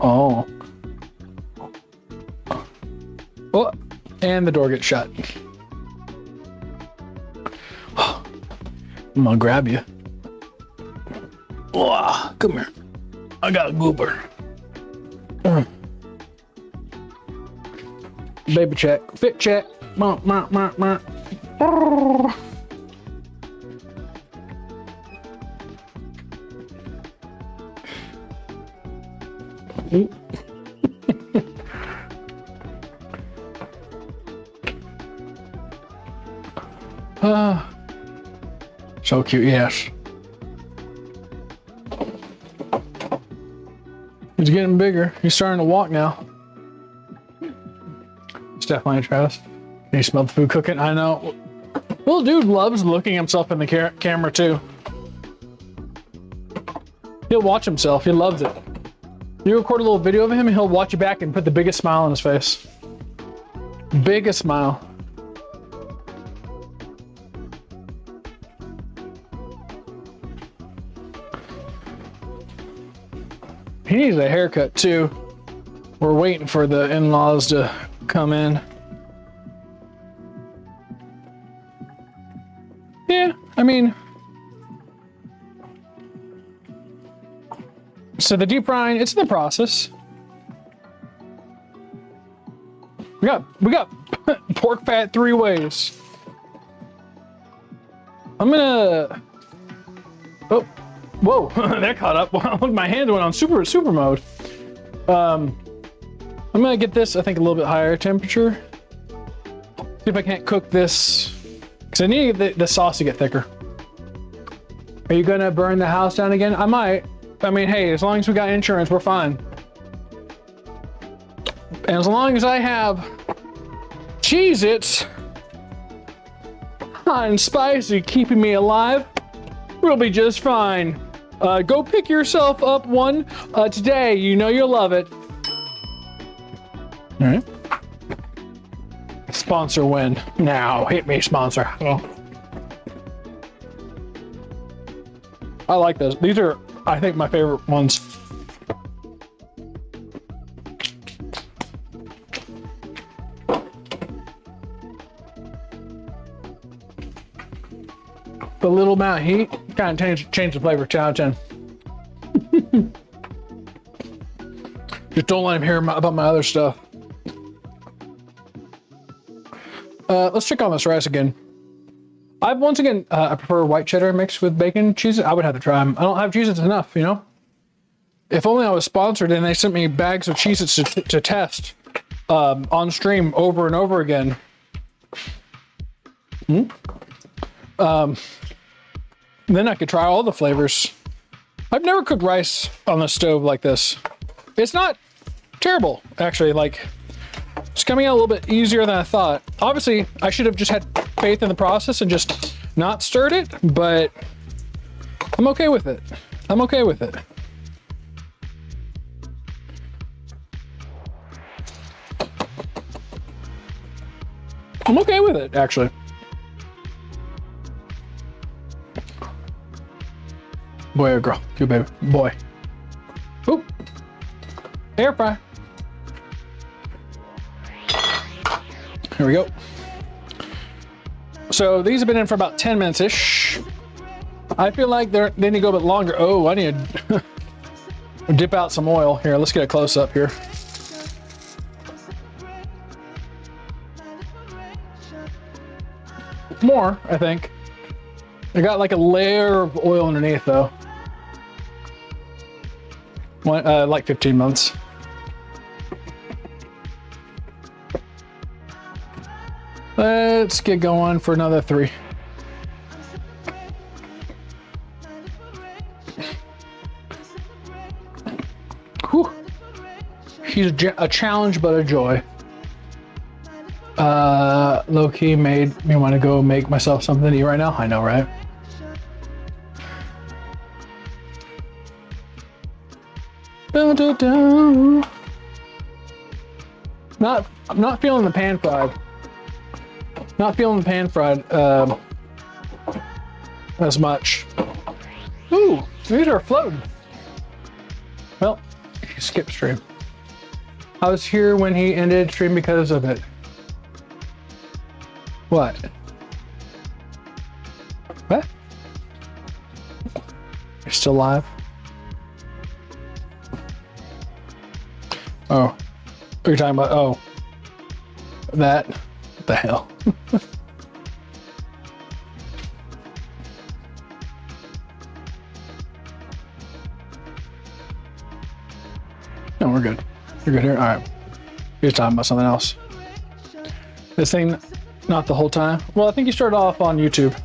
Oh. Oh, and the door gets shut. I'm gonna grab you. Oh, come here. I got a goober. Baby check. Fit check. So cute, yes. He's getting bigger. He's starting to walk now. It's definitely Travis. Can you smell the food cooking? I know. Little dude loves looking himself in the camera too. He'll watch himself. He loves it. You record a little video of him and he'll watch you back and put the biggest smile on his face. Biggest smile. He needs a haircut too. We're waiting for the in-laws to come in. Yeah, I mean, so the deep frying, it's in the process. We got pork fat 3 ways. I'm gonna, oh, whoa, that caught up. Look, my hand went on super mode. I'm gonna get this, I think, a little bit higher temperature. See if I can't cook this, because I need the sauce to get thicker. Are you gonna burn the house down again? I might. I mean, hey, as long as we got insurance, we're fine. And as long as I have Cheez-Its, hot and spicy, keeping me alive, we'll be just fine. Go pick yourself up one today. You know you'll love it. All right. Sponsor win. Now, hit me, sponsor. Oh. I like those. These are, I think, my favorite ones. The little amount of heat kind of change the flavor. 10 out of 10. Just don't let him hear about my other stuff. Let's check on this rice again. I prefer white cheddar mixed with bacon cheese. I would have to try them. I don't have Cheez-Its enough, you know? If only I was sponsored and they sent me bags of Cheez-Its to test on stream over and over again. Then I could try all the flavors. I've never cooked rice on the stove like this. It's not terrible, actually. Like, it's coming out a little bit easier than I thought. Obviously, I should have just had faith in the process and just not stirred it, but I'm okay with it. I'm okay with it. I'm okay with it, actually. Boy or girl? Good baby. Boy. Oop. Air fry. Here we go. So these have been in for about 10 minutes-ish. I feel like they need to go a bit longer. Oh, I need to dip out some oil. Here, let's get a close-up here. More, I think. I got like a layer of oil underneath, though. Like 15 months. Let's get going for another 3. Whew. He's a challenge, but a joy. Low-key made me want to go make myself something to eat right now. I know, right? Dun, dun, dun. I'm not feeling the pan fried. Not feeling the pan fried as much. Ooh, these are floating. Well, he skipped stream. I was here when he ended stream because of it. What? What? You're still live? Oh. You're talking about, oh. That? What the hell? No, we're good. You're good here? Alright. You're talking about something else. This thing, not the whole time. Well, I think you started off on YouTube.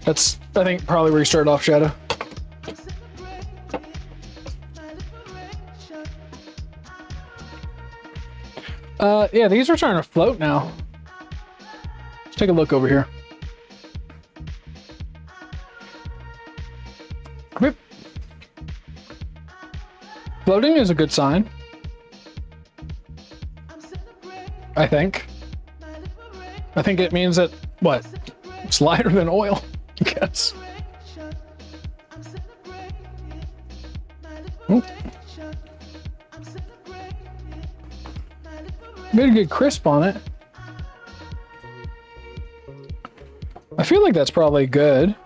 That's, I think, probably where you started off, Shadow. Yeah, these are starting to float now. Let's take a look over here. Whip. Floating is a good sign. I think. I think it means that, what? It's lighter than oil, I guess. Oop. Made a good crisp on it. I feel like that's probably good.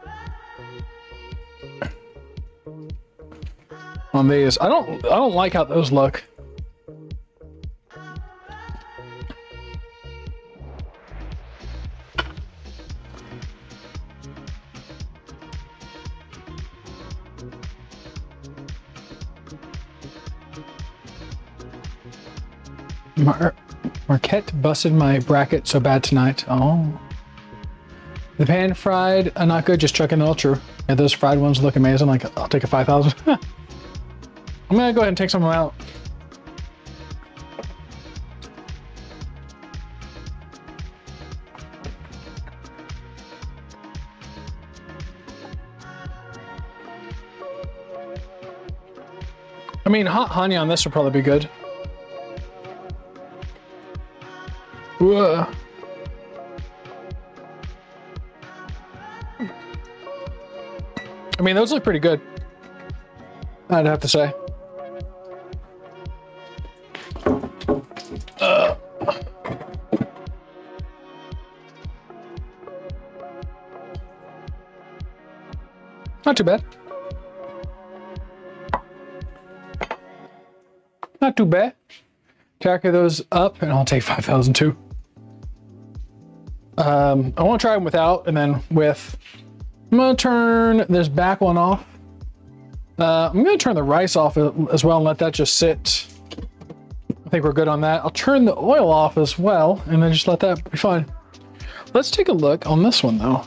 On these. I don't like how those look. Marquette busted my bracket so bad tonight. Oh. The pan fried, not good, just chucking the ultra. Yeah, those fried ones look amazing. Like, I'll take a 5,000. I'm gonna go ahead and take some of them out. I mean, hot honey on this would probably be good. Whoa. I mean, those look pretty good, I'd have to say. Not too bad. Not too bad. Tackle those up and I'll take 5,000 too. I want to try them without and then with. I'm going to turn this back one off. I'm going to turn the rice off as well and let that just sit. I think we're good on that. I'll turn the oil off as well and then just let that be fine. Let's take a look on this one though.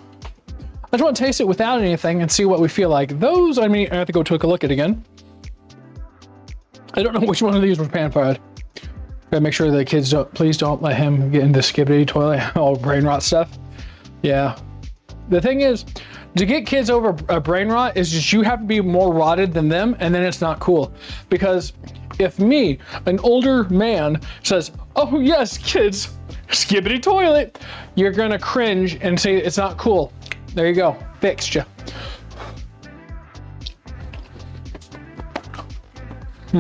I just want to taste it without anything and see what we feel like. Those, I mean, I have to go take a look at it again. I don't know which one of these was pan fried. Gotta make sure the kids don't, please don't let him get into skibbity toilet, all brain rot stuff. Yeah. The thing is, to get kids over a brain rot is just you have to be more rotted than them, and then it's not cool. Because if me, an older man, says, oh yes, kids, skibbity toilet, you're gonna cringe and say it's not cool. There you go, fixed you. How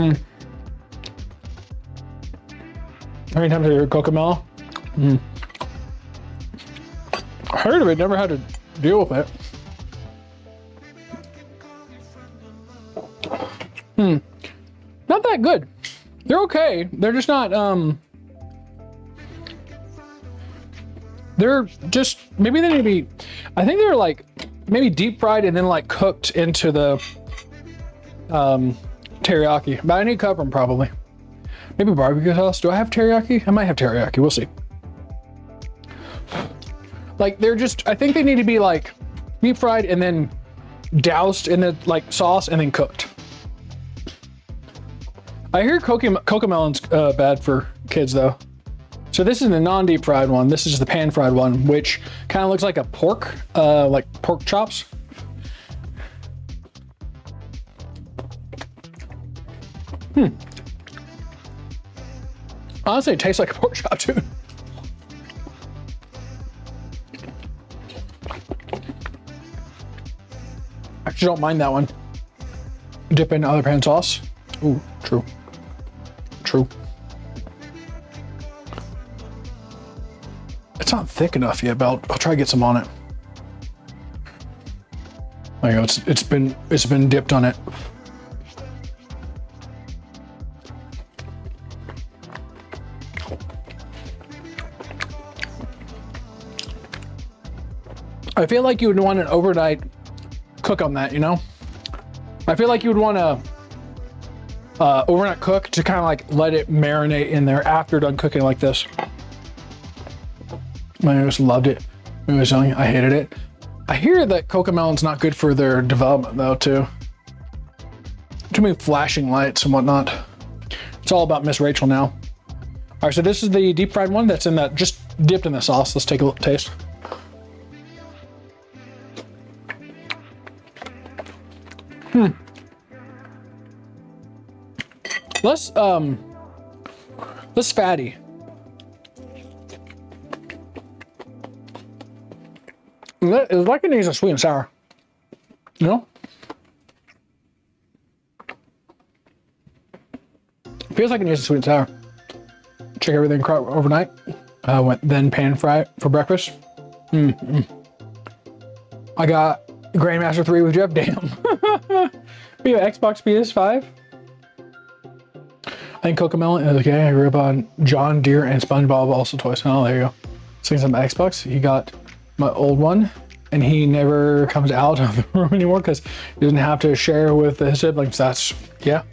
many times have you heard Cocomelon? I heard of it, never had to deal with it. Not that good. They're okay. They're just not, they're just, maybe they need to be, I think they're like, maybe deep fried and then like cooked into the teriyaki. But I need to cover them probably. Maybe barbecue sauce. Do I have teriyaki? I might have teriyaki. We'll see. Like they're just, I think they need to be like deep fried and then doused in the like sauce and then cooked. I hear cocomelon's bad for kids though. So this is the non-deep fried one. This is the pan fried one, which kind of looks like a pork, like pork chops. Honestly, it tastes like a pork chop too. I actually don't mind that one. Dip in other pan sauce. Ooh, true. True. It's not thick enough yet, but I'll try to get some on it. There you go. It's been dipped on it. I feel like you would want an overnight cook on that, you know? I feel like you would want to overnight cook to kind of like let it marinate in there after done cooking like this. I just loved it. When I was young, I hated it. I hear that cocomelon's not good for their development though, too. Too many flashing lights and whatnot. It's all about Miss Rachel now. All right, so this is the deep fried one that's in that, just dipped in the sauce. Let's take a little taste. Less fatty. It's like it needs a sweet and sour. You know? Feels like it needs a sweet and sour. Check everything overnight. Then pan fry for breakfast. I got Grandmaster 3 with Jeff. Damn. We have Xbox PS5. I think Cocomelon is okay. I grew up on John Deere and SpongeBob also toys. Oh, there you go. Since on the Xbox, he got my old one, and he never comes out of the room anymore because he doesn't have to share with his siblings. That's, yeah.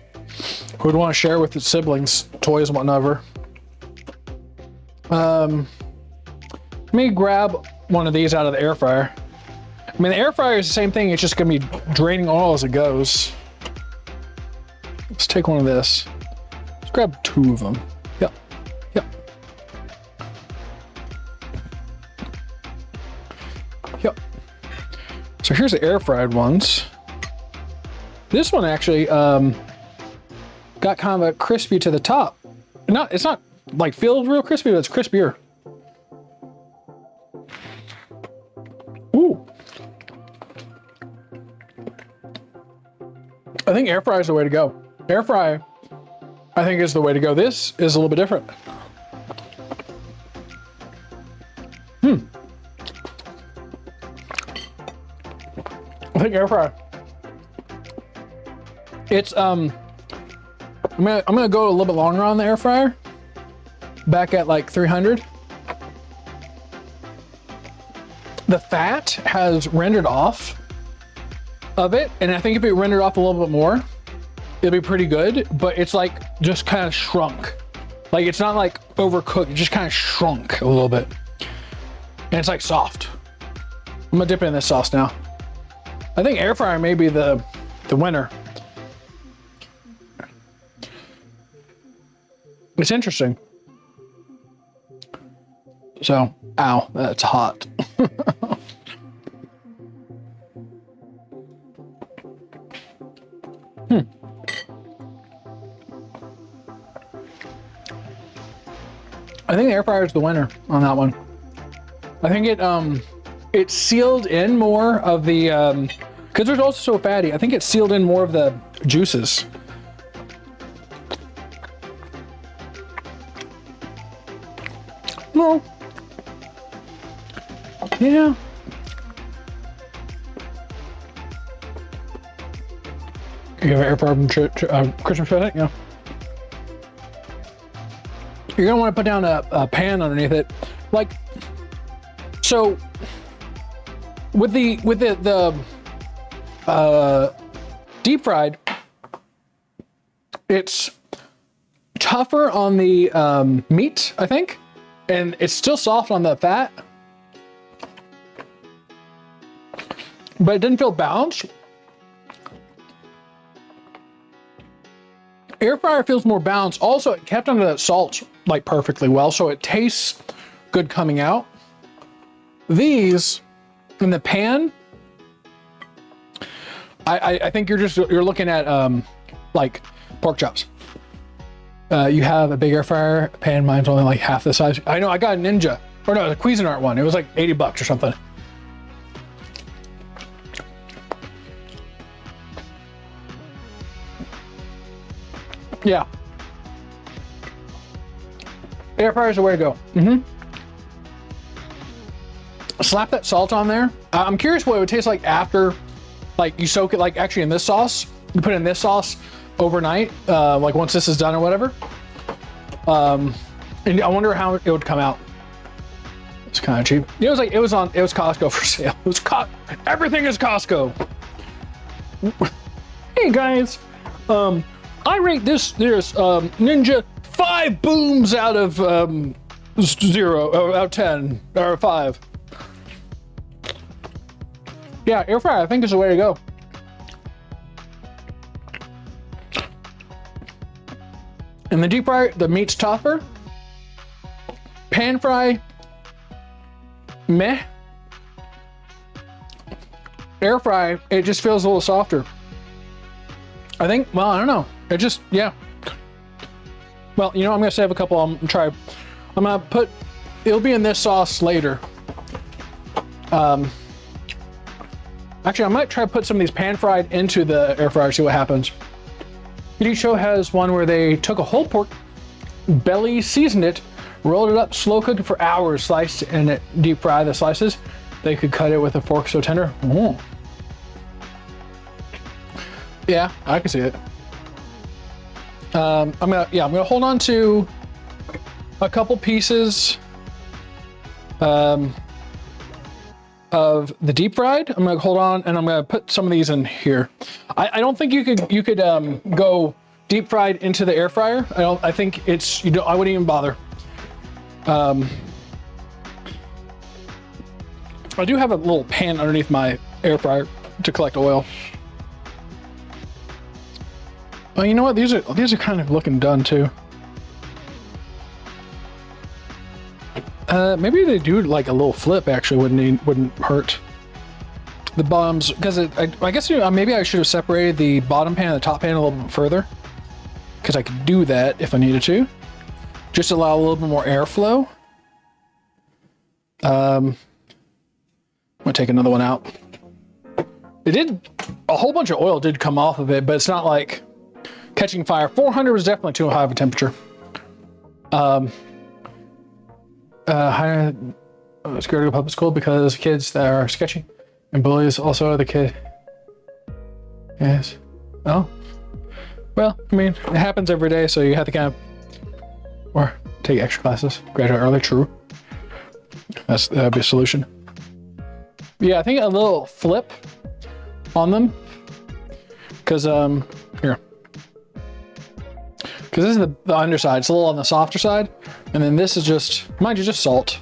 Who would want to share with his siblings toys and whatnot? Let me grab one of these out of the air fryer. I mean, the air fryer is the same thing. It's just going to be draining oil as it goes. Let's take one of this. Let's grab 2 of them. Yep. Yep. Yep. So here's the air fried ones. This one actually got kind of a crispy to the top. It's not like feels real crispy, but it's crispier. Ooh. I think air fry is the way to go. Air fry, I think, is the way to go. This is a little bit different. I think air fry. It's I'm gonna go a little bit longer on the air fryer. Back at like 300. The fat has rendered off of it, and I think if it rendered off a little bit more, it'll be pretty good, but it's like just kind of shrunk. Like it's not like overcooked, it just kind of shrunk a little bit. And it's like soft. I'm gonna dip in this sauce now. I think air fryer may be the winner. It's interesting. So, ow, that's hot. I think the air fryer is the winner on that one. I think it sealed in more of the because it's also so fatty. I think it sealed in more of the juices. No. Yeah. You have an air fryer Christmas present? Yeah. You're gonna want to put down a pan underneath it, like so. With the deep fried, it's tougher on the meat, I think, and it's still soft on the fat, but it didn't feel balanced. Air fryer feels more balanced. Also, it kept under that salt like perfectly well, so it tastes good coming out. These in the pan, I think you're looking at like pork chops. You have a big air fryer pan. Mine's only like half the size. I know. I got a Ninja, or no, the Cuisinart one. It was like $80 or something. Yeah. Air fryer is the way to go. Slap that salt on there. I'm curious what it would taste like after, like you soak it, like actually in this sauce. You put it in this sauce overnight, like once this is done or whatever. And I wonder how it would come out. It's kind of cheap. It was Costco for sale. It was everything is Costco. Hey guys, I rate this Ninja 5 booms out of 0, out of 10, or 5. Yeah, air fryer I think is the way to go. And the deep fry, the meat's tougher. Pan fry, meh. Air fry, it just feels a little softer. I think, well, I don't know. It just, yeah. Well, you know, I'm gonna save a couple. I'm gonna put, it'll be in this sauce later. Actually, I might try to put some of these pan fried into the air fryer, see what happens. PD Show has one where they took a whole pork belly, seasoned it, rolled it up, slow cooked it for hours, sliced and it deep fry the slices. They could cut it with a fork so tender. Yeah, I can see it. I'm gonna hold on to a couple pieces of the deep fried. I'm gonna hold on and I'm gonna put some of these in here. I don't think you could go deep fried into the air fryer. I think it's, I wouldn't even bother. I do have a little pan underneath my air fryer to collect oil. Oh, you know what? These are kind of looking done too. Maybe they do like a little flip. Actually, wouldn't hurt. The bottoms, because I guess maybe I should have separated the bottom pan and the top pan a little bit further, because I could do that if I needed to. Just allow a little bit more airflow. I'm gonna take another one out. A whole bunch of oil did come off of it, but it's not like catching fire. 400 was definitely too high of a temperature. Scared to go public school because kids that are sketchy and bullies also the kid. Yes. Oh. Well, I mean, it happens every day, so you have to kind of, or take extra classes, graduate early. True. That'd be a solution. Yeah, I think a little flip on them, because here. Because this is the underside. It's a little on the softer side, and then this is just, mind you, just salt.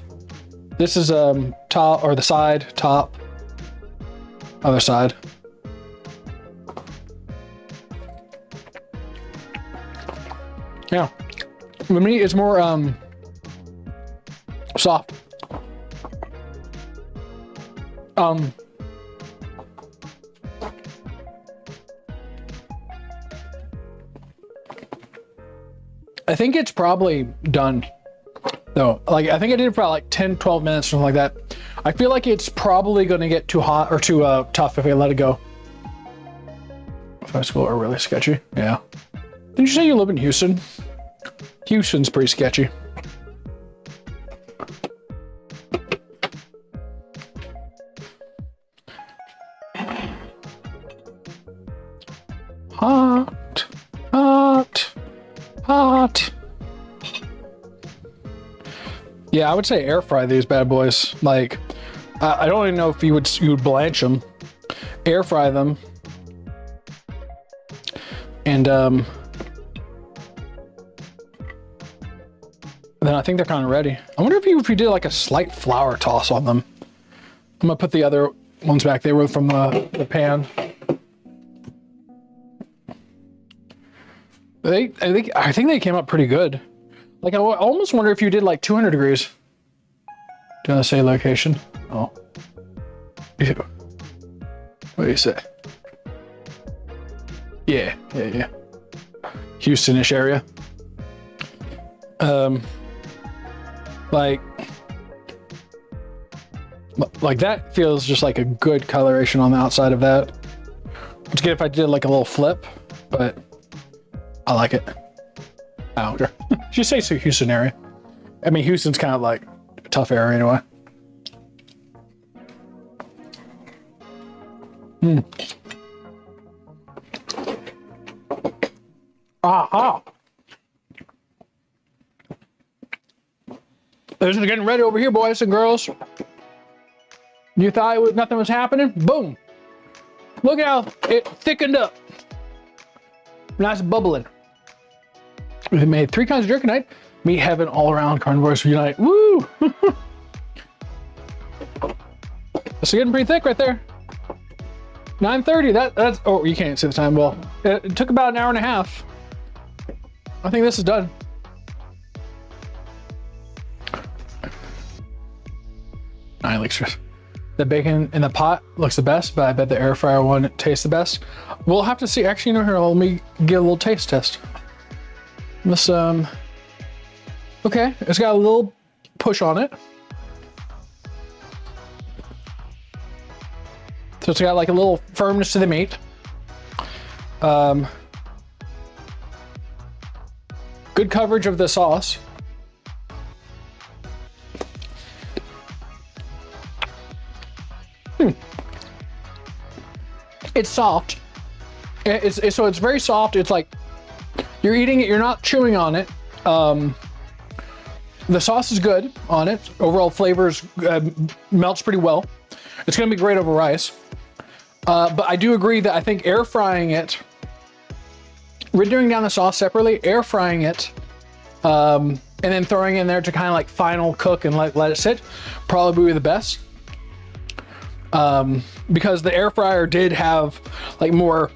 This is top, or the side, top, other side. Yeah, the meat is more soft. I think it's probably done though. Like, I think I did it for like 10-12 minutes, something like that. I feel like it's probably going to get too hot or too tough if I let it go. High school are really sketchy. Yeah. Didn't you say you live in Houston? Houston's pretty sketchy. Hot, hot, hot. Yeah, I would say air fry these bad boys. Like, I don't even know if you would blanch them. Air fry them. And then I think they're kind of ready. I wonder if you did like a slight flour toss on them. I'm gonna put the other ones back. They were from the pan. I think they came up pretty good. Like, I almost wonder if you did like 200 degrees. Do I say location? Oh. Yeah. What do you say? Yeah. Houston-ish area. Like that feels just like a good coloration on the outside of that. It's good if I did like a little flip, but I like it. I don't care. Just say so Houston area. I mean, Houston's kind of like a tough area anyway. Aha! This is getting ready over here, boys and girls. You thought nothing was happening? Boom! Look how it thickened up. Nice bubbling. We made 3 kinds of jerky tonight. Meat heaven all around, carnivores unite. Woo! It's getting pretty thick right there. 9:30. That's. Oh, you can't see the time. Well, it took about an hour and a half. I think this is done. The bacon in the pot looks the best, but I bet the air fryer one tastes the best. We'll have to see. Actually, you know, here, let me get a little taste test. This, okay, it's got a little push on it. So it's got like a little firmness to the meat. Good coverage of the sauce. It's soft. So it's very soft. It's like you're eating it, you're not chewing on it. The sauce is good on it. Overall flavors melts pretty well. It's gonna be great over rice. But I do agree that I think air frying it, rendering down the sauce separately, air frying it, and then throwing in there to kind of like final cook and let it sit, probably be the best. Because the air fryer did have like more,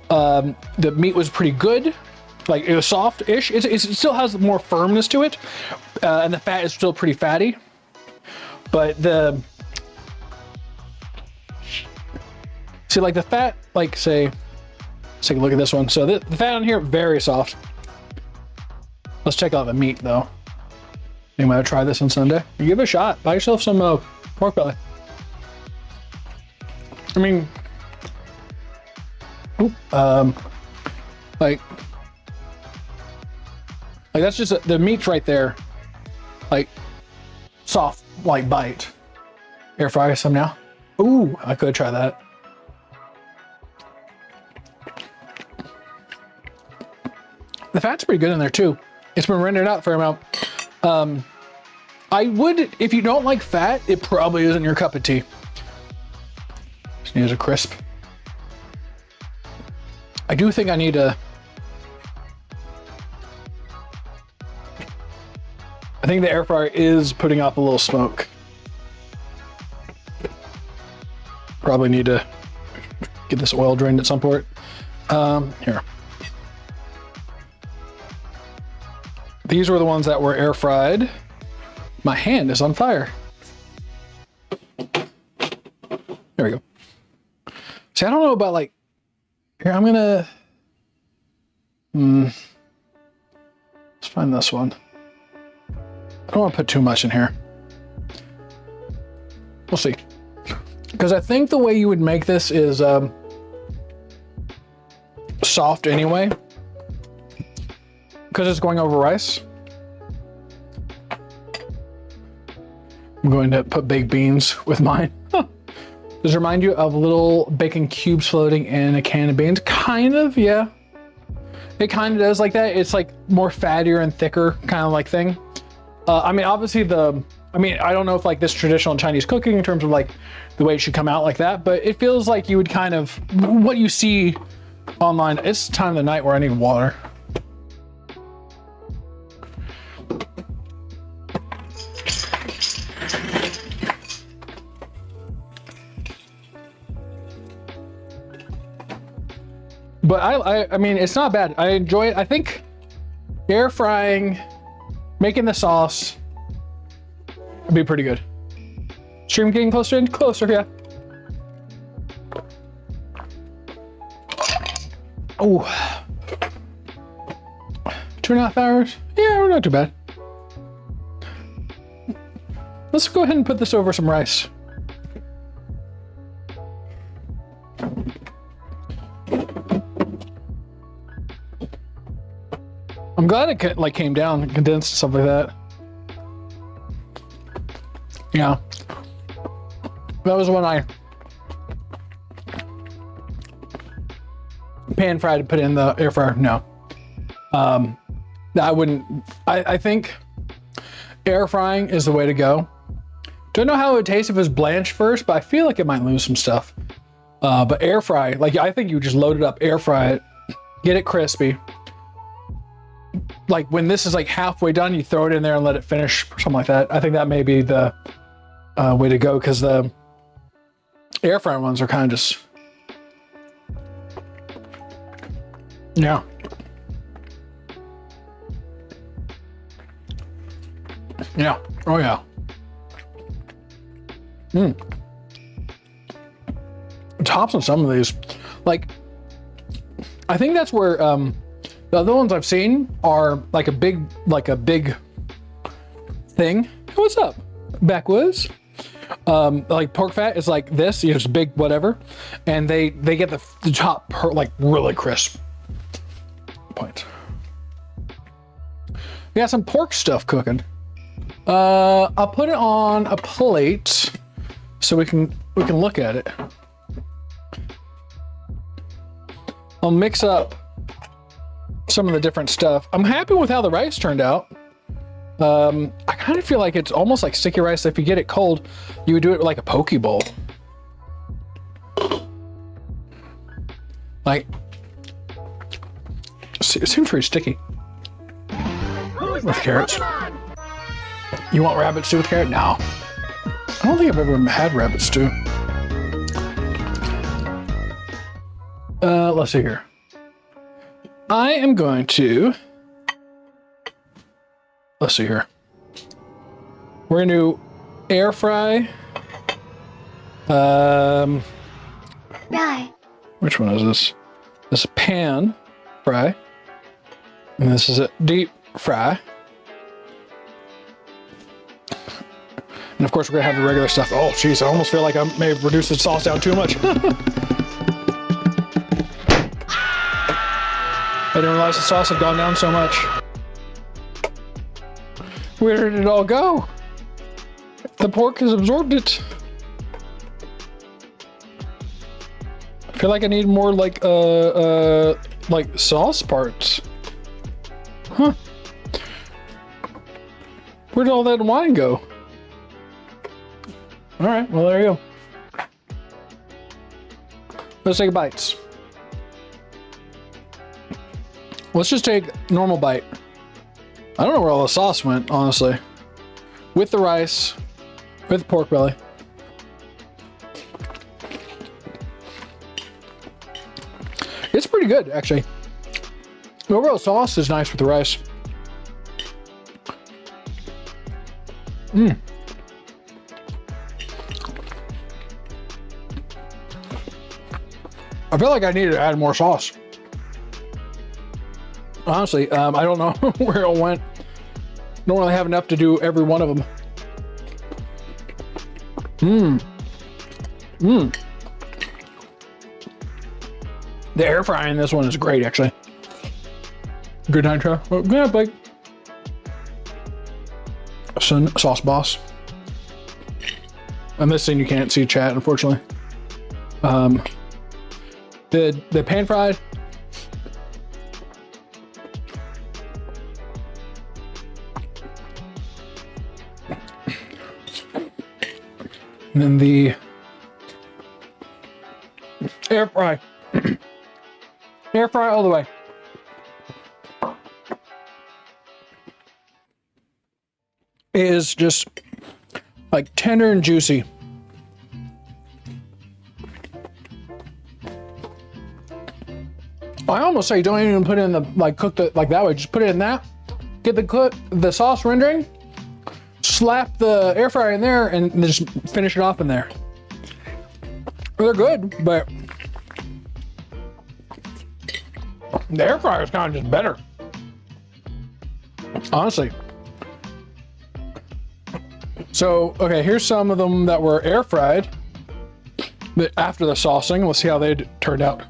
the meat was pretty good, like it was soft-ish. It still has more firmness to it, and the fat is still pretty fatty. But see, like the fat, like say, let's take a look at this one. So the fat on here, very soft. Let's check out the meat though. You might try this on Sunday. You give it a shot. Buy yourself some pork belly. I mean, like that's just the meat's right there, like soft, like bite. Air fry some now. Ooh, I could try that. The fat's pretty good in there too. It's been rendered out for a amount. I would, if you don't like fat, it probably isn't your cup of tea. Just needs a crisp. I do think I need to. I think the air fryer is putting off a little smoke. Probably need to get this oil drained at some point. Here. These were the ones that were air fried. My hand is on fire. There we go. See, I don't know about like, here, I'm gonna, let's find this one. I don't want to put too much in here. We'll see. Because I think the way you would make this is soft anyway. Because it's going over rice. I'm going to put baked beans with mine. Does it remind you of little bacon cubes floating in a can of beans? Kind of, yeah. It kind of does like that. It's like more fattier and thicker kind of like thing. I mean, obviously I don't know if like this traditional Chinese cooking in terms of like the way it should come out like that, but it feels like you would kind of, what you see online, it's time of the night where I need water. But I mean, it's not bad. I enjoy it. I think air frying, making the sauce would be pretty good. Stream getting closer and closer, yeah. Oh, 2.5 hours. Yeah, we're not too bad. Let's go ahead and put this over some rice. I'm glad it like came down and condensed and stuff like that. Yeah, that was when I pan fried and put it in the air fryer. No, I wouldn't. I think air frying is the way to go. Don't know how it would taste if it was blanched first, but I feel like it might lose some stuff. But air fry, like I think you just load it up, air fry it, get it crispy. Like when this is like halfway done, you throw it in there and let it finish, something like that. I think that may be the way to go, because the air fry ones are kind of just, yeah. Yeah. Oh yeah. Tops on some of these, like, I think that's where the other ones I've seen are like a big thing. Hey, what's up, backwoods? Like pork fat is like this, you know, just big whatever, and they get the top like really crisp. Point. We got some pork stuff cooking. I'll put it on a plate so we can look at it. I'll mix up some of the different stuff. I'm happy with how the rice turned out. I kind of feel like it's almost like sticky rice. If you get it cold, you would do it like a poke bowl. Like, it seems pretty sticky. With carrots. You want rabbit stew with carrot? No. I don't think I've ever had rabbit stew. Let's see here. I am going to, let's see here. We're going to air fry. Which one is this? This is pan fry. And this is a deep fry. And of course, we're gonna have the regular stuff. Oh, geez, I almost feel like I may have reduced the sauce down too much. I didn't realize the sauce had gone down so much. Where did it all go? The pork has absorbed it. I feel like I need more like sauce parts. Huh. Where did all that wine go? All right, well, there you go. Let's take bites. Let's just take normal bite. I don't know where all the sauce went, honestly. With the rice, with the pork belly. It's pretty good, actually. The overall sauce is nice with the rice. I feel like I needed to add more sauce. Honestly, I don't know where it went. Don't really have enough to do every one of them. The air frying in this one is great, actually. Good night, Troy. Oh, good night, Blake. Sauce boss. On this thing, you can't see chat, unfortunately. The pan fried. And then the air fry. Air fry all the way. It is just like tender and juicy. I almost say don't even put it in the, like, cook it like that way. Just put it in that get the sauce rendering, slap the air fryer in there, and then just finish it off in there. They're good, but the air fryer is kind of just better. Honestly. So, okay, here's some of them that were air fried after the saucing. Let's see how they turned out.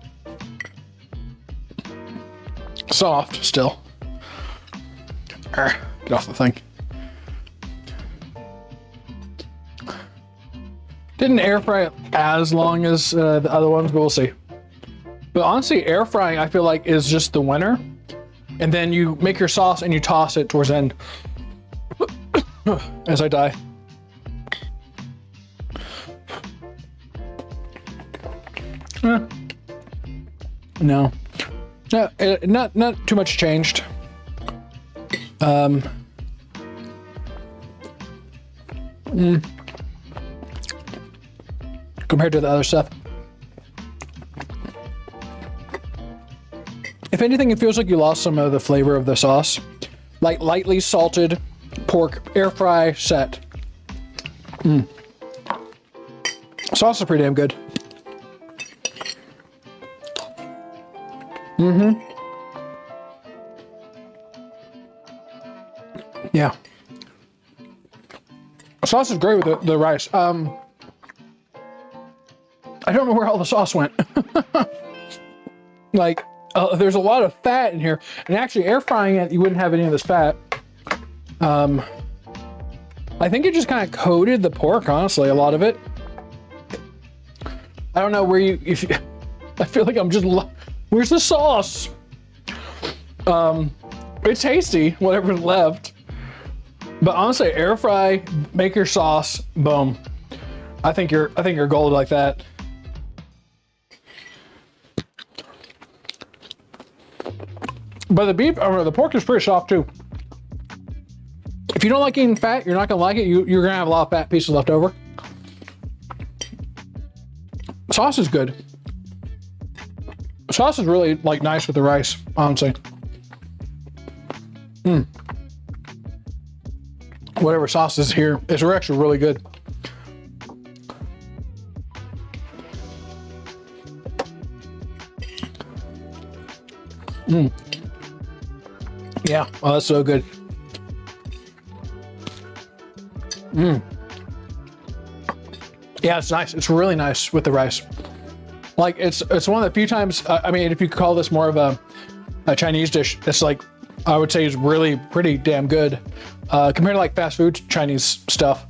Soft still. Get off the thing. Didn't air fry it as long as the other ones, but we'll see. But honestly, air frying I feel like is just the winner. And then you make your sauce and you toss it towards the end. As I die. No. Not too much changed. Compared to the other stuff. If anything, it feels like you lost some of the flavor of the sauce. Like lightly salted pork air fry set. Sauce is pretty damn good. Yeah. Sauce is great with the rice. I don't know where all the sauce went. Like, there's a lot of fat in here, and actually air frying it, you wouldn't have any of this fat. I think it just kind of coated the pork, honestly, a lot of it. I don't know where I feel like I'm just, where's the sauce? It's tasty, whatever's left. But honestly, air fry, make your sauce, boom. I think you're gold like that. But the pork is pretty soft too. If you don't like eating fat, you're not gonna like it. You're gonna have a lot of fat pieces left over. Sauce is good. Sauce is really like nice with the rice, honestly. Whatever sauce is here is actually really good. Yeah, oh, that's so good. Yeah, it's nice. It's really nice with the rice. Like it's one of the few times. I mean, if you call this more of a Chinese dish, it's like I would say is really pretty damn good compared to like fast food Chinese stuff.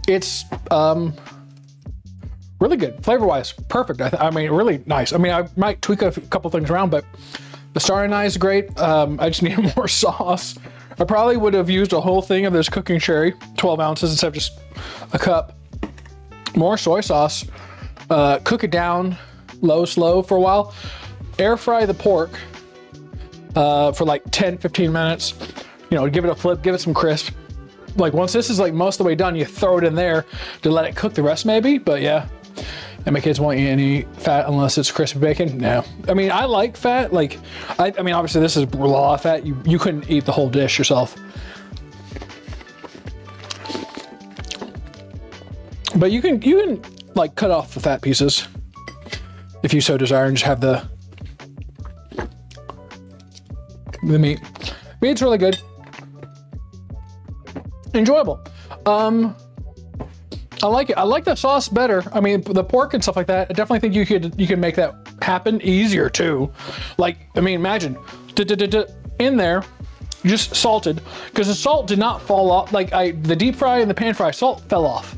It's really good flavor-wise, perfect. I mean, really nice. I mean, I might tweak a couple things around, but the star anise is great. I just need more sauce. I probably would have used a whole thing of this cooking sherry, 12 ounces instead of just a cup. More soy sauce. Cook it down slow for a while. Air fry the pork for like 10-15 minutes. You know, give it a flip, give it some crisp. Like once this is like most of the way done, you throw it in there to let it cook the rest maybe. But yeah, and my kids won't eat any fat unless it's crispy bacon. No, I mean I like fat. Like I mean obviously this is a lot of fat. You couldn't eat the whole dish yourself. But you can like cut off the fat pieces if you so desire and just have the meat. Meat's really good. Enjoyable. I like it. I like the sauce better. I mean, the pork and stuff like that. I definitely think you could make that happen easier too. Like, I mean, imagine in there, just salted, because the salt did not fall off. Like the deep fry and the pan fry, salt fell off.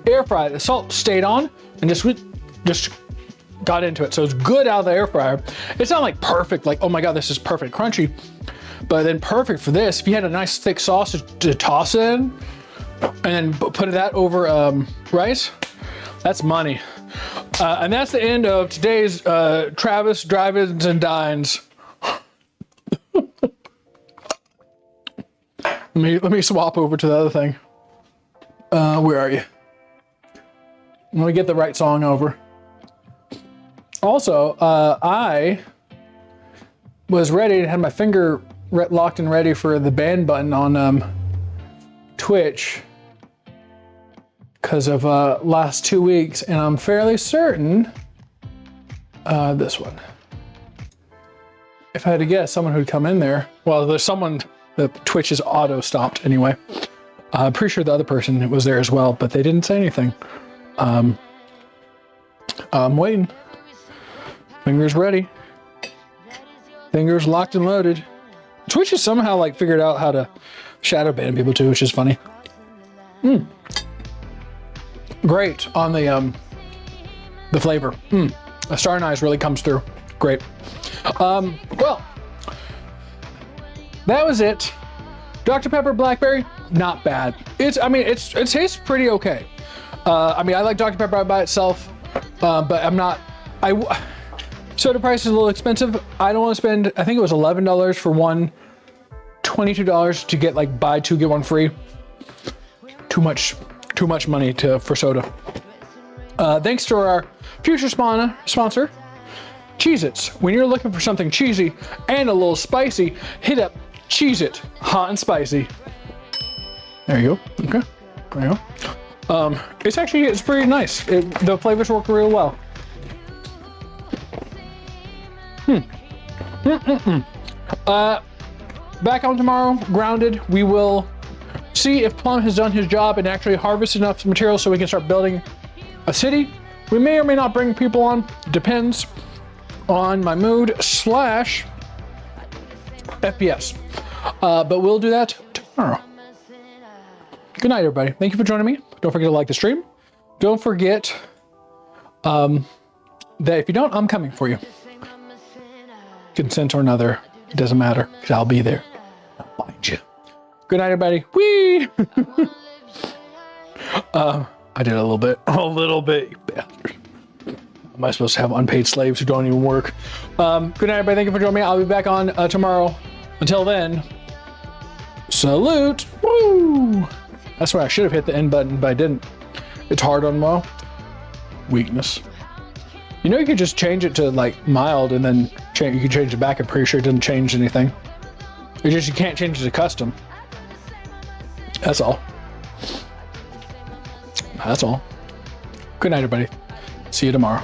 Air fry, the salt stayed on and just got into it. So it's good out of the air fryer. It's not like perfect, like, oh my God, this is perfect crunchy. But then perfect for this, if you had a nice thick sauce to toss it in and then put that over rice, that's money. And that's the end of today's Travis Drive-Ins and Dines. Let me swap over to the other thing. Where are you? Let me get the right song over. Also, I was ready and had my finger locked and ready for the ban button on Twitch because of last 2 weeks, and I'm fairly certain this one. If I had to guess, someone who'd come in there. Well, there's someone that Twitch is auto stopped anyway. I'm pretty sure the other person was there as well, but they didn't say anything. I'm waiting. Fingers ready. Fingers locked and loaded. Twitch has somehow like figured out how to shadow ban people too, which is funny. Great on the flavor. A star anise really comes through. Great. Well, that was it. Dr. Pepper Blackberry, not bad. It tastes pretty okay. I like Dr. Pepper by itself, but I'm not. Soda price is a little expensive. I don't want to spend. I think it was $11 for one, $22 to get like buy two get one free. Too much money for soda. Thanks to our future sponsor, Cheez-Its. When you're looking for something cheesy and a little spicy, hit up Cheez-It, hot and spicy. There you go. Okay, there you go. It's pretty nice. The flavors work really well. Back on tomorrow, grounded. We will see if Plum has done his job and actually harvested enough material so we can start building a city. We may or may not bring people on. Depends on my mood / FPS. But we'll do that tomorrow. Good night, everybody. Thank you for joining me. Don't forget to like the stream. Don't forget that if you don't, I'm coming for you. Consent or another, it doesn't matter, because I'll be there. I'll find you. Good night, everybody. Whee! I did a little bit, you bastard. Am I supposed to have unpaid slaves who don't even work? Good night, everybody. Thank you for joining me. I'll be back on tomorrow. Until then, salute. Woo! That's why I should have hit the end button, but I didn't. It's hard on Mo. Weakness. You know, you could just change it to like mild and then you can change it back. I'm pretty sure it doesn't change anything. You can't change it to custom. That's all. That's all. Good night, everybody. See you tomorrow.